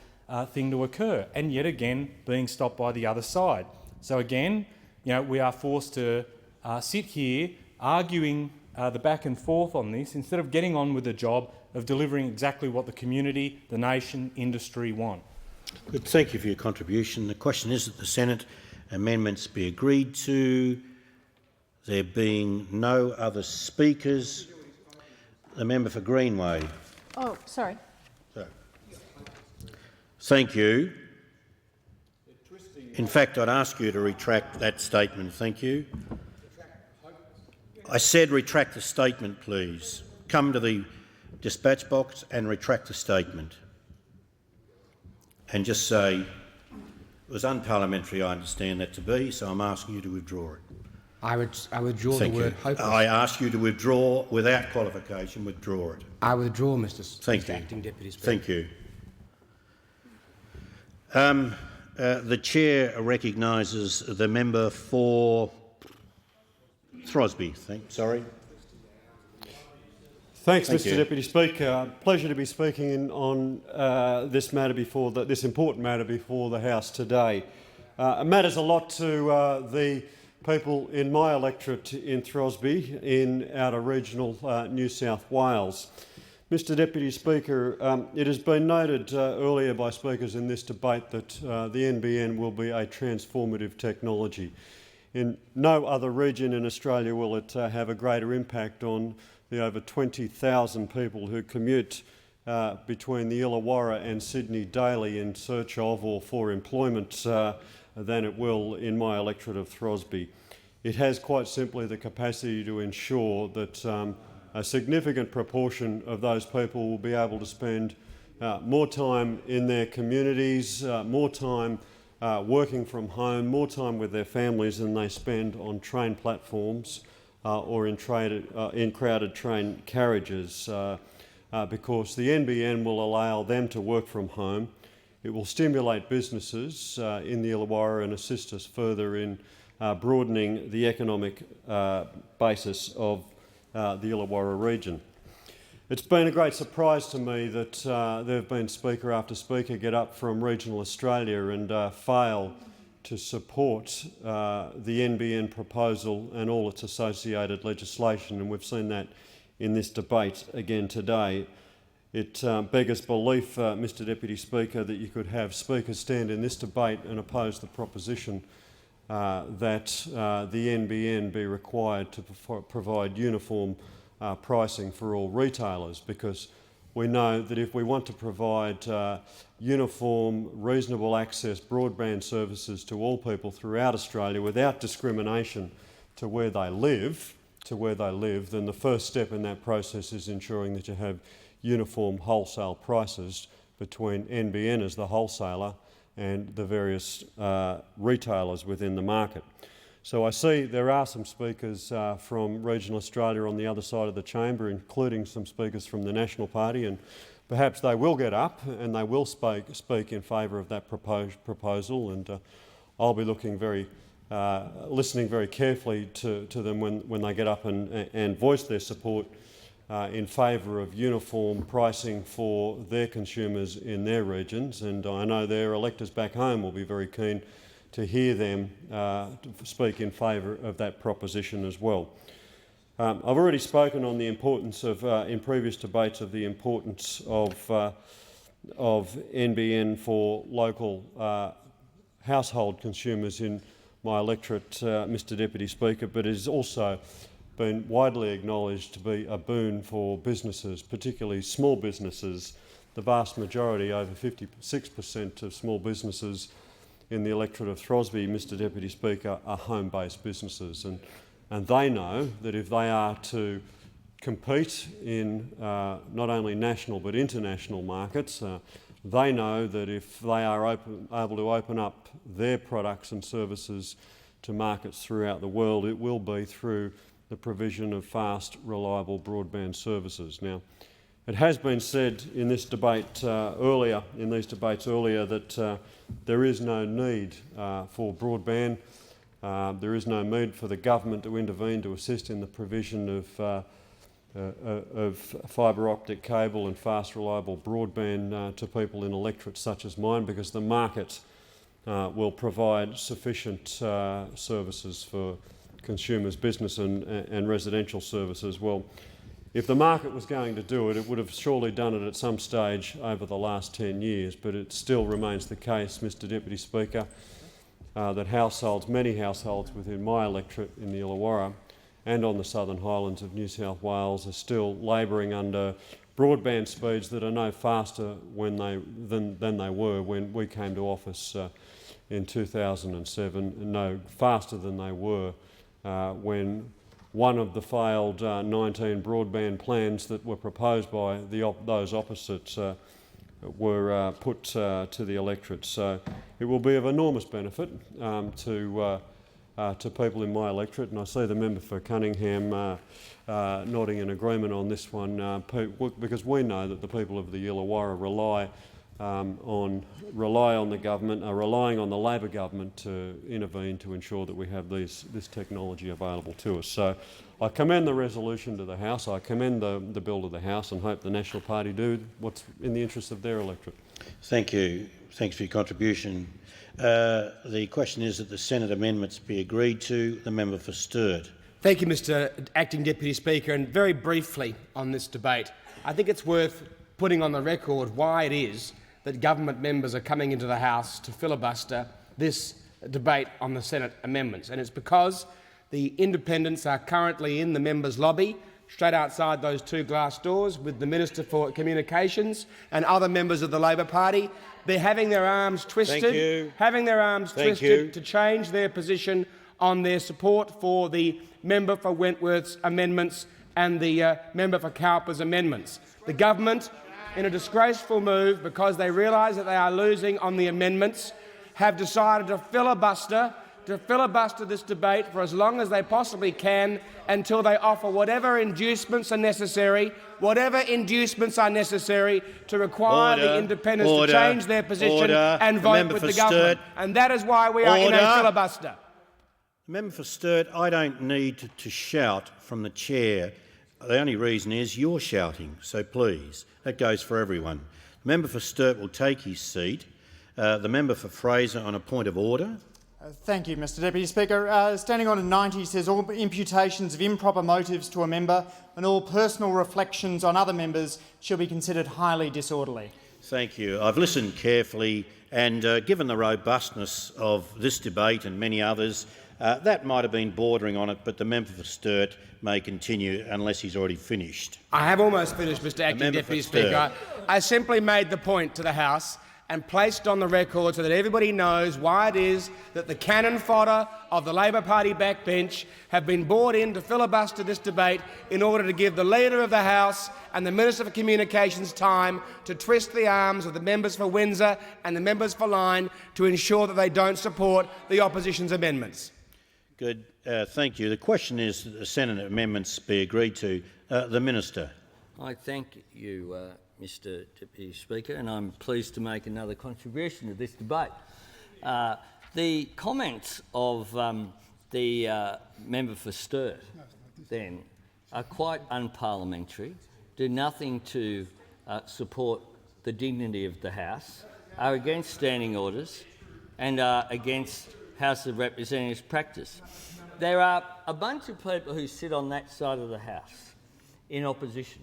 thing to occur, and yet again being stopped by the other side. So again, we are forced to sit here arguing the back and forth on this instead of getting on with the job of delivering exactly what the community, the nation, industry want. Good. Thank you for your contribution. The question is that the Senate amendments be agreed to. There being no other speakers, the member for Greenway. Oh, sorry. Thank you. In fact, I'd ask you to retract that statement. Thank you. I said retract the statement, please. Come to the dispatch box and retract the statement. And just say, it was unparliamentary, I understand that to be, so I'm asking you to withdraw it. I withdraw Thank the word you. hopeless. I ask you to withdraw without qualification. Withdraw it. I withdraw, Mr. Acting Deputy Speaker. Thank you. The chair recognises the member for Throsby. Sorry. Thanks, Thank Mr. you. Deputy Speaker. Pleasure to be speaking on this important matter before the House today. It matters a lot to the people in my electorate in Throsby, in outer regional New South Wales. Mr. Deputy Speaker, it has been noted earlier by speakers in this debate that the NBN will be a transformative technology. In no other region in Australia will it have a greater impact on the over 20,000 people who commute between the Illawarra and Sydney daily in search of or for employment than it will in my electorate of Throsby. It has quite simply the capacity to ensure that a significant proportion of those people will be able to spend more time in their communities, more time working from home, more time with their families than they spend on train platforms or in crowded train carriages, because the NBN will allow them to work from home. It will stimulate businesses in the Illawarra and assist us further in broadening the economic basis of the Illawarra region. It's been a great surprise to me that there have been speaker after speaker get up from regional Australia and fail to support the NBN proposal and all its associated legislation, and we've seen that in this debate again today. It beggars belief, Mr. Deputy Speaker, that you could have speakers stand in this debate and oppose the proposition that the NBN be required to provide uniform pricing for all retailers, because we know that if we want to provide uniform, reasonable access broadband services to all people throughout Australia without discrimination to where they live, then the first step in that process is ensuring that you have uniform wholesale prices between NBN as the wholesaler and the various retailers within the market. So I see there are some speakers from regional Australia on the other side of the chamber, including some speakers from the National Party, and perhaps they will get up and they will speak in favour of that proposal, and I'll be looking very listening very carefully to them when they get up and voice their support in favour of uniform pricing for their consumers in their regions, and I know their electors back home will be very keen to hear them speak in favour of that proposition as well. I've already spoken on the importance of, in previous debates, of the importance of NBN for local household consumers in my electorate, Mr Deputy Speaker, but it has also been widely acknowledged to be a boon for businesses, particularly small businesses. The vast majority, over 56% of small businesses in the electorate of Throsby, Mr Deputy Speaker, are home-based businesses, and they know that if they are to compete in not only national but international markets, they know that if they are able to open up their products and services to markets throughout the world, it will be through the provision of fast, reliable broadband services. Now, it has been said in this debate earlier, that there is no need for broadband. There is no need for the government to intervene to assist in the provision of fibre optic cable and fast, reliable broadband to people in electorates such as mine, because the market will provide sufficient services for consumers, business and residential services. Well, if the market was going to do it, it would have surely done it at some stage over the last 10 years, but it still remains the case, Mr Deputy Speaker, that many households within my electorate in the Illawarra and on the Southern Highlands of New South Wales are still labouring under broadband speeds that are no faster than they were when we came to office in 2007, and no faster than they were when one of the failed 19 broadband plans that were proposed by those opposites were put to the electorate. So it will be of enormous benefit to people in my electorate, and I see the member for Cunningham nodding in agreement on this one, because we know that the people of the Illawarra rely on the government, are relying on the Labor government to intervene to ensure that we have this technology available to us. So I commend the resolution to the House, I commend the bill to the House, and hope the National Party do what's in the interest of their electorate. Thank you. Thanks for your contribution. The question is that the Senate amendments be agreed to. The member for Sturt. Thank you, Mr Acting Deputy Speaker. And very briefly on this debate, I think it's worth putting on the record why it is that government members are coming into the House to filibuster this debate on the Senate amendments. And it's because the independents are currently in the members' lobby, straight outside those two glass doors, with the Minister for Communications and other members of the Labor Party. They're having their arms twisted, to change their position on their support for the member for Wentworth's amendments and the member for Cowper's amendments. The government, in a disgraceful move because they realise that they are losing on the amendments, have decided to filibuster this debate for as long as they possibly can until they offer whatever inducements are necessary to require the independents to change their position and vote with the government. And that is why we are in a filibuster. Member for Sturt, I don't need to shout from the chair. The only reason is you're shouting, so please. That goes for everyone. The member for Sturt will take his seat. The member for Fraser on a point of order. Thank you, Mr Deputy Speaker. Standing Order 90 says all imputations of improper motives to a member and all personal reflections on other members shall be considered highly disorderly. Thank you. I've listened carefully, and given the robustness of this debate and many others, that might have been bordering on it, but the member for Sturt may continue unless he's already finished. I have almost finished, Mr Acting Deputy Speaker. I simply made the point to the House and placed on the record so that everybody knows why it is that the cannon fodder of the Labor Party backbench have been brought in to filibuster this debate in order to give the Leader of the House and the Minister for Communications time to twist the arms of the members for Windsor and the members for Lyne to ensure that they don't support the opposition's amendments. Good. Thank you. The question is that the Senate amendments be agreed to. The Minister. I thank you, Mr Deputy Speaker, and I'm pleased to make another contribution to this debate. The comments of the member for Sturt then are quite unparliamentary, do nothing to support the dignity of the House, are against standing orders and are against House of Representatives practice. There are a bunch of people who sit on that side of the House in opposition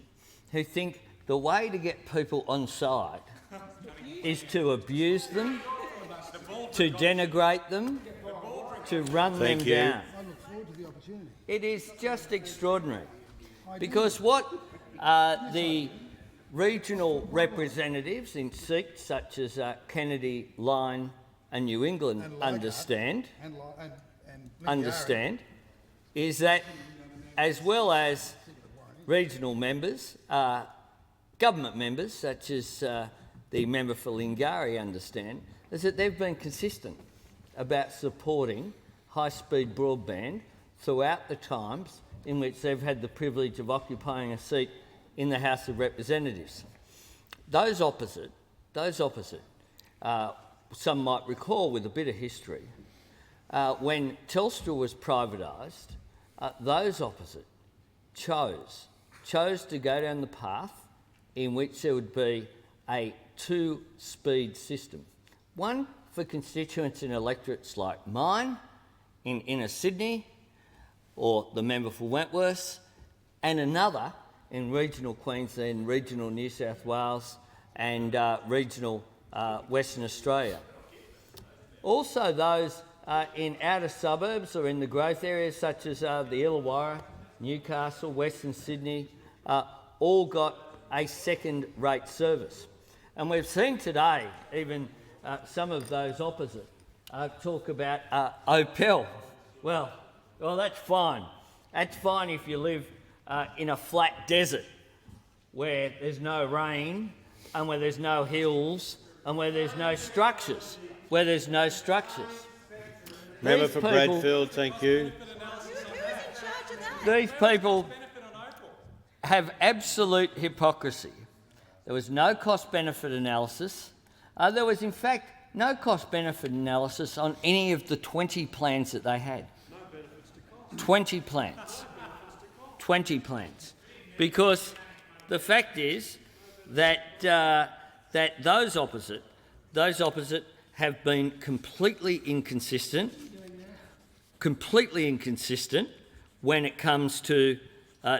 who think the way to get people on side is to abuse them, to denigrate them, to run them down. It is just extraordinary, because what the regional representatives in seats such as Kennedy, Lyne and New England understand is that, as well as regional members, government members such as the member for Lingari understand, is that they've been consistent about supporting high-speed broadband throughout the times in which they've had the privilege of occupying a seat in the House of Representatives. Those opposite, some might recall with a bit of history, when Telstra was privatised, those opposite chose to go down the path in which there would be a two-speed system. One for constituents in electorates like mine, in inner Sydney, or the member for Wentworth, and another in regional Queensland, regional New South Wales and regional Western Australia. Also those in outer suburbs or in the growth areas such as the Illawarra, Newcastle, Western Sydney, all got a second-rate service. And we've seen today even some of those opposite talk about Opel. Well, that's fine. That's fine if you live in a flat desert where there's no rain and where there's no hills and where there's no structures. Member for Bradfield, thank you. These people have absolute hypocrisy. There was no cost-benefit analysis. There was, in fact, no cost-benefit analysis on any of the 20 plans that they had. 20 plans. 20 plans. Because the fact is that that those opposite have been completely inconsistent when it comes to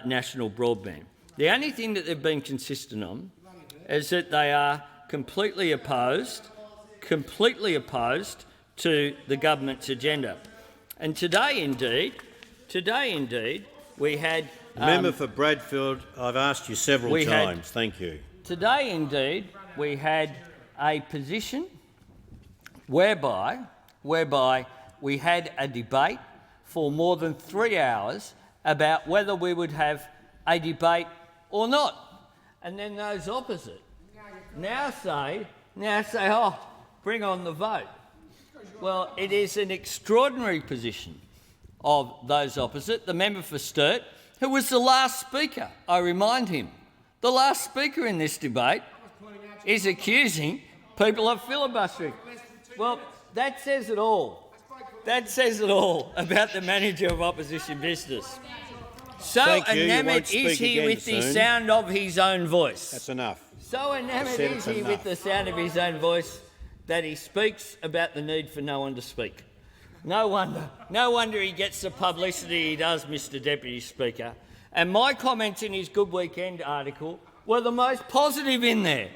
national broadband. The only thing that they've been consistent on is that they are completely opposed to the government's agenda. And today, indeed, we had... Member for Bradfield, I've asked you several times. Thank you. Today, indeed, we had a position whereby we had a debate for more than 3 hours about whether we would have a debate or not. And then those opposite now say, oh, bring on the vote. Well, it is an extraordinary position of those opposite. The member for Sturt, who was the last speaker, I remind him, the last speaker in this debate, is accusing people of filibustering. Well, that says it all. That says it all about the manager of opposition business. So enamoured is he with the sound of his own voice. That's enough. So enamoured is he with the sound of his own voice that he speaks about the need for no one to speak. No wonder he gets the publicity he does, Mr Deputy Speaker. And my comments in his Good Weekend article were the most positive in there.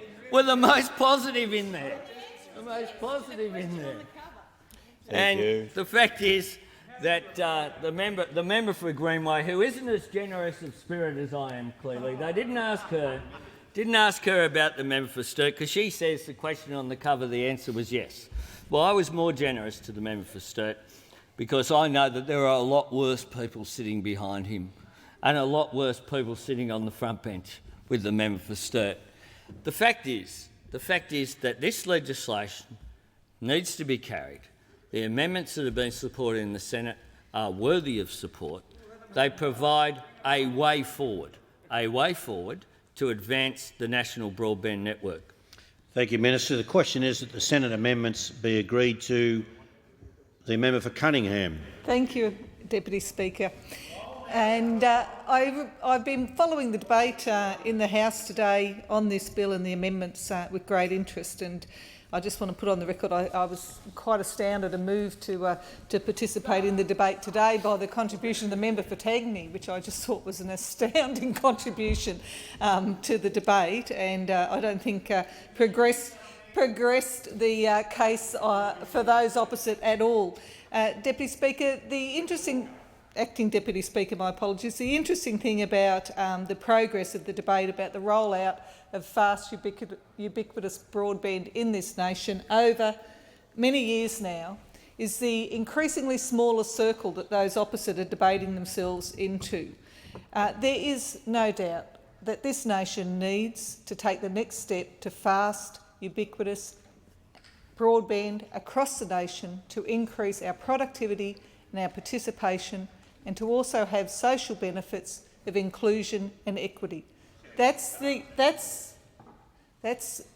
Thank you. The fact is that the member for Greenway, who isn't as generous of spirit as I am, clearly, they didn't ask her about the member for Sturt, because she says the question on the cover, the answer was yes. Well, I was more generous to the member for Sturt because I know that there are a lot worse people sitting behind him and a lot worse people sitting on the front bench with the member for Sturt. The fact is that this legislation needs to be carried. The amendments that have been supported in the Senate are worthy of support. They provide a way forward to advance the national broadband network. Thank you, Minister. The question is that the Senate amendments be agreed to. The member for Cunningham. Thank you, Deputy Speaker. And I've been following the debate in the House today on this bill and the amendments with great interest. And I just want to put on the record I was quite astounded and moved to participate in the debate today by the contribution of the member for Tagney, which I just thought was an astounding contribution to the debate, and I don't think progressed the case for those opposite at all. Deputy Speaker, Acting Deputy Speaker, my apologies. The interesting thing about the progress of the debate about the rollout of fast ubiquitous broadband in this nation over many years now is the increasingly smaller circle that those opposite are debating themselves into. There is no doubt that this nation needs to take the next step to fast, ubiquitous broadband across the nation to increase our productivity and our participation, and to also have social benefits of inclusion and equity.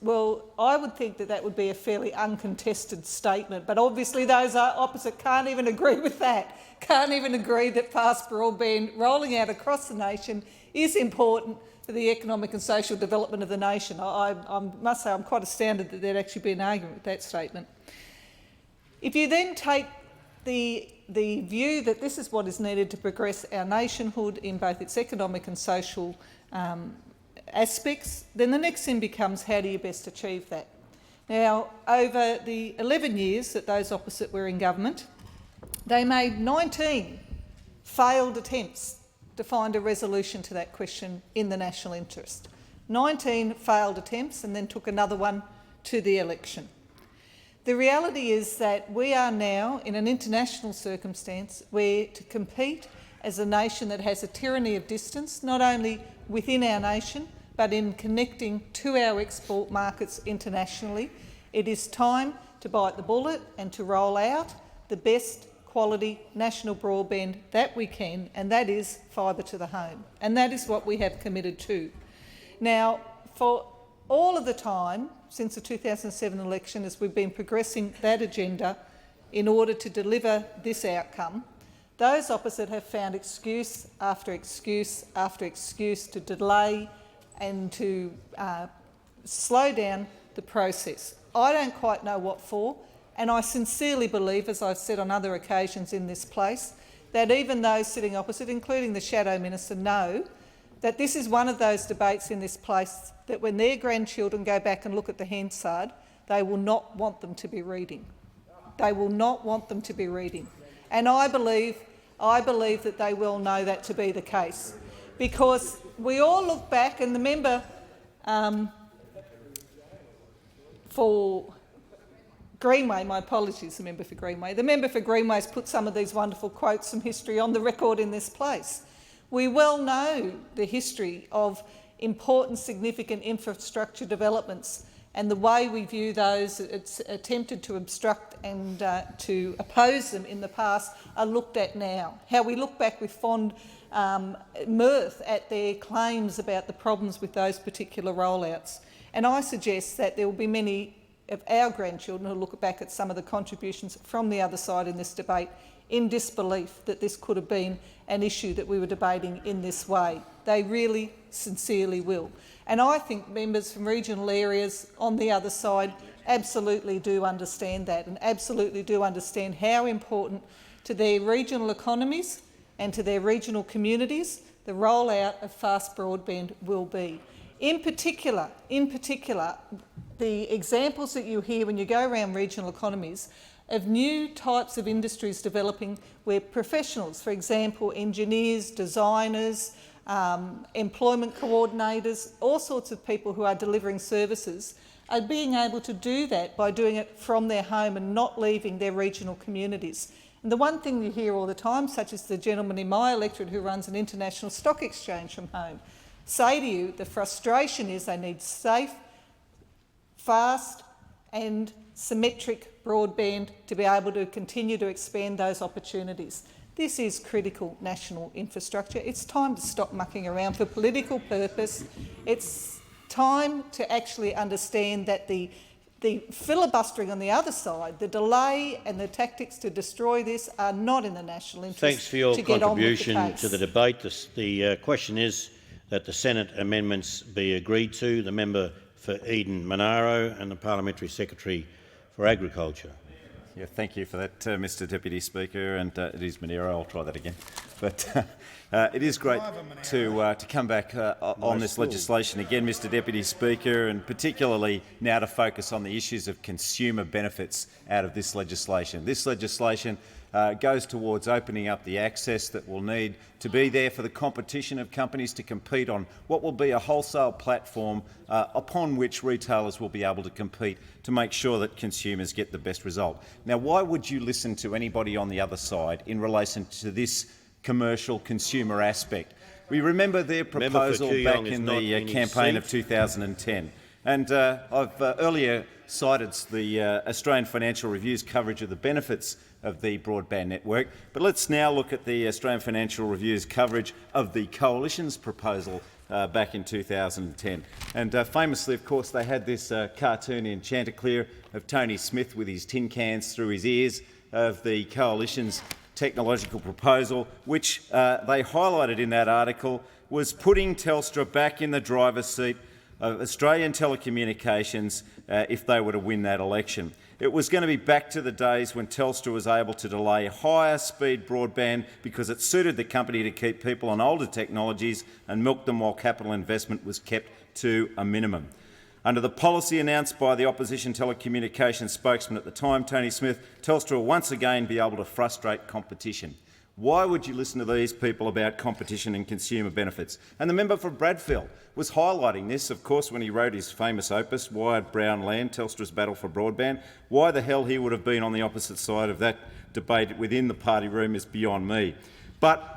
Well, I would think that would be a fairly uncontested statement, but obviously those opposite can't even agree with that, can't even agree that fast broadband rolling out across the nation is important for the economic and social development of the nation. I must say I'm quite astounded that there'd actually be an argument with that statement. If you then take the view that this is what is needed to progress our nationhood in both its economic and social aspects, then the next thing becomes how do you best achieve that? Now, over the 11 years that those opposite were in government, they made 19 failed attempts to find a resolution to that question in the national interest. 19 failed attempts, and then took another one to the election. The reality is that we are now in an international circumstance where to compete as a nation that has a tyranny of distance, not only within our nation, but in connecting to our export markets internationally, it is time to bite the bullet and to roll out the best quality national broadband that we can, and that is fibre to the home. And that is what we have committed to. Now, for all of the time since the 2007 election, as we've been progressing that agenda in order to deliver this outcome, those opposite have found excuse after excuse after excuse to delay and to slow down the process. I don't quite know what for, and I sincerely believe, as I've said on other occasions in this place, that even those sitting opposite, including the Shadow Minister, know that this is one of those debates in this place that when their grandchildren go back and look at the Hansard, they will not want them to be reading. They will not want them to be reading. And I believe that they will know that to be the case, because we all look back, and the member for Greenway, my apologies, the member for Greenway. The member for Greenway's put some of these wonderful quotes from history on the record in this place. We well know the history of important, significant infrastructure developments, and the way we view those it's attempted to obstruct and to oppose them in the past are looked at now. How we look back with fond mirth at their claims about the problems with those particular rollouts. And I suggest that there will be many of our grandchildren who look back at some of the contributions from the other side in this debate in disbelief that this could have been an issue that we were debating in this way. They really sincerely will. And I think members from regional areas on the other side absolutely do understand that, and absolutely do understand how important to their regional economies and to their regional communities the rollout of fast broadband will be. In particular, the examples that you hear when you go around regional economies of new types of industries developing where professionals, for example, engineers, designers, employment coordinators, all sorts of people who are delivering services, are being able to do that by doing it from their home and not leaving their regional communities. And the one thing you hear all the time, such as the gentleman in my electorate who runs an international stock exchange from home, say to you the frustration is they need safe, fast and symmetric broadband to be able to continue to expand those opportunities. This is critical national infrastructure. It's time to stop mucking around for political purpose. It's time to actually understand that the The filibustering on the other side, the delay and the tactics to destroy this are not in the national interest. Thanks for your to get contribution on with the case. to the debate. The question is that the Senate amendments be agreed to. The member for Eden Monaro and the Parliamentary Secretary for Agriculture. Yeah, thank you for that, Mr Deputy Speaker, and it is Monaro. I'll try that again. But it is great to come back on this legislation again, Mr Deputy Speaker, and particularly now to focus on the issues of consumer benefits out of this legislation. This legislation goes towards opening up the access that will need to be there for the competition of companies to compete on what will be a wholesale platform upon which retailers will be able to compete to make sure that consumers get the best result. Now, why would you listen to anybody on the other side in relation to this commercial consumer aspect? We remember their proposal back in the campaign of 2010. And I've earlier cited the Australian Financial Review's coverage of the benefits of the broadband network, but let's now look at the Australian Financial Review's coverage of the Coalition's proposal back in 2010. And famously, of course, they had this cartoon in Chanticleer of Tony Smith with his tin cans through his ears of the Coalition's technological proposal, which they highlighted in that article was putting Telstra back in the driver's seat of Australian telecommunications if they were to win that election. It was going to be back to the days when Telstra was able to delay higher speed broadband because it suited the company to keep people on older technologies and milk them while capital investment was kept to a minimum. Under the policy announced by the opposition telecommunications spokesman at the time, Tony Smith, Telstra will once again be able to frustrate competition. Why would you listen to these people about competition and consumer benefits? And the member for Bradfield was highlighting this, of course, when he wrote his famous opus, Wired Brown Land, Telstra's Battle for Broadband. Why the hell he would have been on the opposite side of that debate within the party room is beyond me. But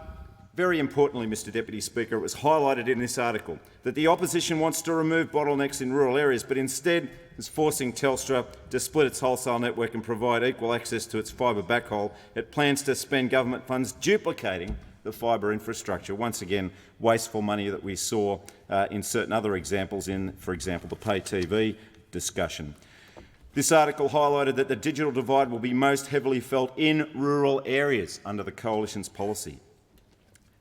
very importantly, Mr Deputy Speaker, it was highlighted in this article that the opposition wants to remove bottlenecks in rural areas, but instead is forcing Telstra to split its wholesale network and provide equal access to its fibre backhaul. It plans to spend government funds duplicating the fibre infrastructure. Once again, wasteful money that we saw in certain other examples in, for example, the pay TV discussion. This article highlighted that the digital divide will be most heavily felt in rural areas under the Coalition's policy.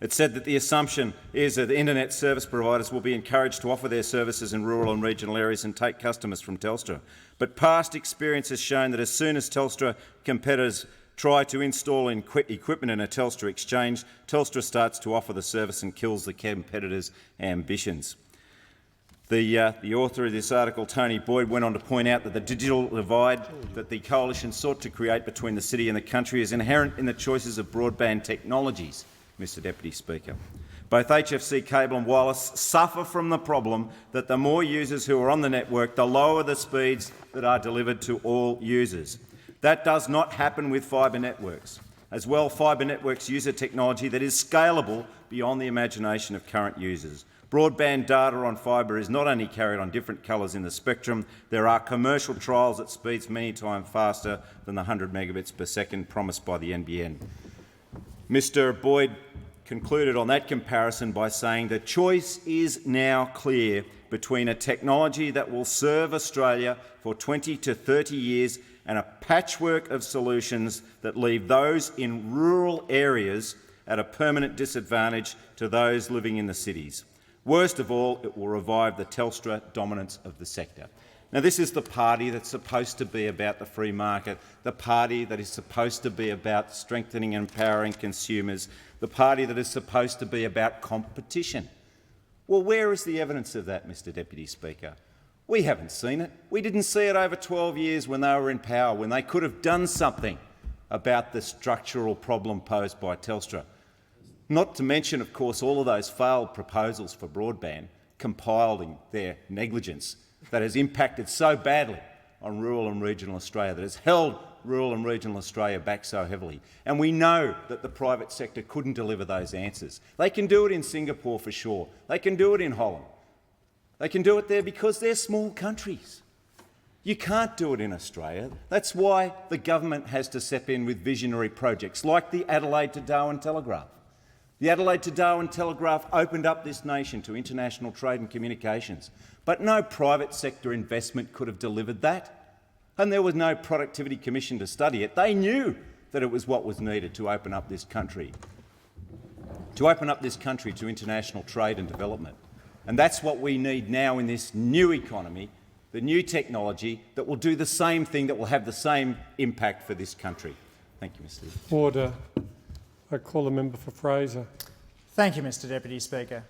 It said that the assumption is that the internet service providers will be encouraged to offer their services in rural and regional areas and take customers from Telstra. But past experience has shown that as soon as Telstra competitors try to install equipment in a Telstra exchange, Telstra starts to offer the service and kills the competitors' ambitions. The author of this article, Tony Boyd, went on to point out that the digital divide that the Coalition sought to create between the city and the country is inherent in the choices of broadband technologies, Mr Deputy Speaker. Both HFC Cable and Wireless suffer from the problem that the more users who are on the network, the lower the speeds that are delivered to all users. That does not happen with fibre networks. As well, fibre networks use a technology that is scalable beyond the imagination of current users. Broadband data on fibre is not only carried on different colours in the spectrum, there are commercial trials at speeds many times faster than the 100 megabits per second promised by the NBN. Mr Boyd concluded on that comparison by saying the choice is now clear between a technology that will serve Australia for 20 to 30 years and a patchwork of solutions that leave those in rural areas at a permanent disadvantage to those living in the cities. Worst of all, it will revive the Telstra dominance of the sector. Now, this is the party that's supposed to be about the free market, the party that is supposed to be about strengthening and empowering consumers, the party that is supposed to be about competition. Well, where is the evidence of that, Mr Deputy Speaker? We haven't seen it. We didn't see it over 12 years when they were in power, when they could have done something about the structural problem posed by Telstra. Not to mention, of course, all of those failed proposals for broadband compiling their negligence that has impacted so badly on rural and regional Australia, that has held rural and regional Australia back so heavily. And we know that the private sector couldn't deliver those answers. They can do it in Singapore for sure. They can do it in Holland. They can do it there because they're small countries. You can't do it in Australia. That's why the government has to step in with visionary projects like the Adelaide to Darwin Telegraph. The Adelaide to Darwin Telegraph opened up this nation to international trade and communications, but no private sector investment could have delivered that. And there was no productivity commission to study it. They knew that it was what was needed to open up this country, to international trade and development. And that's what we need now in this new economy, the new technology that will do the same thing, that will have the same impact for this country. Thank you, Mr. Order. I call the member for Fraser. Thank you, Mr Deputy Speaker.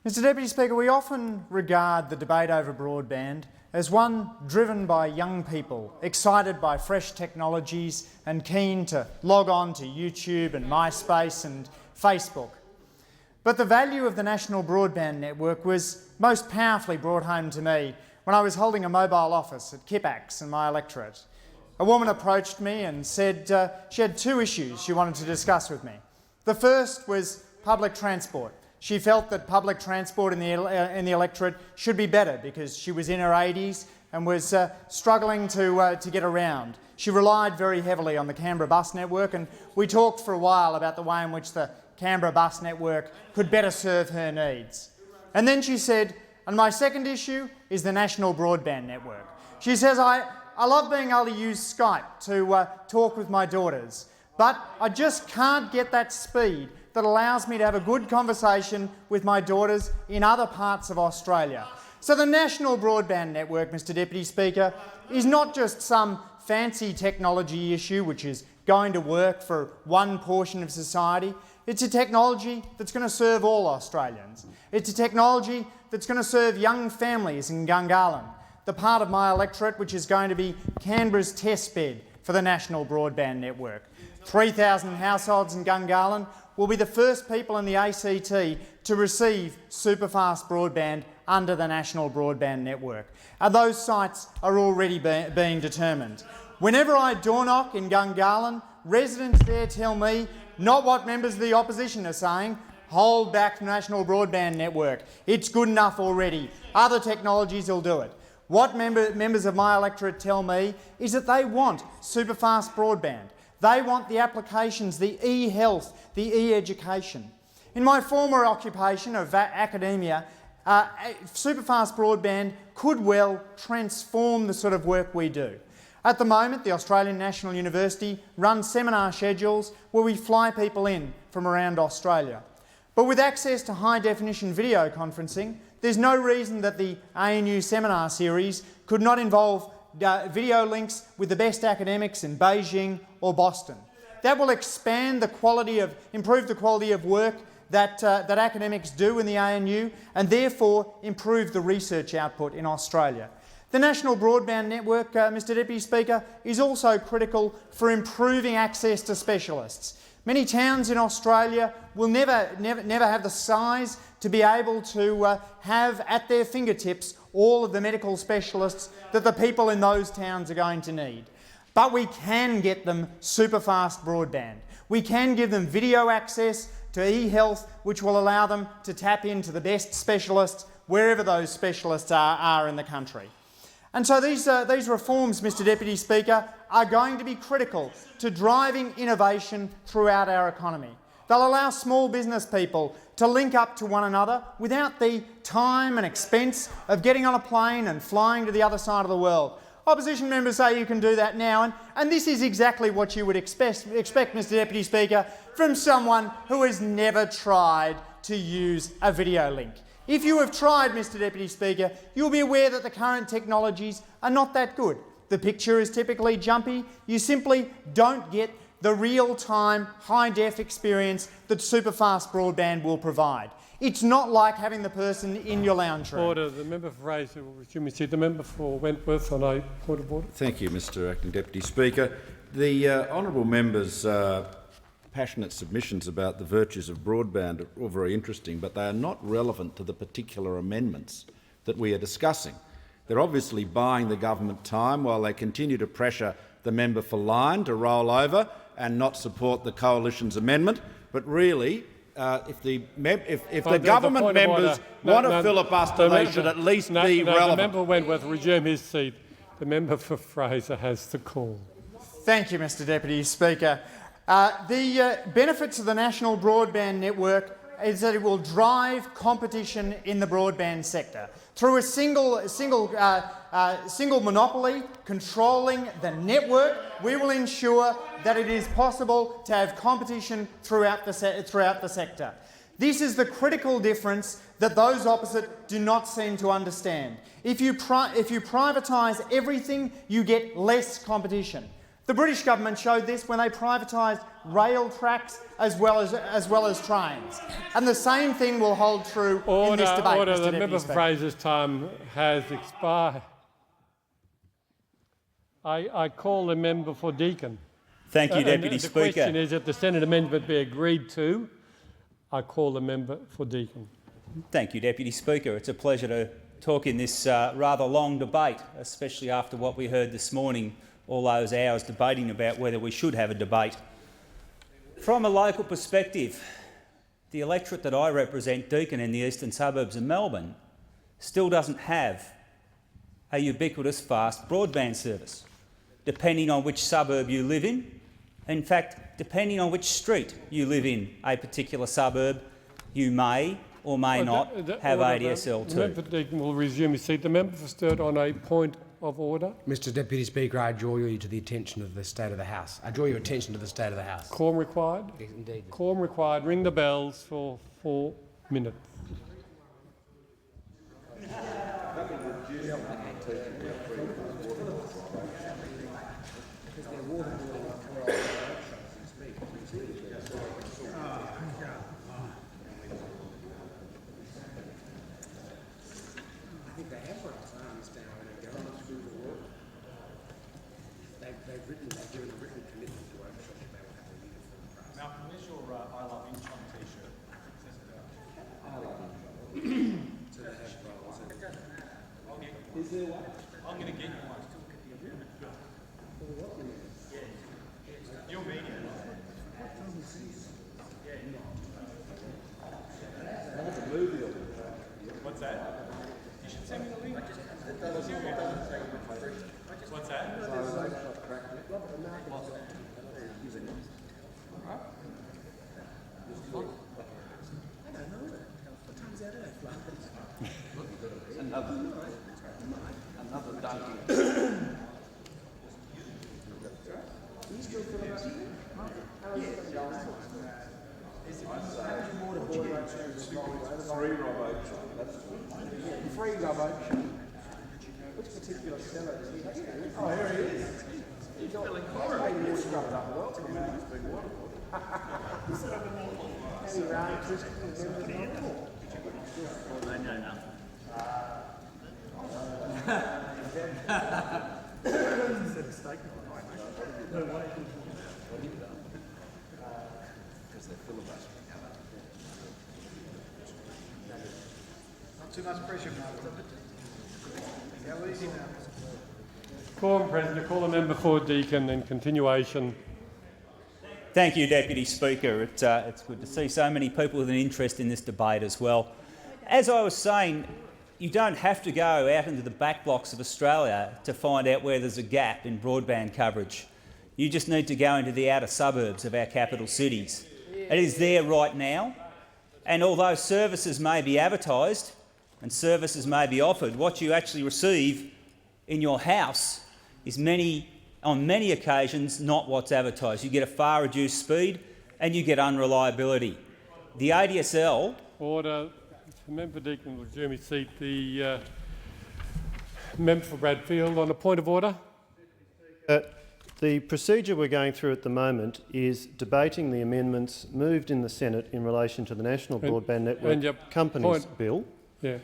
Mr Deputy Speaker, we often regard the debate over broadband as one driven by young people, excited by fresh technologies and keen to log on to YouTube and MySpace and Facebook. But the value of the National Broadband Network was most powerfully brought home to me when I was holding a mobile office at Kippax in my electorate. A woman approached me and said she had two issues she wanted to discuss with me. The first was public transport. She felt that public transport in the electorate should be better because she was in her 80s and was struggling to get around. She relied very heavily on the Canberra bus network, and we talked for a while about the way in which the Canberra bus network could better serve her needs. And then she said, and my second issue is the National Broadband Network. She says, I love being able to use Skype to talk with my daughters, but I just can't get that speed that allows me to have a good conversation with my daughters in other parts of Australia. So the National Broadband Network, Mr Deputy Speaker, is not just some fancy technology issue which is going to work for one portion of society. It's a technology that's going to serve all Australians. It's a technology that's going to serve young families in Gungahlin, the part of my electorate which is going to be Canberra's test bed for the National Broadband Network. 3,000 households in Gungahlin will be the first people in the ACT to receive superfast broadband under the National Broadband Network. And those sites are already being determined. Whenever I door knock in Gungahlin, residents there tell me not what members of the opposition are saying. Hold back the National Broadband Network. It's good enough already. Other technologies will do it. What members of my electorate tell me is that they want superfast broadband. They want the applications, the e-health, the e-education. In my former occupation of academia, superfast broadband could well transform the sort of work we do. At the moment, the Australian National University runs seminar schedules where we fly people in from around Australia. But with access to high-definition video conferencing, there's no reason that the ANU seminar series could not involve video links with the best academics in Beijing or Boston. That will improve the quality of work that academics do in the ANU and therefore improve the research output in Australia. The National Broadband Network, Mr Deputy Speaker, is also critical for improving access to specialists. Many towns in Australia will never have the size to be able to have at their fingertips all of the medical specialists that the people in those towns are going to need. But we can get them superfast broadband. We can give them video access to e-health, which will allow them to tap into the best specialists wherever those specialists are in the country. And so these reforms, Mr Deputy Speaker, are going to be critical to driving innovation throughout our economy. They'll allow small business people to link up to one another without the time and expense of getting on a plane and flying to the other side of the world. Opposition members say you can do that now, and this is exactly what you would expect, Mr Deputy Speaker, from someone who has never tried to use a video link. If you have tried, Mr Deputy Speaker, you'll be aware that the current technologies are not that good. The picture is typically jumpy. You simply don't get the real-time, high-def experience that superfast broadband will provide. It's not like having the person in your lounge room. Order. The member for Fraser will resume his seat. The member for Wentworth on a point of order. Thank you, Mr Acting Deputy Speaker. The honourable member's passionate submissions about the virtues of broadband are all very interesting, but they are not relevant to the particular amendments that we are discussing. They're obviously buying the government time while they continue to pressure the member for Lyne to roll over and not support the coalition's amendment. But really, if the government members want to filibuster, they should at least be relevant. The member Wentworth resume his seat. The member for Fraser has the call. Thank you, Mr Deputy Speaker. The benefits of the National Broadband Network is that it will drive competition in the broadband sector. Through a single monopoly controlling the network, we will ensure that it is possible to have competition throughout the sector. This is the critical difference that those opposite do not seem to understand. If you privatise everything, you get less competition. The British government showed this when they privatised rail tracks as well as trains. And the same thing will hold true in this debate, Order. Mr. The Deputy member for Speaker. Fraser's time has expired. I call the member for Deakin. Thank you, Deputy The Speaker. question is that the Senate amendment be agreed to. I call the member for Deakin. Thank you, Deputy Speaker. It's a pleasure to talk in this rather long debate, especially after what we heard this morning, all those hours debating about whether we should have a debate. From a local perspective, the electorate that I represent, Deakin in the eastern suburbs of Melbourne, still doesn't have a ubiquitous fast broadband service, depending on which suburb you live in. In fact, depending on which street you live in a particular suburb, you may or may not have ADSL too. The member for Deakin will resume his seat. The member for Sturt on a point of order. Mr Deputy Speaker, I draw you to the attention of the State of the House. I draw your attention to the State of the House. Quorum required? Yes, indeed. Quorum required. Ring the bells for 4 minutes. Malcolm, where's your I Love Inchon t-shirt? Is there one? I'm going to get you one. Your media. What's that? You should send me the link. What's that? Another donkey. Free Robbo. Which particular seller does he have? Oh, here he is. He's got more scrubbed up well. Any round twisted and then no. Not too much pressure, Martin. Go easy now. Quorum present. To call the member for Deakin in continuation. Thank you, Deputy Speaker. It's good to see so many people with an interest in this debate as well. As I was saying, you don't have to go out into the back blocks of Australia to find out where there's a gap in broadband coverage. You just need to go into the outer suburbs of our capital cities. It is there right now, and although services may be advertised and services may be offered, what you actually receive in your house is on many occasions not what's advertised. You get a far reduced speed and you get unreliability. The ADSL... Order. The member for Deakin will resume his seat. The member for Bradfield on a point of order. The procedure we're going through at the moment is debating the amendments moved in the Senate in relation to the National Broadband Network Companies Bill. Yeah.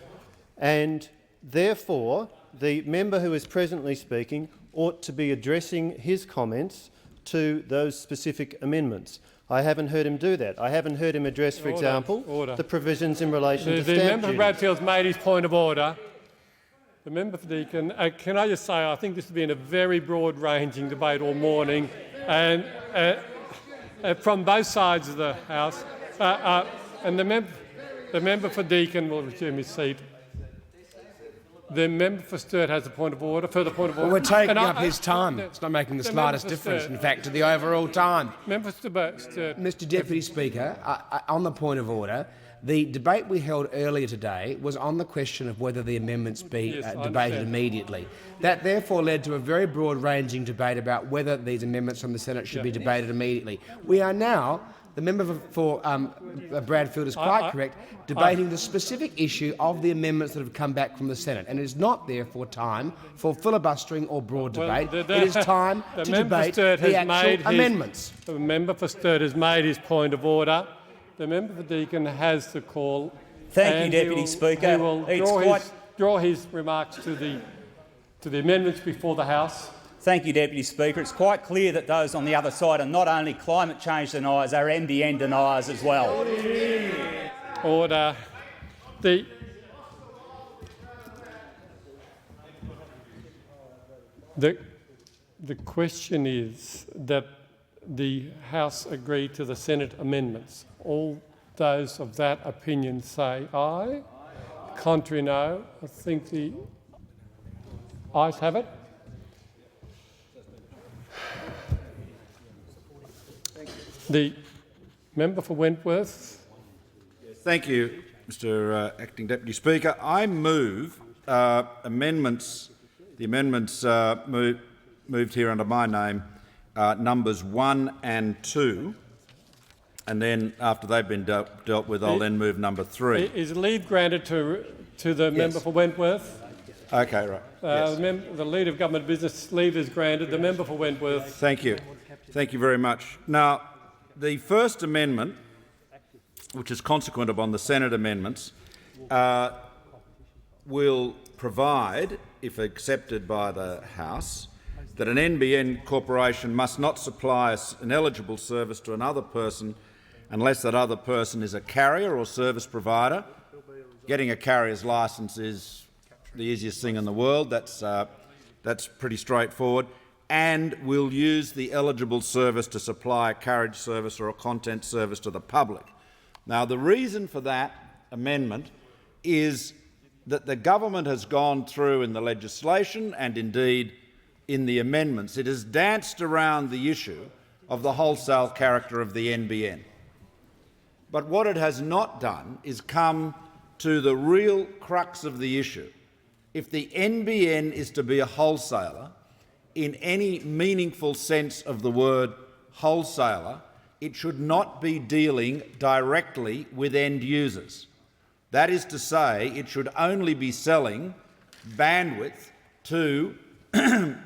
And therefore, the member who is presently speaking ought to be addressing his comments to those specific amendments. I haven't heard him do that. I haven't heard him address, for example, the provisions in relation to stamp duty. The member for Bradfield's made his point of order. The member for Deakin, can I just say I think this has been a very broad-ranging debate all morning, and from both sides of the House. And the member for Deakin will resume his seat. The member for Sturt has a point of order. Further point of order. Well, we're taking up his time. It's not making the slightest difference, in fact, to the overall time. Member for Sturt. Mr Deputy Speaker, on the point of order, the debate we held earlier today was on the question of whether the amendments be debated immediately. That therefore led to a very broad-ranging debate about whether these amendments from the Senate should be debated immediately. We are now, the member for Bradfield is quite correct, debating the specific issue of the amendments that have come back from the Senate, and it is not therefore time for filibustering or broad debate. It is time to debate the actual amendments. The member for Sturt has made his point of order. The member for Deakin has the call. Thank you, Deputy Speaker. He will draw his remarks to the amendments before the House. Thank you, Deputy Speaker. It's quite clear that those on the other side are not only climate change deniers, they're NBN deniers as well. Order. The question is that the House agreed to the Senate amendments. All those of that opinion say aye. Contrary, no. I think the ayes have it. The member for Wentworth. Thank you, Mr Acting Deputy Speaker. I move amendments. The amendments moved here under my name, numbers 1 and 2, and then after they've been dealt with, I'll then move number 3. Is leave granted to the member for Wentworth? Okay, right. The Leader of Government Business leave is granted. The member for Wentworth. Thank you. Thank you very much. Now, the first amendment, which is consequent upon the Senate amendments, will provide, if accepted by the House, that an NBN corporation must not supply an eligible service to another person unless that other person is a carrier or service provider. Getting a carrier's licence is the easiest thing in the world. That's pretty straightforward. And will use the eligible service to supply a carriage service or a content service to the public. Now, the reason for that amendment is that the government has gone through in the legislation and indeed in the amendments, it has danced around the issue of the wholesale character of the NBN. But what it has not done is come to the real crux of the issue. If the NBN is to be a wholesaler, in any meaningful sense of the word wholesaler, it should not be dealing directly with end users. That is to say, it should only be selling bandwidth to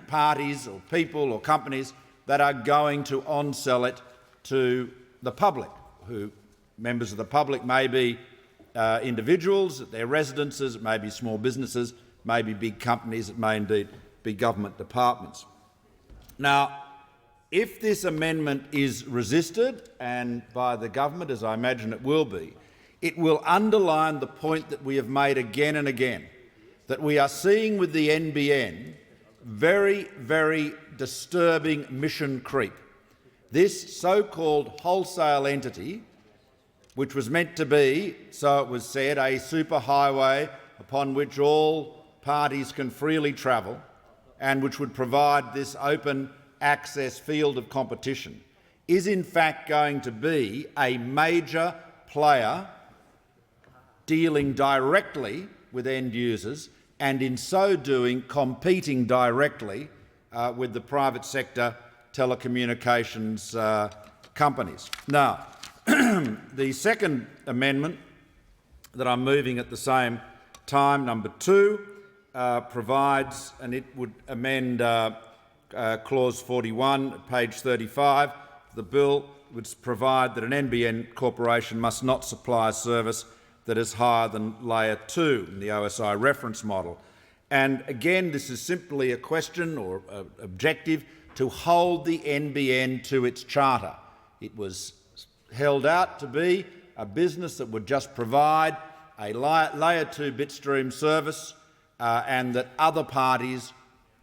parties or people or companies that are going to on-sell it to the public, who members of the public may be individuals at their residences, it may be small businesses, it may be big companies, it may indeed be government departments. Now, if this amendment is resisted, and by the government, as I imagine it will underline the point that we have made again and again, that we are seeing with the NBN very, very disturbing mission creep. This so-called wholesale entity, which was meant to be, so it was said, a superhighway upon which all parties can freely travel, and which would provide this open access field of competition, is in fact going to be a major player dealing directly with end users and in so doing competing directly with the private sector telecommunications companies. Now, the second amendment that I'm moving at the same time, number 2, provides, and it would amend clause 41, page 35. The bill would provide that an NBN corporation must not supply a service that is higher than layer 2 in the OSI reference model. And again, this is simply a question or objective to hold the NBN to its charter. It was held out to be a business that would just provide a layer 2 bitstream service and that other parties,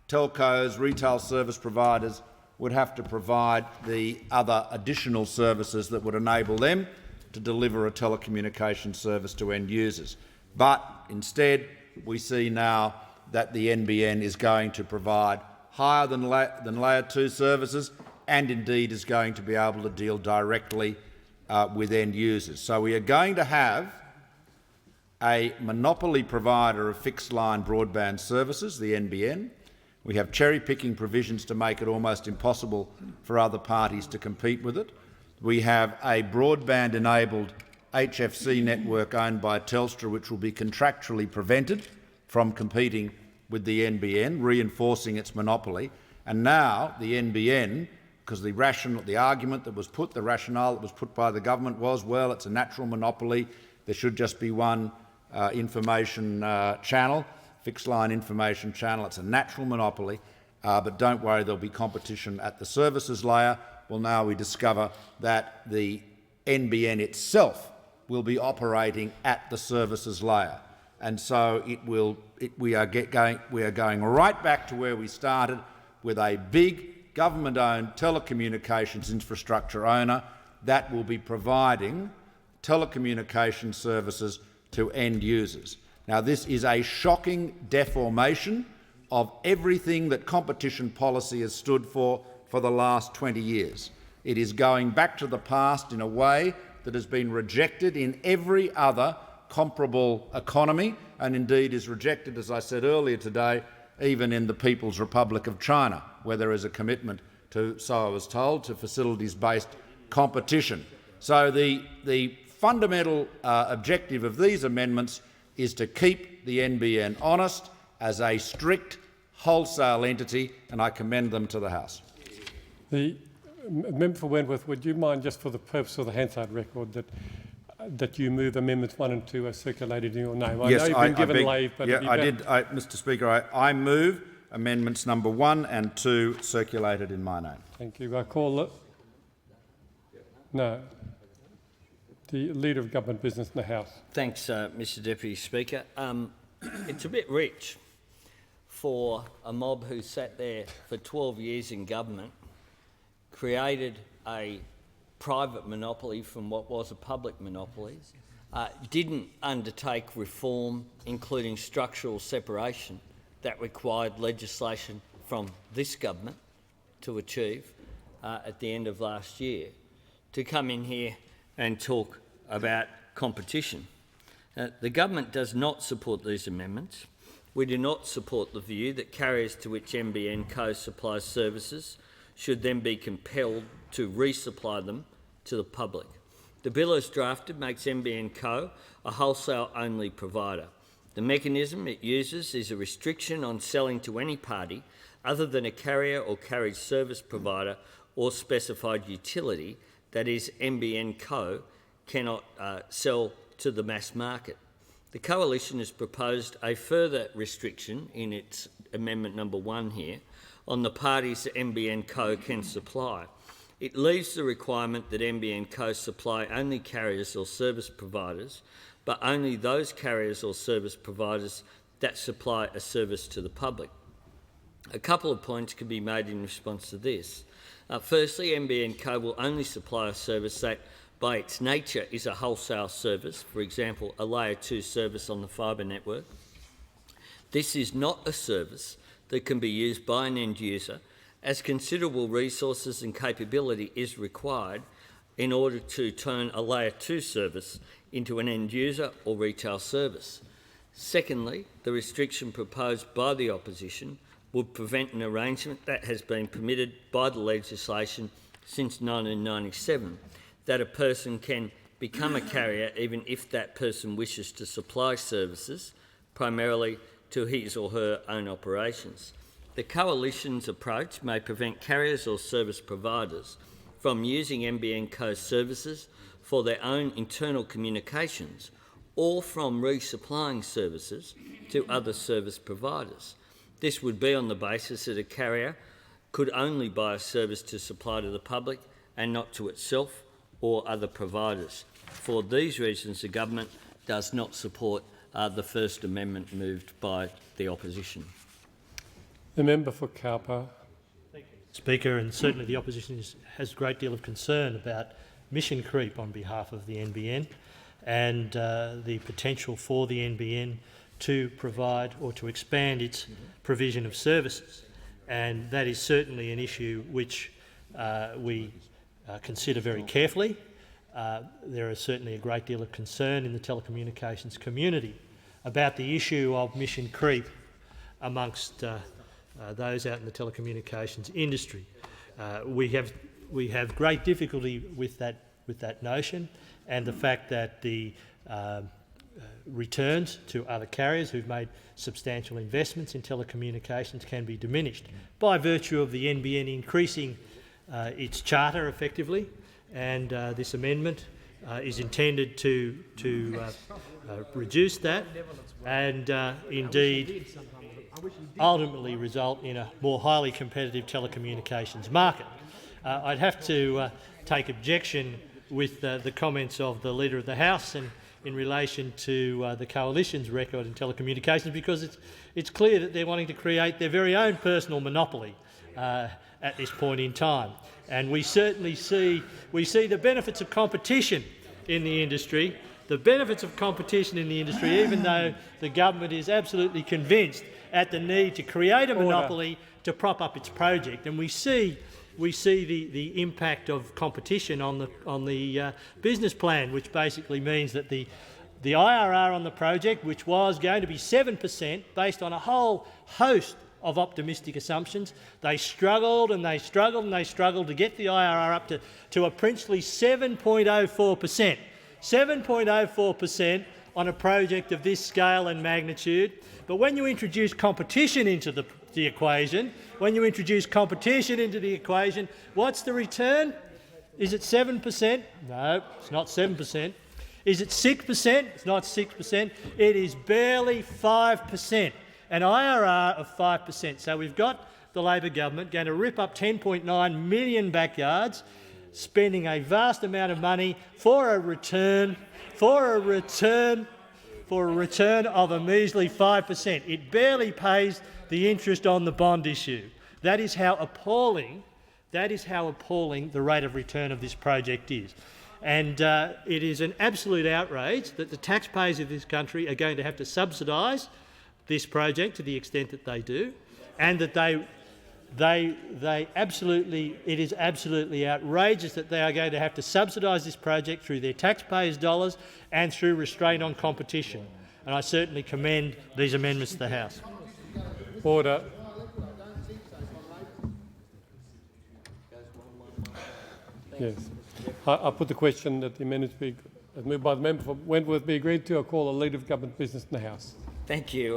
telcos, retail service providers, would have to provide the other additional services that would enable them to deliver a telecommunication service to end users. But instead, we see now that the NBN is going to provide higher than Layer 2 services, and indeed is going to be able to deal directly with end users. So we are going to have a monopoly provider of fixed-line broadband services, the NBN. We have cherry-picking provisions to make it almost impossible for other parties to compete with it. We have a broadband-enabled HFC network owned by Telstra, which will be contractually prevented from competing with the NBN, reinforcing its monopoly. And now the NBN, because the rationale that was put by the government was, well, it's a natural monopoly, there should just be one information channel, fixed-line information channel. It's a natural monopoly, but don't worry, there'll be competition at the services layer. Well, now we discover that the NBN itself will be operating at the services layer, and so we are going right back to where we started, with a big government-owned telecommunications infrastructure owner that will be providing telecommunication services to end users. Now, this is a shocking deformation of everything that competition policy has stood for the last 20 years. It is going back to the past in a way that has been rejected in every other comparable economy, and indeed is rejected, as I said earlier today, even in the People's Republic of China, where there is a commitment to, so I was told, to facilities-based competition. So the fundamental objective of these amendments is to keep the NBN honest as a strict wholesale entity, and I commend them to the House. The member for Wentworth, would you mind, just for the purpose of the Hansard record, that you move amendments 1 and 2 are circulated in your name? I know you've been given leave, but yeah, I did, Mr. Speaker. I move amendments number 1 and 2 circulated in my name. Thank you. I call it. No. The Leader of Government Business in the House. Thanks, Mr. Deputy Speaker. It's a bit rich for a mob who sat there for 12 years in government, created a private monopoly from what was a public monopoly, didn't undertake reform, including structural separation, that required legislation from this government to achieve at the end of last year, to come in here and talk about competition. The government does not support these amendments. We do not support the view that carriers to which NBN Co supplies services should then be compelled to resupply them to the public. The bill as drafted makes NBN Co a wholesale-only provider. The mechanism it uses is a restriction on selling to any party other than a carrier or carriage service provider or specified utility, that is, NBN Co cannot sell to the mass market. The Coalition has proposed a further restriction in its amendment number 1 here on the parties that NBN Co can supply. It leaves the requirement that NBN Co supply only carriers or service providers, but only those carriers or service providers that supply a service to the public. A couple of points can be made in response to this. Firstly, NBN Co will only supply a service that, by its nature, is a wholesale service, for example, a Layer 2 service on the fibre network. This is not a service that can be used by an end user, as considerable resources and capability is required in order to turn a Layer 2 service into an end user or retail service. Secondly, the restriction proposed by the opposition would prevent an arrangement that has been permitted by the legislation since 1997, that a person can become a carrier even if that person wishes to supply services, primarily to his or her own operations. The Coalition's approach may prevent carriers or service providers from using NBN Co services for their own internal communications or from resupplying services to other service providers. This would be on the basis that a carrier could only buy a service to supply to the public and not to itself or other providers. For these reasons, the government does not support the First Amendment moved by the opposition. The member for Cowper. Thank you, Speaker, and certainly the opposition has a great deal of concern about mission creep on behalf of the NBN and the potential for the NBN to provide or to expand its provision of services. And that is certainly an issue which we consider very carefully. There is certainly a great deal of concern in the telecommunications community about the issue of mission creep amongst those out in the telecommunications industry. We have great difficulty with that notion, and the fact that the returns to other carriers who've made substantial investments in telecommunications can be diminished by virtue of the NBN increasing its charter effectively, and this amendment is intended to reduce that and indeed ultimately result in a more highly competitive telecommunications market. I'd have to take objection with the comments of the Leader of the House and in relation to the Coalition's record in telecommunications, because it's clear that they're wanting to create their very own personal monopoly at this point in time. And we certainly see the benefits of competition in the industry, even though the government is absolutely convinced at the need to create a monopoly to prop up its project. And we see the impact of competition on the business plan, which basically means that the IRR on the project, which was going to be 7% based on a whole host of optimistic assumptions, they struggled and they struggled and they struggled to get the IRR up to a princely 7.04%. 7.04% on a project of this scale and magnitude. But when you introduce competition into the equation, what's the return? Is it 7%? No, it's not 7%. Is it 6%? It's not 6%. It is barely 5%, an IRR of 5%. So we've got the Labor government going to rip up 10.9 million backyards, spending a vast amount of money for a return of a measly 5%. It barely pays the interest on the bond issue. That is how appalling the rate of return of this project is. And it is an absolute outrage that the taxpayers of this country are going to have to subsidise this project to the extent that they do, and that it is absolutely outrageous that they are going to have to subsidise this project through their taxpayers' dollars and through restraint on competition. And I certainly commend these amendments to the House. Order. Yes. I put the question that the amendments be moved by the member for Wentworth be agreed to. I call the Leader of Government business in the House. Thank you,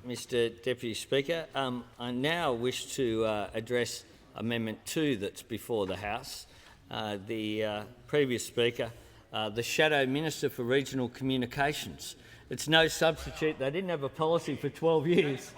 Mr Deputy Speaker. I now wish to address Amendment 2 that's before the House. The previous Speaker, the Shadow Minister for Regional Communications. It's no substitute. They didn't have a policy for 12 years.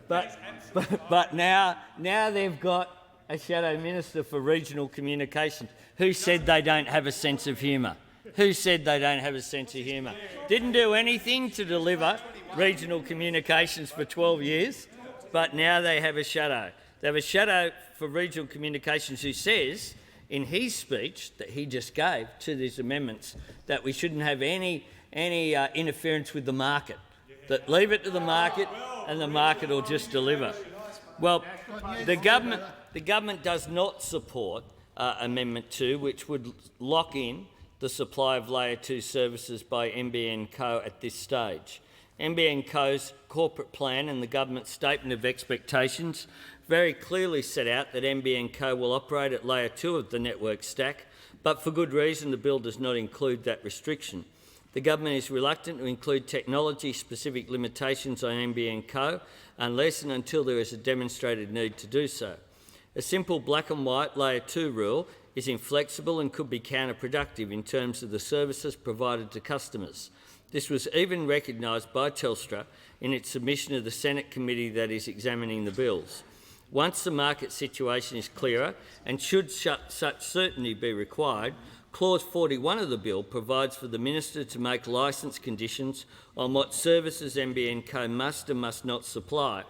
But now they've got a Shadow Minister for Regional Communications. Who said they don't have a sense of humour? Who said they don't have a sense of humour? Didn't do anything to deliver regional communications for 12 years, but now they have a shadow. They have a shadow for regional communications who says, in his speech that he just gave to these amendments, that we shouldn't have any interference with the market, that leave it to the market and the market will just deliver. Well, the government does not support Amendment 2, which would lock in the supply of Layer 2 services by NBN Co at this stage. NBN Co's corporate plan and the government's statement of expectations very clearly set out that NBN Co will operate at Layer 2 of the network stack, but for good reason the bill does not include that restriction. The government is reluctant to include technology-specific limitations on NBN Co unless and until there is a demonstrated need to do so. A simple black and white Layer 2 rule is inflexible and could be counterproductive in terms of the services provided to customers. This was even recognised by Telstra in its submission to the Senate committee that is examining the bills. Once the market situation is clearer, and should such certainty be required, Clause 41 of the bill provides for the Minister to make licence conditions on what services NBN Co must and must not supply.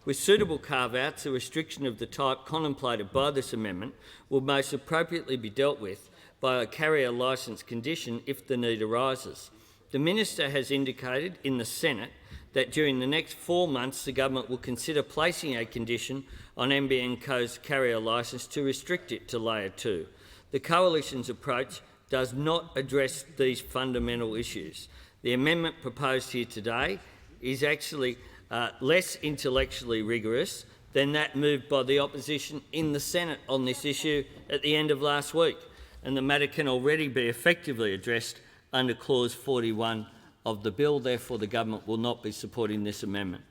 With suitable carve-outs, a restriction of the type contemplated by this amendment will most appropriately be dealt with by a carrier licence condition if the need arises. The Minister has indicated in the Senate that during the next 4 months the government will consider placing a condition on NBN Co's carrier licence to restrict it to Layer 2. The Coalition's approach does not address these fundamental issues. The amendment proposed here today is actually less intellectually rigorous than that moved by the opposition in the Senate on this issue at the end of last week, and the matter can already be effectively addressed under Clause 41 of the bill. Therefore, the government will not be supporting this amendment.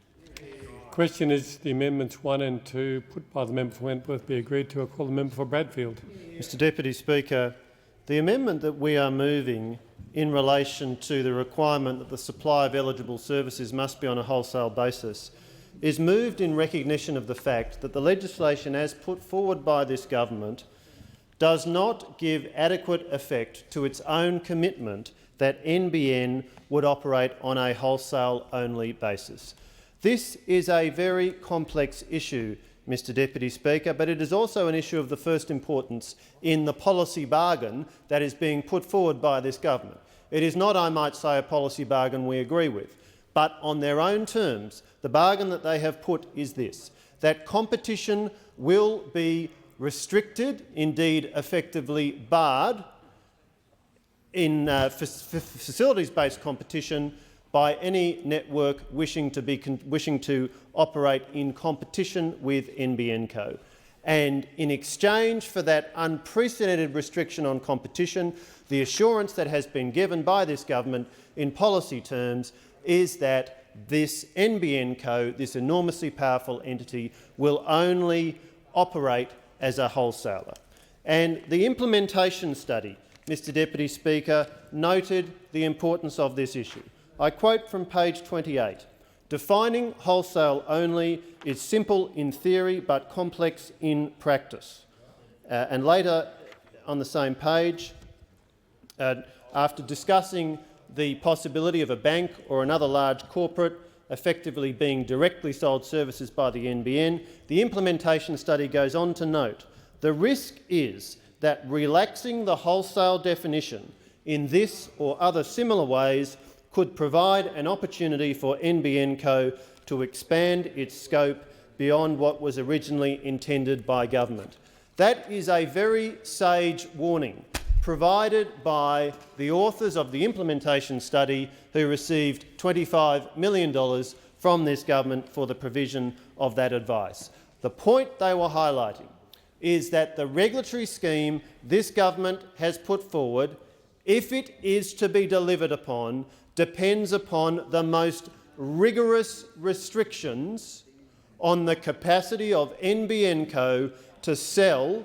Question is the amendments 1 and 2 put by the member for Wentworth be agreed to. I call the member for Bradfield. Mr Deputy Speaker, the amendment that we are moving in relation to the requirement that the supply of eligible services must be on a wholesale basis is moved in recognition of the fact that the legislation as put forward by this government does not give adequate effect to its own commitment that NBN would operate on a wholesale-only basis. This is a very complex issue, Mr Deputy Speaker, but it is also an issue of the first importance in the policy bargain that is being put forward by this government. It is not, I might say, a policy bargain we agree with, but on their own terms, the bargain that they have put is this, that competition will be restricted, indeed effectively barred, in facilities-based competition by any network wishing to operate in competition with NBN Co. And in exchange for that unprecedented restriction on competition, the assurance that has been given by this government in policy terms is that this NBN Co, this enormously powerful entity, will only operate as a wholesaler. And the implementation study, Mr Deputy Speaker, noted the importance of this issue. I quote from page 28, "Defining wholesale only is simple in theory but complex in practice." And later on the same page, after discussing the possibility of a bank or another large corporate effectively being directly sold services by the NBN, the implementation study goes on to note, "The risk is that relaxing the wholesale definition in this or other similar ways could provide an opportunity for NBN Co to expand its scope beyond what was originally intended by government." That is a very sage warning provided by the authors of the implementation study, who received $25 million from this government for the provision of that advice. The point they were highlighting is that the regulatory scheme this government has put forward, if it is to be delivered upon, depends upon the most rigorous restrictions on the capacity of NBN Co to sell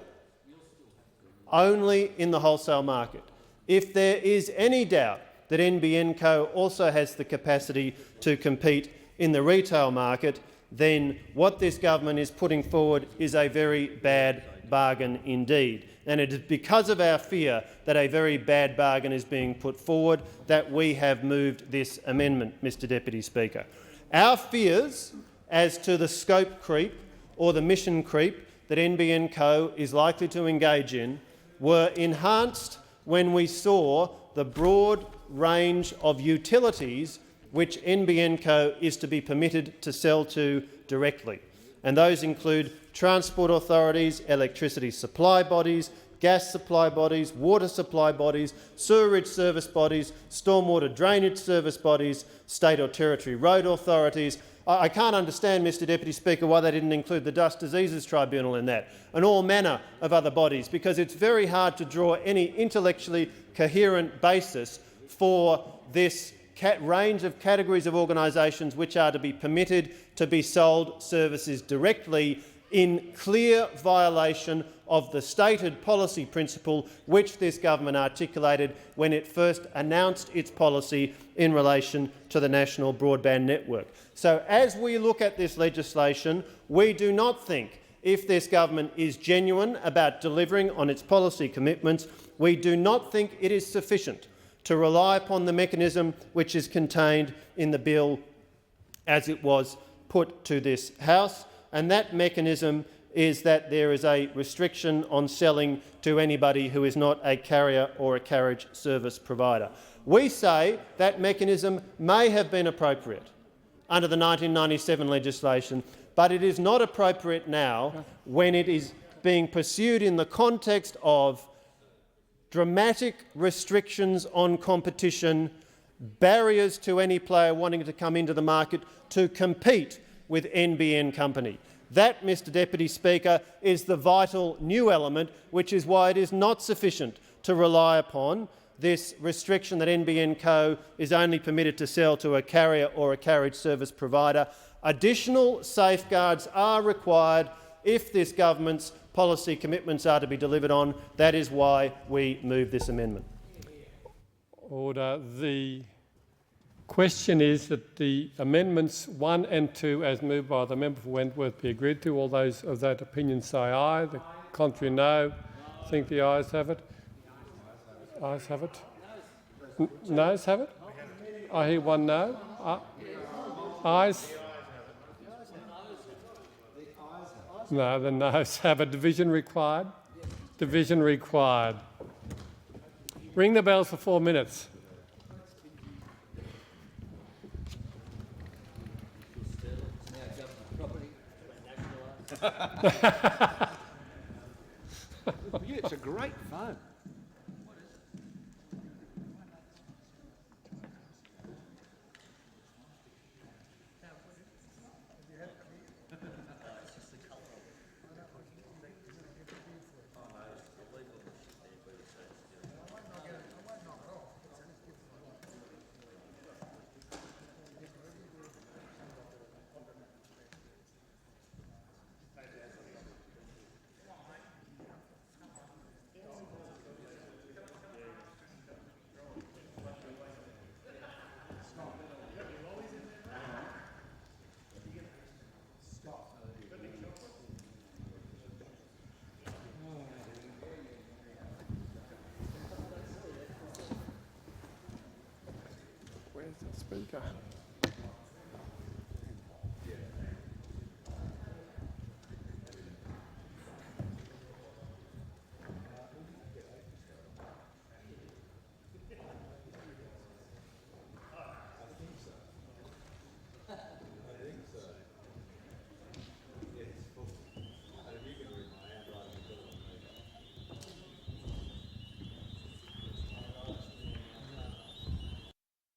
only in the wholesale market. If there is any doubt that NBN Co also has the capacity to compete in the retail market, then what this government is putting forward is a very bad bargain indeed. And it is because of our fear that a very bad bargain is being put forward that we have moved this amendment, Mr Deputy Speaker. Our fears as to the scope creep or the mission creep that NBN Co is likely to engage in were enhanced when we saw the broad range of utilities which NBN Co is to be permitted to sell to directly. And those include transport authorities, electricity supply bodies, gas supply bodies, water supply bodies, sewerage service bodies, stormwater drainage service bodies, state or territory road authorities. I can't understand, Mr Deputy Speaker, why they didn't include the Dust Diseases Tribunal in that, and all manner of other bodies, because it's very hard to draw any intellectually coherent basis for this range of categories of organisations which are to be permitted to be sold services directly in clear violation of the stated policy principle which this government articulated when it first announced its policy in relation to the national broadband network. So as we look at this legislation, we do not think, if this government is genuine about delivering on its policy commitments, we do not think it is sufficient to rely upon the mechanism which is contained in the bill as it was put to this House, and that mechanism is that there is a restriction on selling to anybody who is not a carrier or a carriage service provider. We say that mechanism may have been appropriate under the 1997 legislation, but it is not appropriate now when it is being pursued in the context of dramatic restrictions on competition, barriers to any player wanting to come into the market to compete with NBN company. That, Mr Deputy Speaker, is the vital new element, which is why it is not sufficient to rely upon this restriction that NBN Co is only permitted to sell to a carrier or a carriage service provider. Additional safeguards are required if this government's policy commitments are to be delivered on. That is why we move this amendment. Order. The question is that the amendments 1 and 2, as moved by the member for Wentworth, be agreed to. All those of that opinion say aye. The contrary, no. I think the ayes have it. Ayes have it. Noes have it? I hear one no. Ayes? No, the noes have it. Division required. Division required. Ring the bells for 4 minutes. It's a great phone. Where's the speaker?